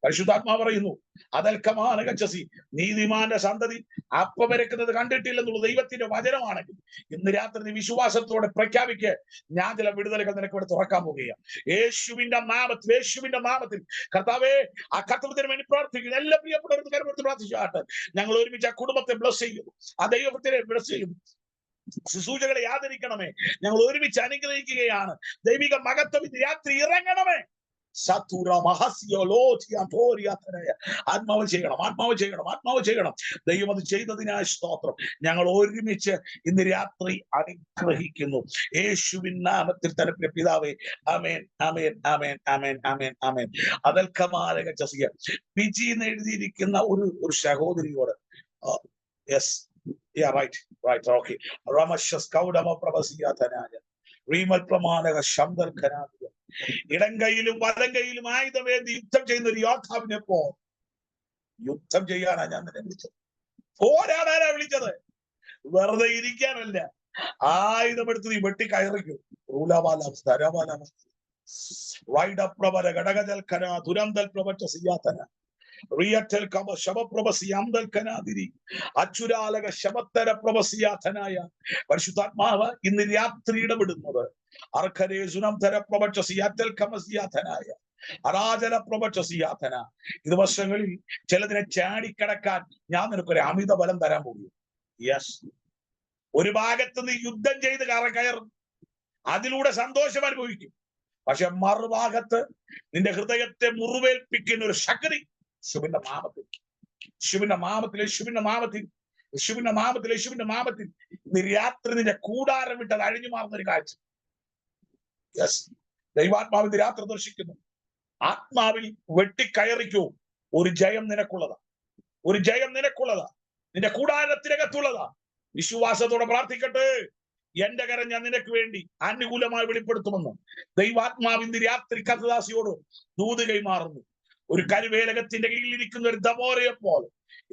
പരിശുദ്ധാത്മാവ് പറയുന്നു, അതൽക്കമാനകച്ചസി നീതിമാന്റെ സന്തതി അപ്പവരക്കുന്നത് കണ്ടിട്ടില്ലെന്നുള്ള ദൈവത്തിന്റെ വചനമാണെങ്കിൽ ഇന്ന് രാത്രി നീ വിശ്വാസത്തോടെ പ്രഖ്യാപിക്ക്, ഞാൻ ചില വിടുതലുകൾ നിനക്ക് ഇവിടെ തുറക്കാൻ പോകുകയാണ്. യേശുവിന്റെ നാമത്തിൽ, യേശുവിന്റെ നാമത്തിൽ കർത്താവേ, ആ കർത്തവ്യത്തിന് വേണ്ടി പ്രാർത്ഥിക്കുന്നു. എല്ലാ പ്രിയപ്പെട്ടവർക്ക് കരമെടുത്ത് പ്രാർത്ഥിച്ചാട്ട് ഞങ്ങൾ ഒരുമിച്ച് ആ കുടുംബത്തെ ബ്ലസ് ചെയ്യുന്നു, ആ ദൈവത്തിനെ ബ്ലസ് ചെയ്യുന്നു. ശുശ്രൂഷകളെ ആദരിക്കണമേ. ഞങ്ങൾ ഒരുമിച്ച് അനുഗ്രഹിക്കുകയാണ്. ദൈവിക മഹത്വം ഇന്ന് രാത്രി ഇറങ്ങണമേ. ആത്മാവ് ചെയ്യണം, ആത്മാവ് ചെയ്യണം, ആത്മാവ് ചെയ്യണം. ദൈവം അത് ചെയ്തതിനായി സ്തോത്രം. ഞങ്ങൾ ഒരുമിച്ച് ഇന്ന് രാത്രി അനുഗ്രഹിക്കുന്നു യേശുവിൻ നാമത്തിൽ തന്നെ പിതാവേ. ആമേൻ, ആമേൻ, ആമേൻ, ആമേൻ, ആമേൻ, ആമേൻ. അതൽക്കമാലക ചസിയ പിജി എന്ന് എഴുതിയിരിക്കുന്ന ഒരു സഹോദരിയോട്, yes, yeah, right, okay. Ramashas Kaudama Prabhasiyatanaja Remal Pramanaga Shamdar Kanadiya ഇടങ്കയിലും വലങ്കയിലും ആയുധമേന്തി യുദ്ധം ചെയ്യുന്ന ഒരു യോദ്ധാവിനെ പോ യുദ്ധം ചെയ്യാനാ ഞാൻ നിന്നെ വിളിച്ചത്. പോരാടാനാ വിളിച്ചത്, വെറുതെ ഇരിക്കാനല്ല. ആയുധമെടുത്ത് നീ വെട്ടി കയറിക്കും. ദുരന്തൽ പ്രപഞ്ച സിയാത്തന റിയറ്റൽ കമ ശവപ്രഭസിയാന്തൽ കനാതിരി അച്ചുരാലക ശവത്തര പ്രഭസിയാഥനായ പരിശുദ്ധാത്മാവ് ഇന്ന് രാത്രി ഇടപെടുന്നത് അർഖരേ സുനംതര പ്രപഞ്ച സിയാത്തൽ കമസിയാഥനായ അരാജന പ്രപഞ്ച സിയാഥന. ഈ ദിവസങ്ങളിൽ ചിലതിനെ ചാടിക്കടക്കാൻ ഞാൻ നിനക്കൊരു അമിത ബലം തരാൻ പോകും. യെസ്, ഒരു ഭാഗത്ത് നീ യുദ്ധം ചെയ്ത് കയറും, അതിലൂടെ സന്തോഷം അനുഭവിക്കും. പക്ഷെ മറുഭാഗത്ത് നിന്റെ ഹൃദയത്തെ മുറിവേൽപ്പിക്കുന്ന ഒരു ശക്തി യേശുവിന്റെ നാമത്തിൽ, യേശുവിന്റെ നാമത്തിൽ, യേശുവിന്റെ നാമത്തിൽ, യേശുവിന്റെ നാമത്തിൽ, യേശുവിന്റെ നാമത്തിൽ ഇന്ന് രാത്രി നിന്റെ കൂടാരം വിട്ടത് അഴിഞ്ഞു മാറുന്ന ഒരു കാഴ്ച. യെസ്, ദൈവാത്മാവിന്റെ രാത്രി ദർശിക്കുന്നു. ആത്മാവിൽ വെട്ടിക്കയറിക്കൂ. ഒരു ജയം നിനക്കുള്ളതാ, ഒരു ജയം നിനക്കുള്ളതാ, നിന്റെ കൂടാരത്തിനകത്തുള്ളതാ. വിശ്വാസത്തോടെ പ്രാർത്ഥിക്കട്ടെ. എന്റെ കരം ഞാൻ നിനക്ക് വേണ്ടി അനുകൂലമായി വെളിപ്പെടുത്തുമെന്ന് ദൈവാത്മാവ് ഇന്ന് രാത്രി കർത്തദാസിയോട് ദൂത് കൈമാറുന്നു. ഒരു കരുവേലകത്തിന്റെ കീഴിൽ ഇരിക്കുന്ന ഒരു ദമോരയെ പോലെ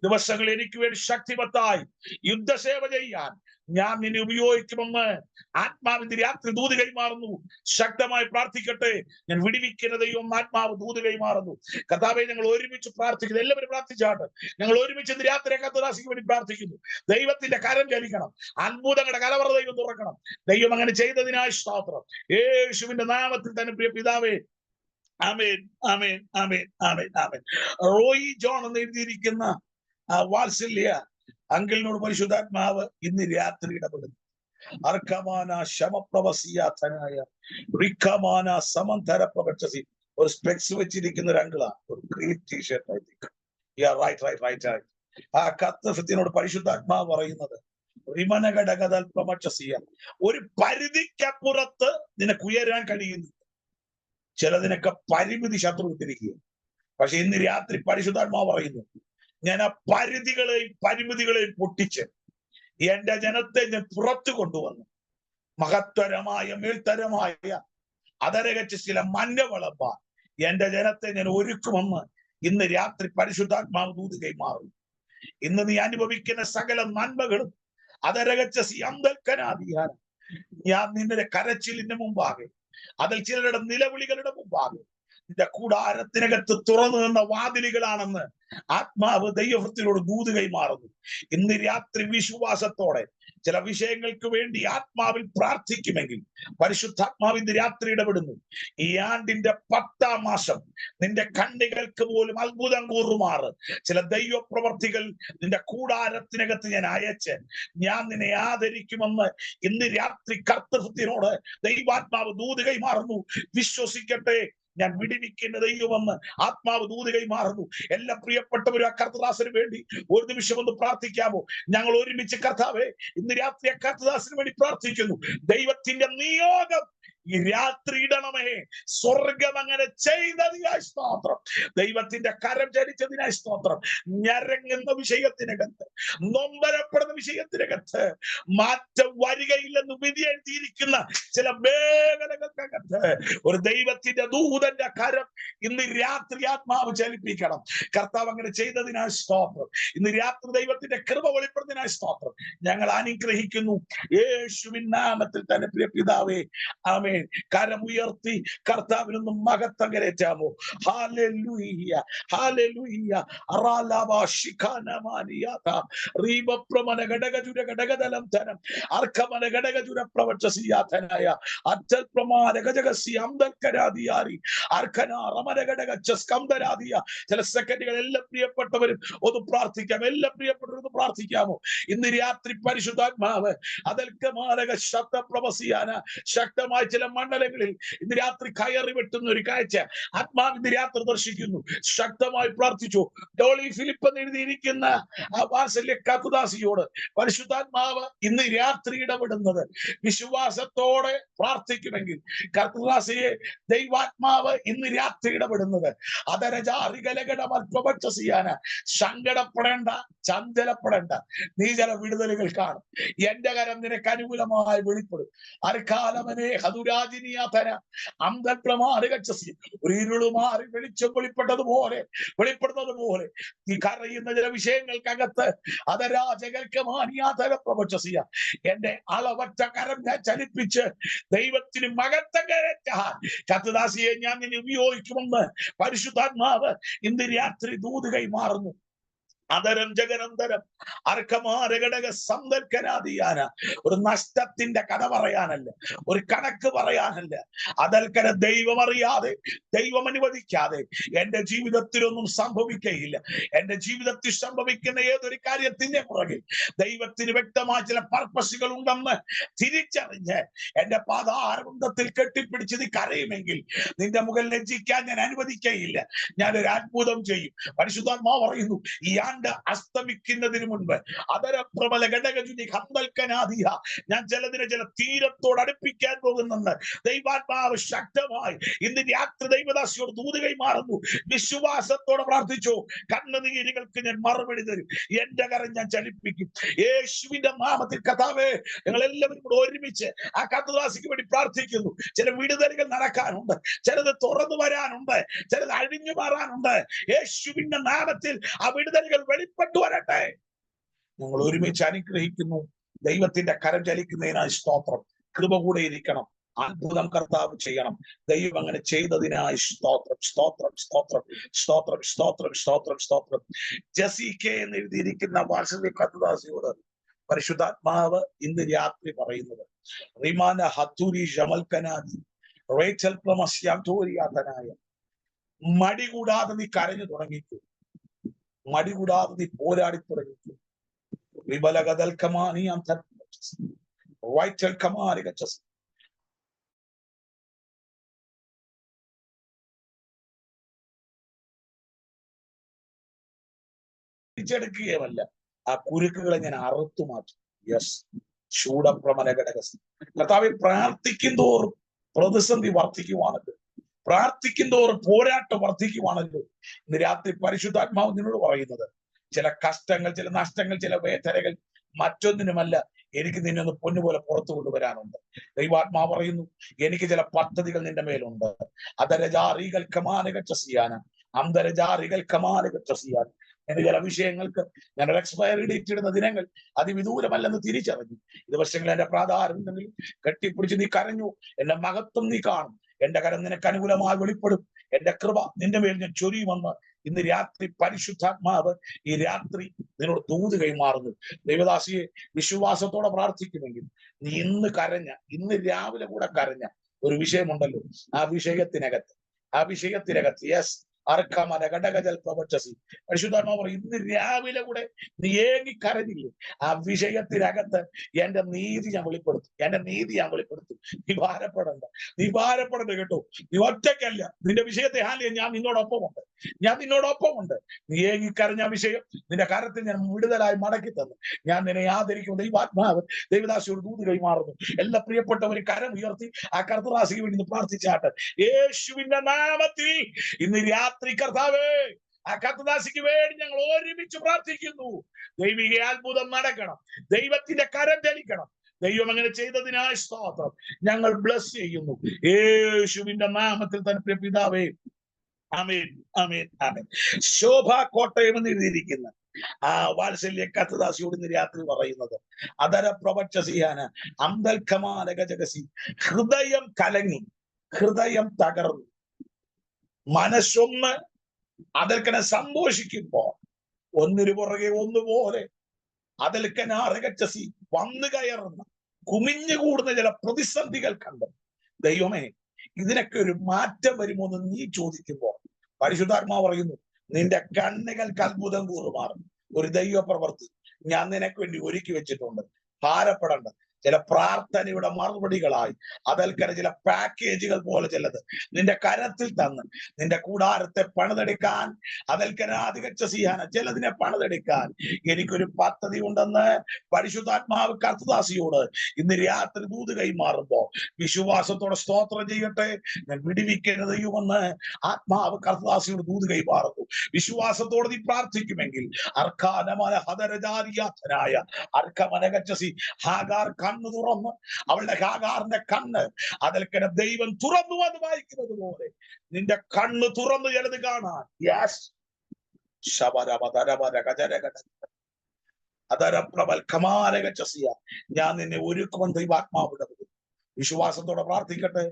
ദിവസങ്ങൾ എനിക്ക് വേണ്ടി ശക്തിമത്തായി യുദ്ധസേവ ചെയ്യാൻ ഞാൻ നിന്നെ ഉപയോഗിക്കുമെന്ന് ആത്മാവിന്റെ രാത്രി ദൂത് കൈമാറുന്നു. ശക്തമായി പ്രാർത്ഥിക്കട്ടെ. ഞാൻ വിടിവിക്കുന്ന ദൈവം ആത്മാവ് ദൂത് കൈമാറുന്നു. കർത്താവേ, ഞങ്ങൾ ഒരുമിച്ച് പ്രാർത്ഥിക്കുന്നു. എല്ലാവരും പ്രാർത്ഥിച്ചാട്ട് ഞങ്ങൾ ഒരുമിച്ച് ഇന്ന് രാത്രി കർത്തദാസിക്ക് വേണ്ടി പ്രാർത്ഥിക്കുന്നു. ദൈവത്തിന്റെ കരം ചലിക്കണം, അത്ഭുതങ്ങളുടെ കലവറ ദൈവം തുറക്കണം. ദൈവം അങ്ങനെ ചെയ്തതിനായി സ്തോത്രം. യേശുവിന്റെ നാമത്തിൽ തന്നെ പ്രിയ പിതാവേ, ആമേൻ, ആമേൻ, ആമേൻ, ആമേൻ, ആമേൻ. റോയി ജോൺ എന്ന് എഴുതിയിരിക്കുന്ന വാത്സല്യ അങ്കിളിനോട് പരിശുദ്ധാത്മാവ് ഇന്ന് രാത്രി ഇടപെടുന്നു. അർക്കമാന ശമപ്രവസിയാഥനായ റിക്കമാന സമന്തര പ്രവചസി. ഒരു സ്പെക്സ് വെച്ചിരിക്കുന്ന ഒരു അങ്കിളാണ്, ഒരു green t-shirt. I think right. ആ കത്തഫത്തിനോട് പരിശുദ്ധാത്മാവ് പറയുന്നത് റിമനഘടകതൽപ്രമക്ഷസിയ, ഒരു പരിധിക്കപ്പുറത്ത് നിനക്ക് ഉയരാൻ കഴിയുന്നു. ചിലതിനൊക്കെ പരിമിതി ശത്രു ഇട്ടിരിക്കുക. പക്ഷെ ഇന്ന് രാത്രി പരിശുദ്ധാത്മാവ് പറയുന്നു, ഞാൻ ആ പരിമിതികളെയും പൊട്ടിച്ച് എന്റെ ജനത്തെ ഞാൻ പുറത്തു കൊണ്ടുവന്നു. മഹത്തരമായ മേൽത്തരമായ അതരകച്ച് ചില മഞ്ഞ വളപ്പാൻ എന്റെ ജനത്തെ ഞാൻ ഒരുക്കുമെന്ന് ഇന്ന് രാത്രി പരിശുദ്ധാത്മാവ് ദൂത് കൈമാറും. ഇന്ന് നീ അനുഭവിക്കുന്ന സകല നന്മകളും അതരകച്ച അന്തൽക്കനാധികാരം ഞാൻ നിന്റെ കരച്ചിലിന്റെ മുമ്പാകെ, അതിൽ ചിലരുടെ നിലവിളികളുടെ മുമ്പാകെ, നിന്റെ കൂടാരത്തിനകത്ത് തുറന്നു നിന്ന വാതിലുകളാണെന്ന് ആത്മാവ് ദൈവത്തിനോട് ദൂത് കൈമാറുന്നു. ഇന്ന് രാത്രി വിശ്വാസത്തോടെ ചില വിഷയങ്ങൾക്ക് വേണ്ടി ആത്മാവിൽ പ്രാർത്ഥിക്കുമെങ്കിൽ പരിശുദ്ധാത്മാവ് ഇന്ന് രാത്രി ഇടപെടുന്നു. ഈ ആണ്ടിന്റെ 10ാം മാസം നിന്റെ കണ്ണുകൾക്ക് പോലും അത്ഭുതം കൂറുമാറ് ചില ദൈവപ്രവർത്തികൾ നിന്റെ കൂടാരത്തിനകത്ത് ഞാൻ അയച്ച് ഞാൻ നിന്നെ ആദരിക്കുമെന്ന് ഇന്ന് രാത്രി കർത്തൃത്വത്തിനോട് ദൈവാത്മാവ് ദൂത് കൈമാറുന്നു. വിശ്വസിക്കട്ടെ, ഞാൻ വിടിവിക്കുന്ന ദൈവമെന്ന് ആത്മാവ് ദൂത് കൈമാറുന്നു. എല്ലാ പ്രിയപ്പെട്ടവരും ആ കർത്തദാസന് വേണ്ടി ഒരു നിമിഷം ഒന്ന് പ്രാർത്ഥിക്കാമോ? ഞങ്ങൾ ഒരുമിച്ച് കർത്താവേ, ഇന്ന് രാത്രി ആ കർത്തദാസന് വേണ്ടി പ്രാർത്ഥിക്കുന്നു. ദൈവത്തിന്റെ നിയോഗം ഈ രാത്രി ഇടണമേ. സ്വർഗം അങ്ങനെ ചെയ്തതിനായി സ്തോത്രം. ദൈവത്തിന്റെ കരം ചലിച്ചതിനായി സ്തോത്രം. ഞരങ്ങുന്ന വിഷയത്തിനകത്ത്, നൊമ്പരപ്പെടുന്ന വിഷയത്തിനകത്ത് മാറ്റം വരികയില്ലെന്ന് വിധി എഴുതിയിരിക്കുന്ന ചില മേഖലകൾക്കകത്ത് ഒരു ദൈവത്തിന്റെ ദൂതന്റെ കരം ഇന്ന് രാത്രി ആത്മാവ് ചലിപ്പിക്കണം. കർത്താവ് അങ്ങനെ ചെയ്തതിനായി സ്തോത്രം. ഇന്ന് രാത്രി ദൈവത്തിന്റെ കൃപ വെളിപ്പെടുന്നതിനായി സ്തോത്രം. ഞങ്ങൾ അനുഗ്രഹിക്കുന്നു യേശുവിൻ നാമത്തിൽ തന്നെ. പ്രിയ പിതാവേ, ആമേൻ. കരമുയർത്തി കർത്താവിനൊന്ന് മഹത്വം കരേറ്റാമോ? ഹല്ലേലൂയ, ഹല്ലേലൂയ. അറാലബാ ശിഖാനമാനിയാത റീബപ്രമന ഘടകജുര ഘടകദലം തനം അർക്കമന ഘടകജുര പ്രവചസിയാതനായ അറ്റൽ പ്രമാന ഗജഗസി അംദൽക്കരാദിയാരി അർക്കന റമന ഘടകച്ച സ്കന്ദരാദിയ. ചില സെക്കൻഡുകൾ എല്ലാ പ്രിയപ്പെട്ടവരും ഒന്ന് പ്രാർത്ഥിക്കാം. എല്ലാ പ്രിയപ്പെട്ടവരും ഒന്ന് പ്രാർത്ഥിക്കാമോ? ഇന്ന് രാത്രി പരിശുദ്ധാത്മാവ് അതൽക്കമാരക ശബ്ദ പ്രവസിയാന ശക്തമായ ചില മണ്ഡലങ്ങളിൽ ഇന്ന് രാത്രി കയറി വെട്ടുന്ന ഒരു കാഴ്ച ആത്മാവ് ഇന്ന് രാത്രി ദർശിക്കുന്നു. ശക്തമായി പ്രാർത്ഥിച്ചു. ഡോളി ഫിലിപ്പ് എന്ന് എഴുതിയിരിക്കുന്ന ആ വാത്സല്യ കർത്തദാസിയോട് പരിശുദ്ധാത്മാവ് ഇന്ന് രാത്രി ഇടപെടുന്നത് വിശ്വാസത്തോടെ പ്രാർത്ഥിക്കുമെങ്കിൽ കർത്തദാസിയെ ദൈവാത്മാവ് ഇന്ന് രാത്രി ഇടപെടുന്നത് അതരജാറികലകടമൽപ്രവചസിയാന. സങ്കടപ്പെടേണ്ട, ചഞ്ചലപ്പെടേണ്ട. നീ ചില വിടുതലുകൾ കാണും. എന്റെ കരം നിനക്ക് അനുകൂലമായി വെളിപ്പെടും. അർക്കാലമനെ ഹതുരാജിനിയാതന അംദൽപ്രമാരകച്ചസി. ഒരു ഇരുളുമാറി വെളിച്ചം വെളിപ്പെടുന്നത് പോലെ ഈ കരയുന്ന ചില വിഷയങ്ങൾക്കകത്ത് അതരാജകൾക്ക് മാനിയാതര പ്രവചസിയ. എന്റെ അളവറ്റ കരം ഞാൻ ചലിപ്പിച്ച് ദൈവത്തിന് മകത്വം കയറ്റാൻ കർത്തദാസിയെ ഞാൻ നിന്നെ ഉപയോഗിക്കുമെന്ന് പരിശുദ്ധാത്മാവ് ഇന്ന് രാത്രി ദൂത് കൈമാറുന്നു. അതരം ജഗനന്തരം അർക്കമാരഘടക സന്തൽക്കനാദിയാന. ഒരു നഷ്ടത്തിന്റെ കഥ പറയാനല്ല, ഒരു കണക്ക് പറയാനല്ല. അതൽക്കര ദൈവം അറിയാതെ, ദൈവം അനുവദിക്കാതെ എന്റെ ജീവിതത്തിലൊന്നും സംഭവിക്കയില്ല. എന്റെ ജീവിതത്തിൽ സംഭവിക്കുന്ന ഏതൊരു കാര്യത്തിന്റെ പുറകിൽ ദൈവത്തിന് വ്യക്തമായ ചില പർപ്പസുകൾ ഉണ്ടെന്ന് തിരിച്ചറിഞ്ഞ് എന്റെ പാതാരബന്ധത്തിൽ കെട്ടിപ്പിടിച്ച് നീ കരയുമെങ്കിൽ നിന്റെ മുകളിൽ ലജ്ജിക്കാൻ ഞാൻ അനുവദിക്കയില്ല. ഞാനൊരു അത്ഭുതം ചെയ്യും. പരിശുദ്ധാത്മാവ് പറയുന്നു, ഈ അസ്തമിക്കുന്നതിന് മുൻപ് അതരപ്രബല ഘടകജുനി ഹന്തൽക്കനാദിയ. ഞാൻ ചിലതിനെ ചില തീരത്തോട് അടുപ്പിക്കാൻ പോകുന്നെന്ന് ദൈവാത്മാവ് ശക്തമായി ഇന്ന് രാത്രി ദൈവദാസിയോട് ദൂത് കൈമാറുന്നു. വിശ്വാസത്തോടെ പ്രാർത്ഥിച്ചു. കണ്ണുനീരുകൾക്ക് ഞാൻ മറുപടി തരും. എന്റെ കരം ഞാൻ ചലിപ്പിക്കും. യേശുവിന്റെ നാമത്തിൽ കർത്താവേ, ഞങ്ങൾ എല്ലാവരും കൂടെ ഒരുമിച്ച് ആ കർത്തദാസിക്ക് വേണ്ടി പ്രാർത്ഥിക്കുന്നു. ചില വിടുതലുകൾ നടക്കാനുണ്ട്, ചിലത് തുറന്നു വരാനുണ്ട്, ചിലത് അഴിഞ്ഞു മാറാനുണ്ട്. യേശുവിന്റെ നാമത്തിൽ ആ വിടുതലുകൾ വെളിപ്പെട്ടു വരട്ടെ. ഞങ്ങൾ ഒരുമിച്ച് അനുഗ്രഹിക്കുന്നു. ദൈവത്തിന്റെ കരം ചലിക്കുന്നതിനായി സ്തോത്രം. കൃപ കൂടെ ഇരിക്കണം. അത്ഭുതം കർത്താവ് ചെയ്യണം. ദൈവം അങ്ങനെ ചെയ്തതിനായി സ്തോത്രം, സ്തോത്രം, സ്തോത്രം, സ്തോത്രം, സ്തോത്രം, സ്തോത്രം, സ്തോത്രം. ജസിക്കെ എന്ന് എഴുതിയിരിക്കുന്ന വാത്സല്യ കർത്തദാസിയോട് പരിശുദ്ധാത്മാവ് ഇന്ന് രാത്രി പറയുന്നത് റിമാന ഹത്തൂരി ജമൽക്കനാദി റേച്ചൽ പ്രമസ്യാന്തോരിയാതനായ. മടി കൂടാതെ നീ കരഞ്ഞു തുടങ്ങിക്കൂ. മടി കൂടാതെ നീ പോരാടി തുടങ്ങിക്കൂ. വിബലകദൽക്കമാനിയാം വൈറ്റൽ കമാലികച്ചസ് ടുക്കുകയുമല്ല, ആ കുരുക്കുകളെ ഞാൻ അറുത്തു മാറ്റും. യെസ്, ചൂടപ്രമലഘടകസ്. കർത്താവെ, പ്രാർത്ഥിക്കും തോറും പ്രതിസന്ധി വർദ്ധിക്കുവാണല്ലോ, പ്രാർത്ഥിക്കും തോറും പോരാട്ടം വർദ്ധിക്കുവാണല്ലോ. ഇന്ന് രാത്രി പരിശുദ്ധാത്മാവ് നിന്നോട് പറയുന്നത്, ചില കഷ്ടങ്ങൾ, ചില നഷ്ടങ്ങൾ, ചില വേദനകൾ മറ്റൊന്നിനുമല്ല, എനിക്ക് നിന്നെ ഒന്ന് പൊന്നുപോലെ പുറത്തു കൊണ്ടുവരാനുണ്ട്. ദൈവാത്മാവ് പറയുന്നു, എനിക്ക് ചില പദ്ധതികൾ നിന്റെ മേലുണ്ട്. അതരജാറികൾ കമാനകച്ചസിയാന, അന്തരജാറികൾ കമാനകച്ചസിയാൻ. എന്റെ ചില വിഷയങ്ങൾക്ക് ഞാൻ ഒരു എക്സ്പയറി ഡേറ്റ് ഇടുന്ന ദിനങ്ങൾ അതിവിദൂരമല്ലെന്ന് തിരിച്ചറിഞ്ഞു. ഇത് വർഷങ്ങൾ എന്റെ പ്രാധാന്യം കെട്ടിപ്പിടിച്ച് നീ കരഞ്ഞു, എന്റെ മഹത്വം നീ കാണും, എന്റെ കരം നിനക്ക് അനുകൂലമായി വെളിപ്പെടും, എന്റെ കൃപ നിന്റെ മേൽ ഞാൻ ചൊരിയുമെന്ന് ഇന്ന് രാത്രി പരിശുദ്ധാത്മാവ് ഈ രാത്രി നിന്നോട് ദൂത് കൈമാറുന്നു. ദൈവദാസിയെ, വിശ്വാസത്തോടെ പ്രാർത്ഥിക്കുമെങ്കിൽ നീ ഇന്ന് കരഞ്ഞ, ഇന്ന് രാവിലെ കൂടെ കരഞ്ഞ ഒരു വിഷയമുണ്ടല്ലോ, ആ വിഷയത്തിനകത്ത് യെസ് അർക്കമന ഘടകജൽ പ്രവചസി. പരിശുദ്ധാത്മാവ് പറയും, ഇന്ന് രാവിലെ കൂടെ നീ ഏങ്ങി കരഞ്ഞില്ലേ, ആ വിഷയത്തിനകത്ത് എന്റെ നീതി ഞാൻ വെളിപ്പെടുത്തും, നീ ഭാരപ്പെടണ്ട കേട്ടോ. നീ ഒറ്റയ്ക്കല്ല, നിന്റെ വിഷയത്തെ ഹാൻഡിൽ ചെയ്യാൻ ഞാൻ നിന്നോടൊപ്പമുണ്ട്. നീ ഏങ്ങി കരഞ്ഞ വിഷയം നിന്റെ കരത്തിൽ ഞാൻ വിടുതലായി മടക്കി തന്നു. ഞാൻ നിന്നെ ആദരിക്കും. ദൈവാത്മാവ് ദൈവദാസിയോട് ദൂത് കൈമാറുന്നു. എല്ലാ പ്രിയപ്പെട്ടവരും കരം ഉയർത്തി ആ കർത്തദാസിക്ക് വേണ്ടി പ്രാർത്ഥിച്ചാട്ട്. യേശുവിന്റെ നാമത്തിൽ ഇന്ന് രാത്രി കർത്താവേ, ആ കർത്തദാസിക്ക് വേണ്ടി ഞങ്ങൾ ഒരുമിച്ച് പ്രാർത്ഥിക്കുന്നു. ദൈവിക അത്ഭുതം നടക്കണം, ദൈവത്തിന്റെ കരം ചലിക്കണം. ദൈവം അങ്ങനെ ചെയ്തതിനായി സ്തോത്രം. ഞങ്ങൾ ബ്ലസ് ചെയ്യുന്നു യേശുവിന്റെ നാമത്തിൽ തന്നെ പിതാവേ. ആമേൻ, ആമേൻ, ആമേൻ. ശോഭ കോട്ടയം എന്ന് എഴുതിയിരിക്കുന്ന ആ വാത്സല്യ കർത്തദാസിയോട് ഇന്ന് രാത്രി പറയുന്നത്, അതര പ്രവചസിയാന അന്തൽക്കമാലകജകസി. ഹൃദയം കലങ്ങി, ഹൃദയം തകർന്നു, മനസ്സൊന്ന് അതിൽക്കനെ സന്തോഷിക്കുമ്പോ ഒന്നിനു പുറകെ ഒന്നുപോലെ അതിൽക്കനാറകച്ചസി വന്നു കയറുന്ന കുമിഞ്ഞുകൂടുന്ന ചില പ്രതിസന്ധികൾ കണ്ട്, ദൈവമേ ഇതിനൊക്കെ ഒരു മാറ്റം വരുമോ എന്ന് നീ ചോദിക്കുമ്പോ പരിശുദ്ധാത്മാവ് പറയുന്നു, നിന്റെ കണ്ണുകൾക്ക് അത്ഭുതം കൂറുമാറും ഒരു ദൈവ പ്രവൃത്തി ഞാൻ നിനക്ക് വേണ്ടി ഒരുക്കി വെച്ചിട്ടുണ്ട്. ഭാരപ്പെടണ്ട. ചില പ്രാർത്ഥനയുടെ മറുപടികളായി അതൽക്കര ചില പാക്കേജുകൾ പോലെ ചിലത് നിന്റെ കരത്തിൽ തന്ന് നിന്റെ കൂടാരത്തെ പണിതെടുക്കാൻ, അതൽക്കരാധികച്ച ചെയ്യാൻ ചിലതിനെ പണിതെടുക്കാൻ എനിക്കൊരു പദ്ധതി ഉണ്ടെന്ന് പരിശുദ്ധാത്മാവ് കർത്തദാസിയോട് ഇന്ന് രാത്രി ദൂത് കൈമാറുമ്പോ വിശ്വാസത്തോടെ സ്തോത്രം ചെയ്യട്ടെ. ഞാൻ വിടിവിക്കുന്ന ദൈവമെന്ന് ആത്മാവ് കർത്തദാസിയോട് ദൂത് കൈമാറുന്നു. വിശ്വാസത്തോടെ നീ പ്രാർത്ഥിക്കുമെങ്കിൽ അർക്കാനമന ഹദരജാരിയാഥനായ അർക്കമനകച്ചസി ഹാഗാർ കണ്ണ് തുറന്ന്, അവളുടെ ഹാഗാറിന്റെ കണ്ണ് അതിൽക്കനെ ദൈവം തുറന്നു എന്ന് വായിക്കുന്നത് പോലെ നിന്റെ കണ്ണ് തുറന്നു ചിലത് കാണാൻ. യെസ്, ഞാൻ നിന്നെ ഒരുക്കുമെന്ന് ദൈവാത്മാവിടെ വിശ്വാസത്തോടെ പ്രാർത്ഥിക്കട്ടെ.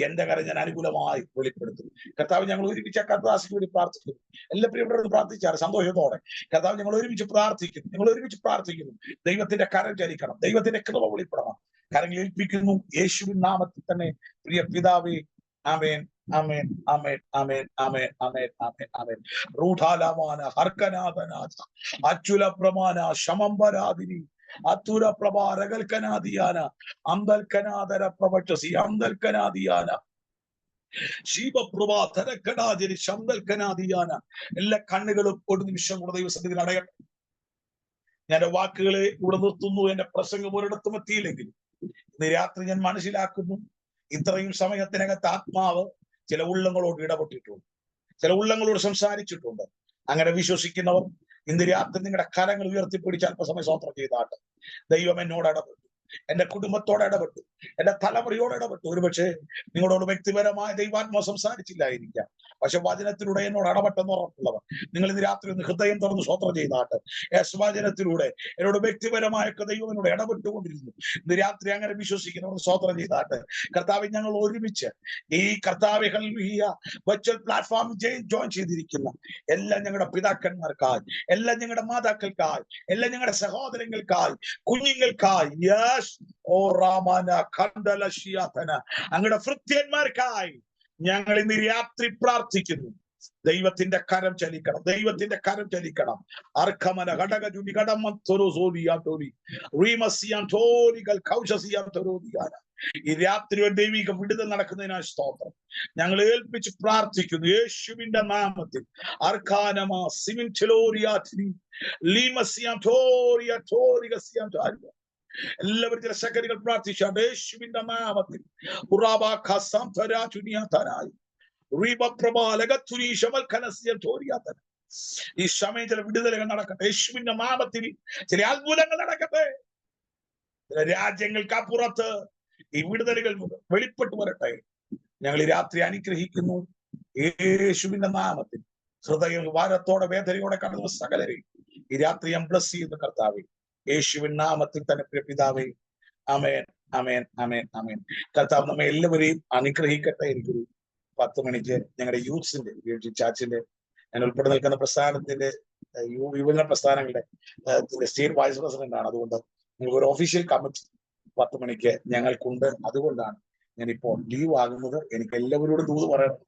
എന്റെ കരം ഞാൻ അനുകൂലമായി വെളിപ്പെടുത്തും. കർത്താവ്, ഞങ്ങൾ ഒരുമിച്ച് കർത്തദാസിക്ക് വേണ്ടി പ്രാർത്ഥിക്കുന്നു. എല്ലാ പ്രിയപ്പെട്ടവരും പ്രാർത്ഥിച്ചാൽ സന്തോഷത്തോടെ. കർത്താവ്, ഞങ്ങൾ ഒരുമിച്ച് പ്രാർത്ഥിക്കുന്നു. ദൈവത്തിന്റെ കരം ചലിക്കണം, ദൈവത്തിന്റെ കൃപ വെളിപ്പെടണം. കരങ്ങൾ ഏൽപ്പിക്കുന്നു യേശുവിൻ നാമത്തിൽ തന്നെ. പ്രിയ പിതാവേ, ആമേൻ, ആമേൻ, ആമേൻ, ആമേൻ, ആമേൻ, ആമേൻ, ആമേൻ, ആമേൻ. റൂഢാലമാന ഹർക്കനാഥനാഥ അച്ചുല പ്രമാന ശമംബരാദിനി അത്തുര പ്രഭാരകൽക്കനാദിയാന അന്തൽക്കനാദര പ്രവചസി അന്തൽക്കനാദിയാന ശീപപ്രഭാധരക്കടാതിരി ശന്തൽക്കനാദിയാന. എല്ലാ കണ്ണുകളും ഒരു നിമിഷം കൂടെ ദൈവസന്നിധിയിൽ അടയട്ടെ. ഞാൻ വാക്കുകളെ ഇവിടെ നിർത്തുന്നു. എന്റെ പ്രസംഗം ഒരിടത്തും എത്തിയില്ലെങ്കിൽ ഇന്ന് രാത്രി ഞാൻ മനസ്സിലാക്കുന്നു, ഇത്രയും സമയത്തിനകത്ത് ആത്മാവ് ചില ഉള്ളങ്ങളോട് ഇടപെട്ടിട്ടുണ്ട്, ചില ഉള്ളങ്ങളോട് സംസാരിച്ചിട്ടുണ്ട്. അങ്ങനെ വിശ്വസിക്കുന്നവർ ഇന്ന് രാത്രി നിങ്ങളുടെ കരങ്ങൾ ഉയർത്തിപ്പിടിച്ച് അല്പസമയം സ്തോത്രം ചെയ്താട്ട്. ദൈവം എന്നോട് ഇടപെട്ടു, എന്റെ കുടുംബത്തോട് ഇടപെട്ടു, എന്റെ തലമുറയോട് ഇടപെട്ടു. ഒരുപക്ഷെ നിങ്ങളോട് വ്യക്തിപരമായ ദൈവാത്മാവ് സംസാരിച്ചില്ലായിരിക്കാം, പക്ഷെ വചനത്തിലൂടെ എന്നോട് ഇടപെട്ടെന്ന് ഉറപ്പുള്ളവർ നിങ്ങൾ ഇന്ന് രാത്രി ഒന്ന് ഹൃദയം തുറന്ന് സ്തോത്രം ചെയ്താട്ട്. യെസ്, വചനത്തിലൂടെ എന്നോട് വ്യക്തിപരമായൊക്കെ ദൈവം എന്നോട് ഇടപെട്ടുകൊണ്ടിരുന്നു. ഇന്ന് രാത്രി അങ്ങനെ വിശ്വസിക്കുന്നവർ സ്തോത്രം ചെയ്താട്ട്. കർത്താവെ, ഞങ്ങൾ ഒരുമിച്ച് ഈ കർത്താവെ വെർച്വൽ പ്ലാറ്റ്ഫോമിൽ ജോയിൻ ചെയ്തിരിക്കുന്ന എല്ലാം ഞങ്ങളുടെ പിതാക്കന്മാർക്കായി, എല്ലാം ഞങ്ങളുടെ മാതാക്കൾക്കായി, എല്ലാം ഞങ്ങളുടെ സഹോദരങ്ങൾക്കായി, കുഞ്ഞുങ്ങൾക്കായി, യെസ് ഓ രാമന കണ്ടലശിയാതന അങ്ങയുടെ ഭൃത്യന്മാർക്കായി ഞങ്ങൾ ഇന്ന് രാത്രി പ്രാർത്ഥിക്കുന്നു. ദൈവത്തിന്റെ കരം ചലിക്കണം, ദൈവത്തിന്റെ കരം ചലിക്കണം. അർക്കമന ഘടക ജുബി ഘടമത്തോരി ഈ രാത്രി ഒരു ദൈവിക വിടുതൽ നടക്കുന്നതിനാൽ സ്തോത്രം. ഞങ്ങൾ ഏൽപ്പിച്ച് പ്രാർത്ഥിക്കുന്നു യേശുവിന്റെ നാമത്തിൽ. അർക്കാനമ സിമിൻലോറിയാറ്റിനി എല്ലാവരും ചില സെക്കൻഡുകൾ പ്രാർത്ഥിച്ചാണ് യേശുവിന്റെ നാമത്തിൽ. ഈ സമയം ചില വിടുതലുകൾ നടക്കട്ടെ യേശുവിന്റെ നാമത്തിൽ. ചില അത്ഭുതങ്ങൾ നടക്കട്ടെ. ചില രാജ്യങ്ങൾക്ക് അപ്പുറത്ത് ഈ വിടുതലുകൾ വെളിപ്പെട്ടു വരട്ടെ. ഞങ്ങൾ ഈ രാത്രി അനുഗ്രഹിക്കുന്നു യേശുവിന്റെ നാമത്തിൽ. ഹൃദയം ഭാരത്തോടെ വേദനയോടെ കടന്നു സകലരെയും ഈ രാത്രി ഞാൻ ബ്ലസ് ചെയ്യുന്ന കർത്താവേ, യേശുവിൻ നാമത്തിൽ തന്നെ പിതാവേ. ആമേൻ, ആമേൻ, ആമേൻ, ആമേൻ. കർത്താവ് നമ്മെ എല്ലാവരെയും അനുഗ്രഹിക്കട്ടെ. എനിക്കൊരു 10 മണിക്ക് ഞങ്ങളുടെ യൂത്ത്സിന്റെ ചാച്ചിന്റെ ഞാൻ ഉൾപ്പെടെ നിൽക്കുന്ന പ്രസ്ഥാനത്തിന്റെ യുവജന പ്രസ്ഥാനങ്ങളുടെ സ്റ്റേറ്റ് വൈസ് പ്രസിഡന്റ് ആണ്. അതുകൊണ്ട് നിങ്ങൾക്ക് ഒരു ഒഫീഷ്യൽ കമ്മിറ്റി 10 മണിക്ക് ഞങ്ങൾക്കുണ്ട്. അതുകൊണ്ടാണ് ഞാനിപ്പോൾ ലീവ് ആകുന്നത്. എനിക്ക് എല്ലാവരോടും ദൂത് പറയണം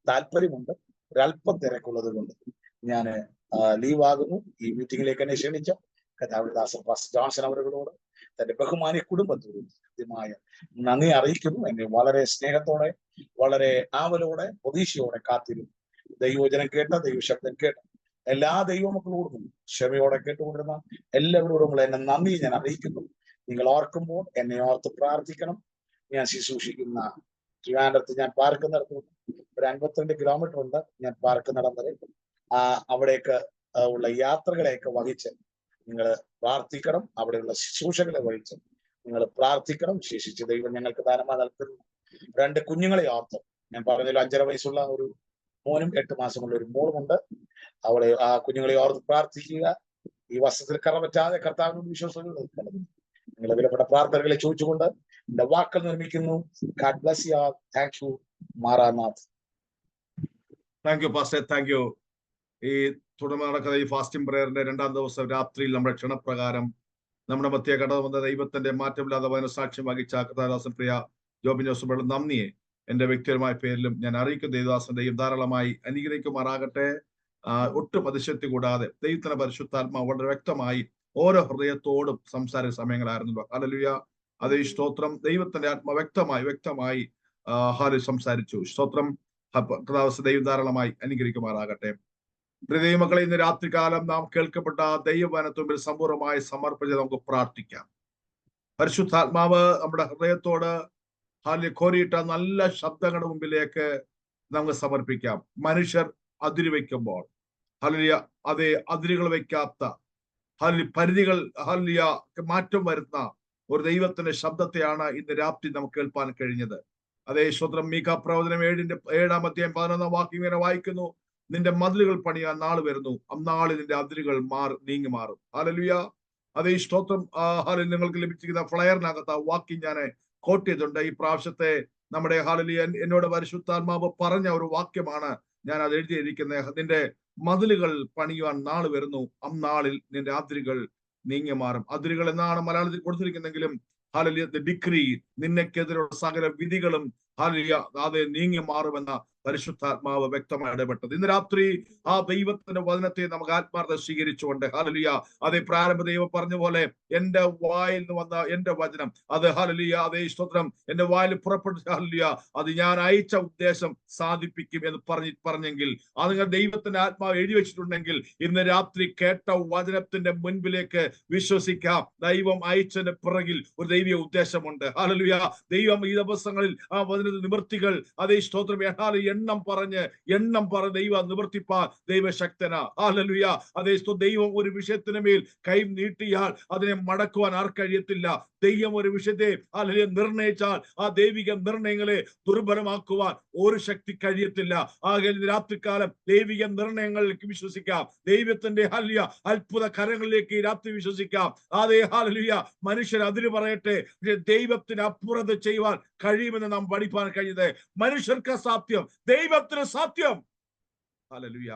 താല്പര്യമുണ്ട്. ഒരല്പം തിരക്കുള്ളത് കൊണ്ട് ഞാൻ ലീവ് ആകുന്നു. ഈ മീറ്റിംഗിലേക്ക് എന്നെ ക്ഷണിച്ച കഥാവിദാസൻ പാസ്റ്റർ ജോൺസൺ അവരോട് തന്റെ ബഹുമാനിയ കുടുംബത്തോടും കൃത്യമായ നന്ദി അറിയിക്കുന്നു. എന്നെ വളരെ സ്നേഹത്തോടെ, വളരെ ആവലോടെ, പ്രതീക്ഷയോടെ കാത്തിരുന്നു. ദൈവവചനം കേട്ട, ദൈവശബ്ദം കേട്ട എല്ലാ ദൈവമക്കളോടും ക്ഷമയോടെ കേട്ടുകൊണ്ടിരുന്ന എല്ലാവരോടും എന്നെ നന്ദി ഞാൻ അറിയിക്കുന്നു. നിങ്ങൾ ഓർക്കുമ്പോൾ എന്നെ ഓർത്ത് പ്രാർത്ഥിക്കണം. ഞാൻ ശുശ്രൂഷിക്കുന്ന ട്രിവാൻഡ്രത്ത് ഞാൻ പാർക്കുന്നിടത്ത് ഒരു 52 കിലോമീറ്റർ ഉണ്ട്. ഞാൻ പാർക്കുന്നിടം വരെ അവിടേക്ക് ഉള്ള യാത്രകളെയൊക്കെ വഹിച്ച് നിങ്ങൾ പ്രാർത്ഥിക്കണം. അവിടെയുള്ള ശുശ്രൂഷകളെ വഹിച്ച് നിങ്ങൾ പ്രാർത്ഥിക്കണം. ശേഷിച്ച് ദൈവം ഞങ്ങൾക്ക് ദാനമായി നൽകുന്നു 2 കുഞ്ഞുങ്ങളെ ഓർത്ത്. ഞാൻ പറഞ്ഞല്ലോ 5.5 വയസ്സുള്ള ഒരു മോനും 8 മാസമുള്ള ഒരു മോളുമുണ്ട്. അവളെ ആ കുഞ്ഞുങ്ങളെ ഓർത്ത് പ്രാർത്ഥിക്കുക. ഈ വസ്ത്രത്തിൽ കറപറ്റാതെ കർത്താവിനോട് വിശ്വാസങ്ങൾ നിൽക്കണം. നിങ്ങളെ വിലപ്പെട്ട പ്രാർത്ഥനകളെ ചോദിച്ചുകൊണ്ട് എന്റെ വാക്കുകൾ നിർമ്മിക്കുന്നു. God bless you all. Thank you. മാറാനാഥ്. Thank you pastor, thank you. ഈ തുടർന്ന് നടക്കുന്ന ഈ ഫാസ്റ്റിംഗ് പ്രയറിന്റെ 2ാം ദിവസം രാത്രിയിൽ നമ്മുടെ ക്ഷണപ്രകാരം നമ്മുടെ മധ്യ കടന്നു വന്ന ദൈവത്തിന്റെ മാറ്റമില്ലാതെ വചന സാക്ഷ്യം വഹിച്ച കഥാദാസൻ പ്രിയ ജോബിൻ ജോസഫുടെ നന്ദിയെ എന്റെ വ്യക്തിപരമായ പേരിലും ഞാൻ അറിയിക്കുന്ന ദേവദാസൻ ദൈവം ധാരാളമായി അനുഗ്രഹിക്കുമാറാകട്ടെ. ഒട്ടും അതിശക്തി കൂടാതെ ദൈവത്തിന്റെ പരിശുദ്ധാത്മാവ് വളരെ വ്യക്തമായി ഓരോ ഹൃദയത്തോടും സംസാരിച്ച സമയങ്ങളായിരുന്നു. ഹല്ലേലൂയ. അതേ സ്തോത്രം. ദൈവത്തിന്റെ ആത്മ വ്യക്തമായി സംസാരിച്ചു. സ്തോത്രം. ദൈവം ധാരാളമായി അനുഗ്രഹിക്കുമാറാകട്ടെ. ദൈവമക്കളെ, ഇന്ന് രാത്രികാലം നാം കേൾക്കപ്പെട്ട ദൈവവചനത്തുമ്പിൽ സമ്പൂർണ്ണമായി സമർപ്പിച്ച് നമുക്ക് പ്രാർത്ഥിക്കാം. പരിശുദ്ധാത്മാവ് നമ്മുടെ ഹൃദയത്തോട് കോരിയിട്ട നല്ല ശബ്ദങ്ങളുടെ മുമ്പിലേക്ക് നമുക്ക് സമർപ്പിക്കാം. മനുഷ്യർ അതിരുവെക്കുമ്പോൾ അതേ അതിരുകൾ വയ്ക്കാത്ത പരിധികൾ മാറ്റം വരുന്ന ഒരു ദൈവത്തിന്റെ ശബ്ദത്തെയാണ് ഇന്ന് രാത്രി നമുക്ക് കേൾപ്പാൻ കഴിഞ്ഞത്. അതേ സ്തോത്രം. മീഖാ പ്രവചനം 7-ാം അധ്യായം 11-ാം വാക്യം ഇങ്ങനെ വായിക്കുന്നു: നിന്റെ മതിലുകൾ പണിയാൻ നാൾ വരുന്നു, അന്നാളിൽ നിന്റെ അതിരുകൾ നീങ്ങി മാറും. ഹല്ലേലൂയ. അതേ സ്തോത്രം. നിങ്ങൾക്ക് ലഭിച്ചിരിക്കുന്ന ഫ്ലയറിനകത്ത് ആ വാക്യം ഞാൻ കോട്ട് ചെയ്തിട്ടുണ്ട്. ഈ പ്രാവശ്യത്തെ നമ്മുടെ ഹല്ലേലൂയ എന്നോട് പരിശുദ്ധാത്മാവ് പറഞ്ഞ ഒരു വാക്യമാണ് ഞാൻ അത് എഴുതിയിരിക്കുന്നത്. നിന്റെ മതിലുകൾ പണിയുവാൻ നാൾ വരുന്നു, അന്നാളിൽ നിന്റെ അതിരുകൾ നീങ്ങി മാറും. അതിരുകൾ എന്നാണ് മലയാളത്തിൽ കൊടുത്തിരിക്കുന്നെങ്കിലും ഹല്ലേലൂയ ഡിക്രി, നിന്നെക്കെതിരെയുള്ള സകല വിധികളും ഹല്ലേലൂയ അത് നീങ്ങി മാറുമെന്ന പരിശുദ്ധാത്മാവ് വ്യക്തമായി ഇടപെട്ടത്. ഇന്ന് രാത്രി ആ ദൈവത്തിന്റെ വചനത്തെ നമുക്ക് ആത്മാർത്ഥ സ്വീകരിച്ചുകൊണ്ട് ഹല്ലേലൂയ അതേ പ്രാരംഭ ദൈവം പറഞ്ഞ പോലെ എന്റെ വായിൽ നിന്ന് വന്ന എന്റെ വചനം അത് ഹല്ലേലൂയ അതേ സ്തോത്രം എന്റെ വായിൽ പുറപ്പെട്ട ഹല്ലേലൂയ അത് ഞാൻ അയച്ച ഉദ്ദേശം സാധിപ്പിക്കും എന്ന് പറഞ്ഞെങ്കിൽ അത് നിങ്ങൾ ദൈവത്തിന്റെ ആത്മാവ് എഴുതി വെച്ചിട്ടുണ്ടെങ്കിൽ ഇന്ന് രാത്രി കേട്ട വചനത്തിന്റെ മുൻപിലേക്ക് വിശ്വസിക്കാം. ദൈവം അയച്ചതിന്റെ പിറകിൽ ഒരു ദൈവീയ ഉദ്ദേശമുണ്ട്. ഹല്ലേലൂയ. ദൈവം ഈ ദിവസങ്ങളിൽ ആ വചന നിവൃത്തികൾ അതേ സ്തോത്രം എണ്ണം പറഞ്ഞ് ദൈവം നിവർത്തിപ്പാൻ ദൈവശക്തനാ. ഹല്ലേലൂയ. അതേ ദൈവം ഒരു വിഷയത്തിന് മേൽ കൈ നീട്ടിയാൽ അതിനെ മടക്കുവാൻ ആർക്കഴിയത്തില്ല. ദൈവം ഒരു വിഷയത്തെ ഹല്ലേലൂയ നിർണയിച്ചാൽ ആ ദൈവിക നിർണയങ്ങളെ ദുർബലമാക്കുവാൻ ഒരു ശക്തി കഴിയത്തില്ല. ആകെ രാത്രികാലം ദൈവിക നിർണയങ്ങളിലേക്ക് വിശ്വസിക്കാം. ദൈവത്തിന്റെ ഹല്ലേലൂയ അത്ഭുത കരങ്ങളിലേക്ക് ഈ രാത്രി വിശ്വസിക്കാം. അതേ ഹല്ലേലൂയ മനുഷ്യർ അതിന് പറയട്ടെ, ദൈവത്തിന് അപ്പുറത്ത് ചെയ്യുവാൻ കഴിയുമെന്ന് നാം പഠിപ്പാൻ കഴിയുന്നത് മനുഷ്യർക്ക് സാധ്യം, ദൈവത്തിന് സാധ്യം. ഹല്ലേലൂയ.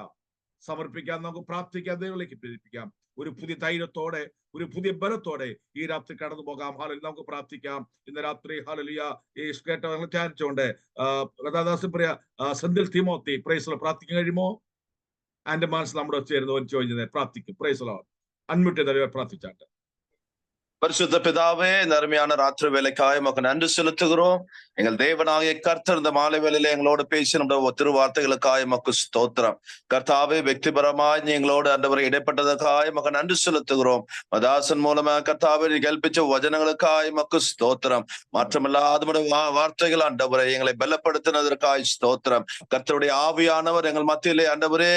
സമർപ്പിക്കാൻ നമുക്ക് പ്രാർത്ഥിക്കാം, ദൈവത്തിലേക്ക് പ്രേരിപ്പിക്കാം. ഒരു പുതിയ ധൈര്യത്തോടെ, ഒരു പുതിയ ബലത്തോടെ ഈ രാത്രി കടന്നു പോകാം. ഹാലലി, നമുക്ക് പ്രാർത്ഥിക്കാം. ഇന്ന് രാത്രി ഹാലലിയ ഈ കേട്ട ധ്യാനിച്ചുകൊണ്ട് കഥാദാസപ്രിയ സെന്തിൽ തിമോത്തി പ്രൈസ് പ്രാർത്ഥിക്കാൻ കഴിയുമോ? ആൻഡ് മാൻസ് നമ്മുടെ ചേരുന്ന ചോദിച്ചത് പ്രാർത്ഥിക്കും. പ്രൈസ് അൺമ്യൂട്ട് ചെയ്ത പ്രാർത്ഥിച്ചാട്ടെ. பரிசுத்த பிதாவே, இந்த அருமையான ராத்திரி வேலைக்காக நமக்கு நன்றி செலுத்துகிறோம். எங்கள் தேவனாகிய கர்த்தர் இந்த மாலை வேளையில எங்களோடு பேசி நம்முடைய திருவார்த்தைகளுக்காக நமக்கு ஸ்தோத்திரம். கர்த்தாவே, വ്യക്തിപരമായി எங்களோடு ஆண்டவரை இடைப்பட்டதற்காக நமக்கு நன்றி செலுத்துகிறோம். மதாசன் மூலமா கர்த்தாவே நீ கல்பிச்ச வചനங்களுக்காக நமக்கு ஸ்தோத்திரம். மாற்றமில்லாத வார்த்தைகள் ஆண்டவரை எங்களை பலப்படுத்தினதற்காக ஸ்தோத்திரம். கர்த்தருடைய ஆவியானவர் எங்கள் மத்தியிலே ஆண்டவரே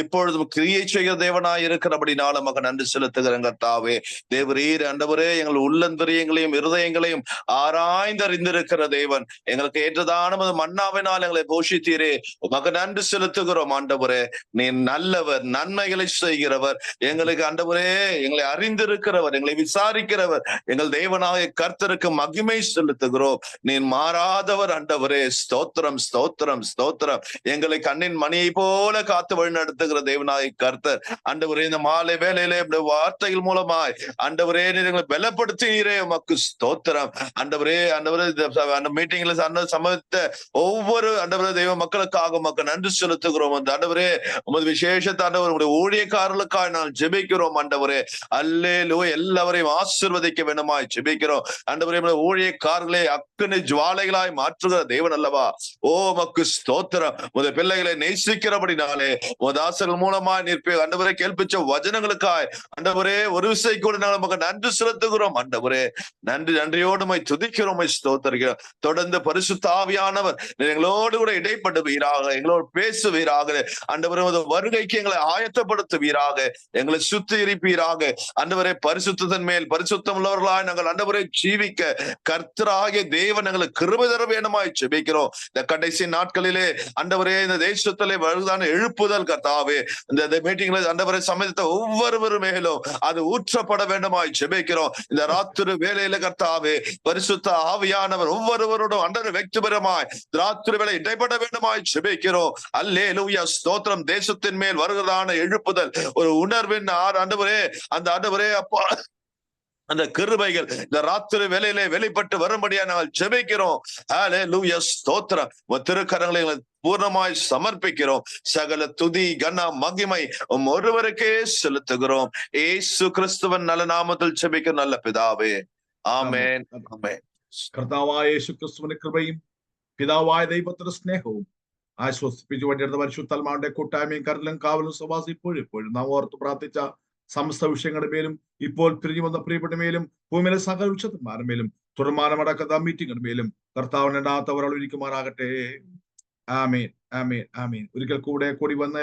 இப்பொழுதும் கிரியை செய்கிற தேவனாய் இருக்கிறபடினால நமக்கு நன்றி செலுத்துகிறேன். கர்த்தாவே, தேவரீர் ஆண்டவரே எங்கள் உள்ளந்தரியங்களையும் இருதயங்களையும் ஆராய்ந்தறிந்திருக்கிற தேவன், எங்களுக்கு ஏற்றதான மன்னாவினால் எங்களை போஷித்தீரே, உமக்கு நன்றி செலுத்துகிறோம். ஆண்டவரே, நீ நல்லவர், நன்மைகளை செய்கிறவர், எங்களுக்கு ஆண்டவரே எங்களை அறிந்திருக்கிறவர், எங்களை விசாரிக்கிறவர், எங்கள் தேவனாகிய கர்த்தருக்கு மகிமை செலுத்துகிறோம். நீ மாறாதவர் ஆண்டவரே. ஸ்தோத்திரம், ஸ்தோத்திரம், ஸ்தோத்திரம். எங்களை கண்ணின் மணியை போல காத்து வழி நடத்துகிற தேவனாகிய கர்த்தர் ஆண்டவரே, இந்த மாலை வேளையிலே வார்த்தைகள் மூலமாய் ஆண்டவரே எங்களை பலப்படுத்தீரே, உமக்கு ஸ்தோத்திரம். ஆண்டவரே, ஆண்டவரே அந்த மீட்டிங்ல சம்பவித்த ஒவ்வொரு ஆண்டவரே தெய்வ மக்களுக்காக உமக்கு நன்றி செலுத்துகிறோம். அந்த ஆண்டவரே உமது விசேஷத்தை ஆண்டவருடைய ஊழியக்காரர்களுக்காக நான் ஜெபிக்கிறோம். ஆண்டவரே, அல்லேலூயா, எல்லாவரையும் ஆசீர்வதிக்க வேண்டுமாய் ஜெபிக்கிறோம். ஆண்டவரே, ஊழியக்காரர்களை அக்கினி ஜுவாலைகளாய் மாற்றுகிற தேவன் அல்லவா. ஓ, உமக்கு ஸ்தோத்திரம். உமது பிள்ளைகளை நேசிக்கிறபடினாலே உமதாசர்கள் மூலமாய் நீர் ஆண்டவரை கேள்விச்ச வചനங்களுக்காய் ஆண்டவரே ஒரு விசை கூட நாங்கள் நமக்கு நன்றி செலுத்துகிறோம். ஆண்டவரே, நன்றியோடு துதிக்கிறோம், ஸ்தோத்திரிக்கிறோம். தொடர்ந்து பரிசுத்த ஆவியானவர் எங்களோடு கூட இடைப்படுவீராக, எங்களோடு பேசுவீராக. ஆண்டவரே, வருகைக்கு எங்களை ஆயத்தப்படுத்துவீராக, எங்களை சுத்திகரிப்பீராக. ஆண்டவரே, பரிசுத்தத்தின் மேல் பரிசுத்தம் உள்ளவர்களாய் நாங்கள் ஆண்டவரை ஜீவிக்க கர்த்தராகிய தேவன் எங்களுக்கு கிருபை தர வேண்டுமாய் ஜெபிக்கிறோம். இந்த கடைசி நாட்களிலே ஆண்டவரே, இந்த தேசத்திலே வருதான எழுப்புதல் கர்த்தாவே, இந்த மீட்டிங்ல ஆண்டவரை சம்மதித்த ஒவ்வொருவரும் மேலும் அது ஊற்றப்பட வேண்டுமாய் ஜெபிக்கிறோம். இந்த ராத்திரி வேளையில கர்த்தாவே, பரிசுத்த ஆவியானவர் ஒவ்வொருவரோடும் அண்டர் വ്യക്തിപരമായി ராத்திரி வேளை இடைப்பட வேண்டுமாய் ஜெபிக்கிறோம். அல்லேலூயா, ஸ்தோத்திரம். தேசத்தின் மேல் வருகிறதான எழுப்புதல் ஒரு உணர்வின் ஆண்டவரே, அந்த ஆண்டவரே அப்பா, அந்த கிருபைகள் இந்த ராத்திரி வேளையிலே வெளிப்பட்டு வரும்படியா நாங்கள் ஜெபிக்கிறோம். அல்லேலூயா, ஸ்தோத்திரம். திருக்கரங்களை பூர்ணமாய் சமர்ப்பிக்கிறோம். சகல துதி கன மகிமை ஒருவருக்கே செலுத்துகிறோம். இயேசு கிறிஸ்துவின் நல்ல நாமத்தில் ஜெபிக்க நல்ல பிதாவே, ആമേൻ, ആമേൻ. കർത്താവായ യേശു ക്രിസ്തുവിന്റെ കൃപയും പിതാവായ ദൈവത്തിന്റെ സ്നേഹവും ആശ്വസിപ്പിച്ചു വേണ്ടിയിരുന്ന പരിശുദ്ധാത്മാവിന്റെ കൂട്ടായ്മയും കരുതലും കാവലും സവാസം ഇപ്പോഴും നാം ഓർത്ത് പ്രാർത്ഥിച്ച സമസ്ത വിഷയങ്ങളുടെ മേലും ഇപ്പോൾ പിരിഞ്ഞു വന്ന പ്രിയപ്പെട്ട മേലും ഭൂമിയിലെ സകല വിശുദ്ധന്മാരുടെ മേലും തുടർമാനമടക്കുന്ന മീറ്റിംഗുകളുടെ മേലും കർത്താവിനെ ഒരിക്കുമാറാകട്ടെ. ആമേൻ, ആമേൻ, ആമേൻ. ഒരിക്കൽ കൂടി വന്ന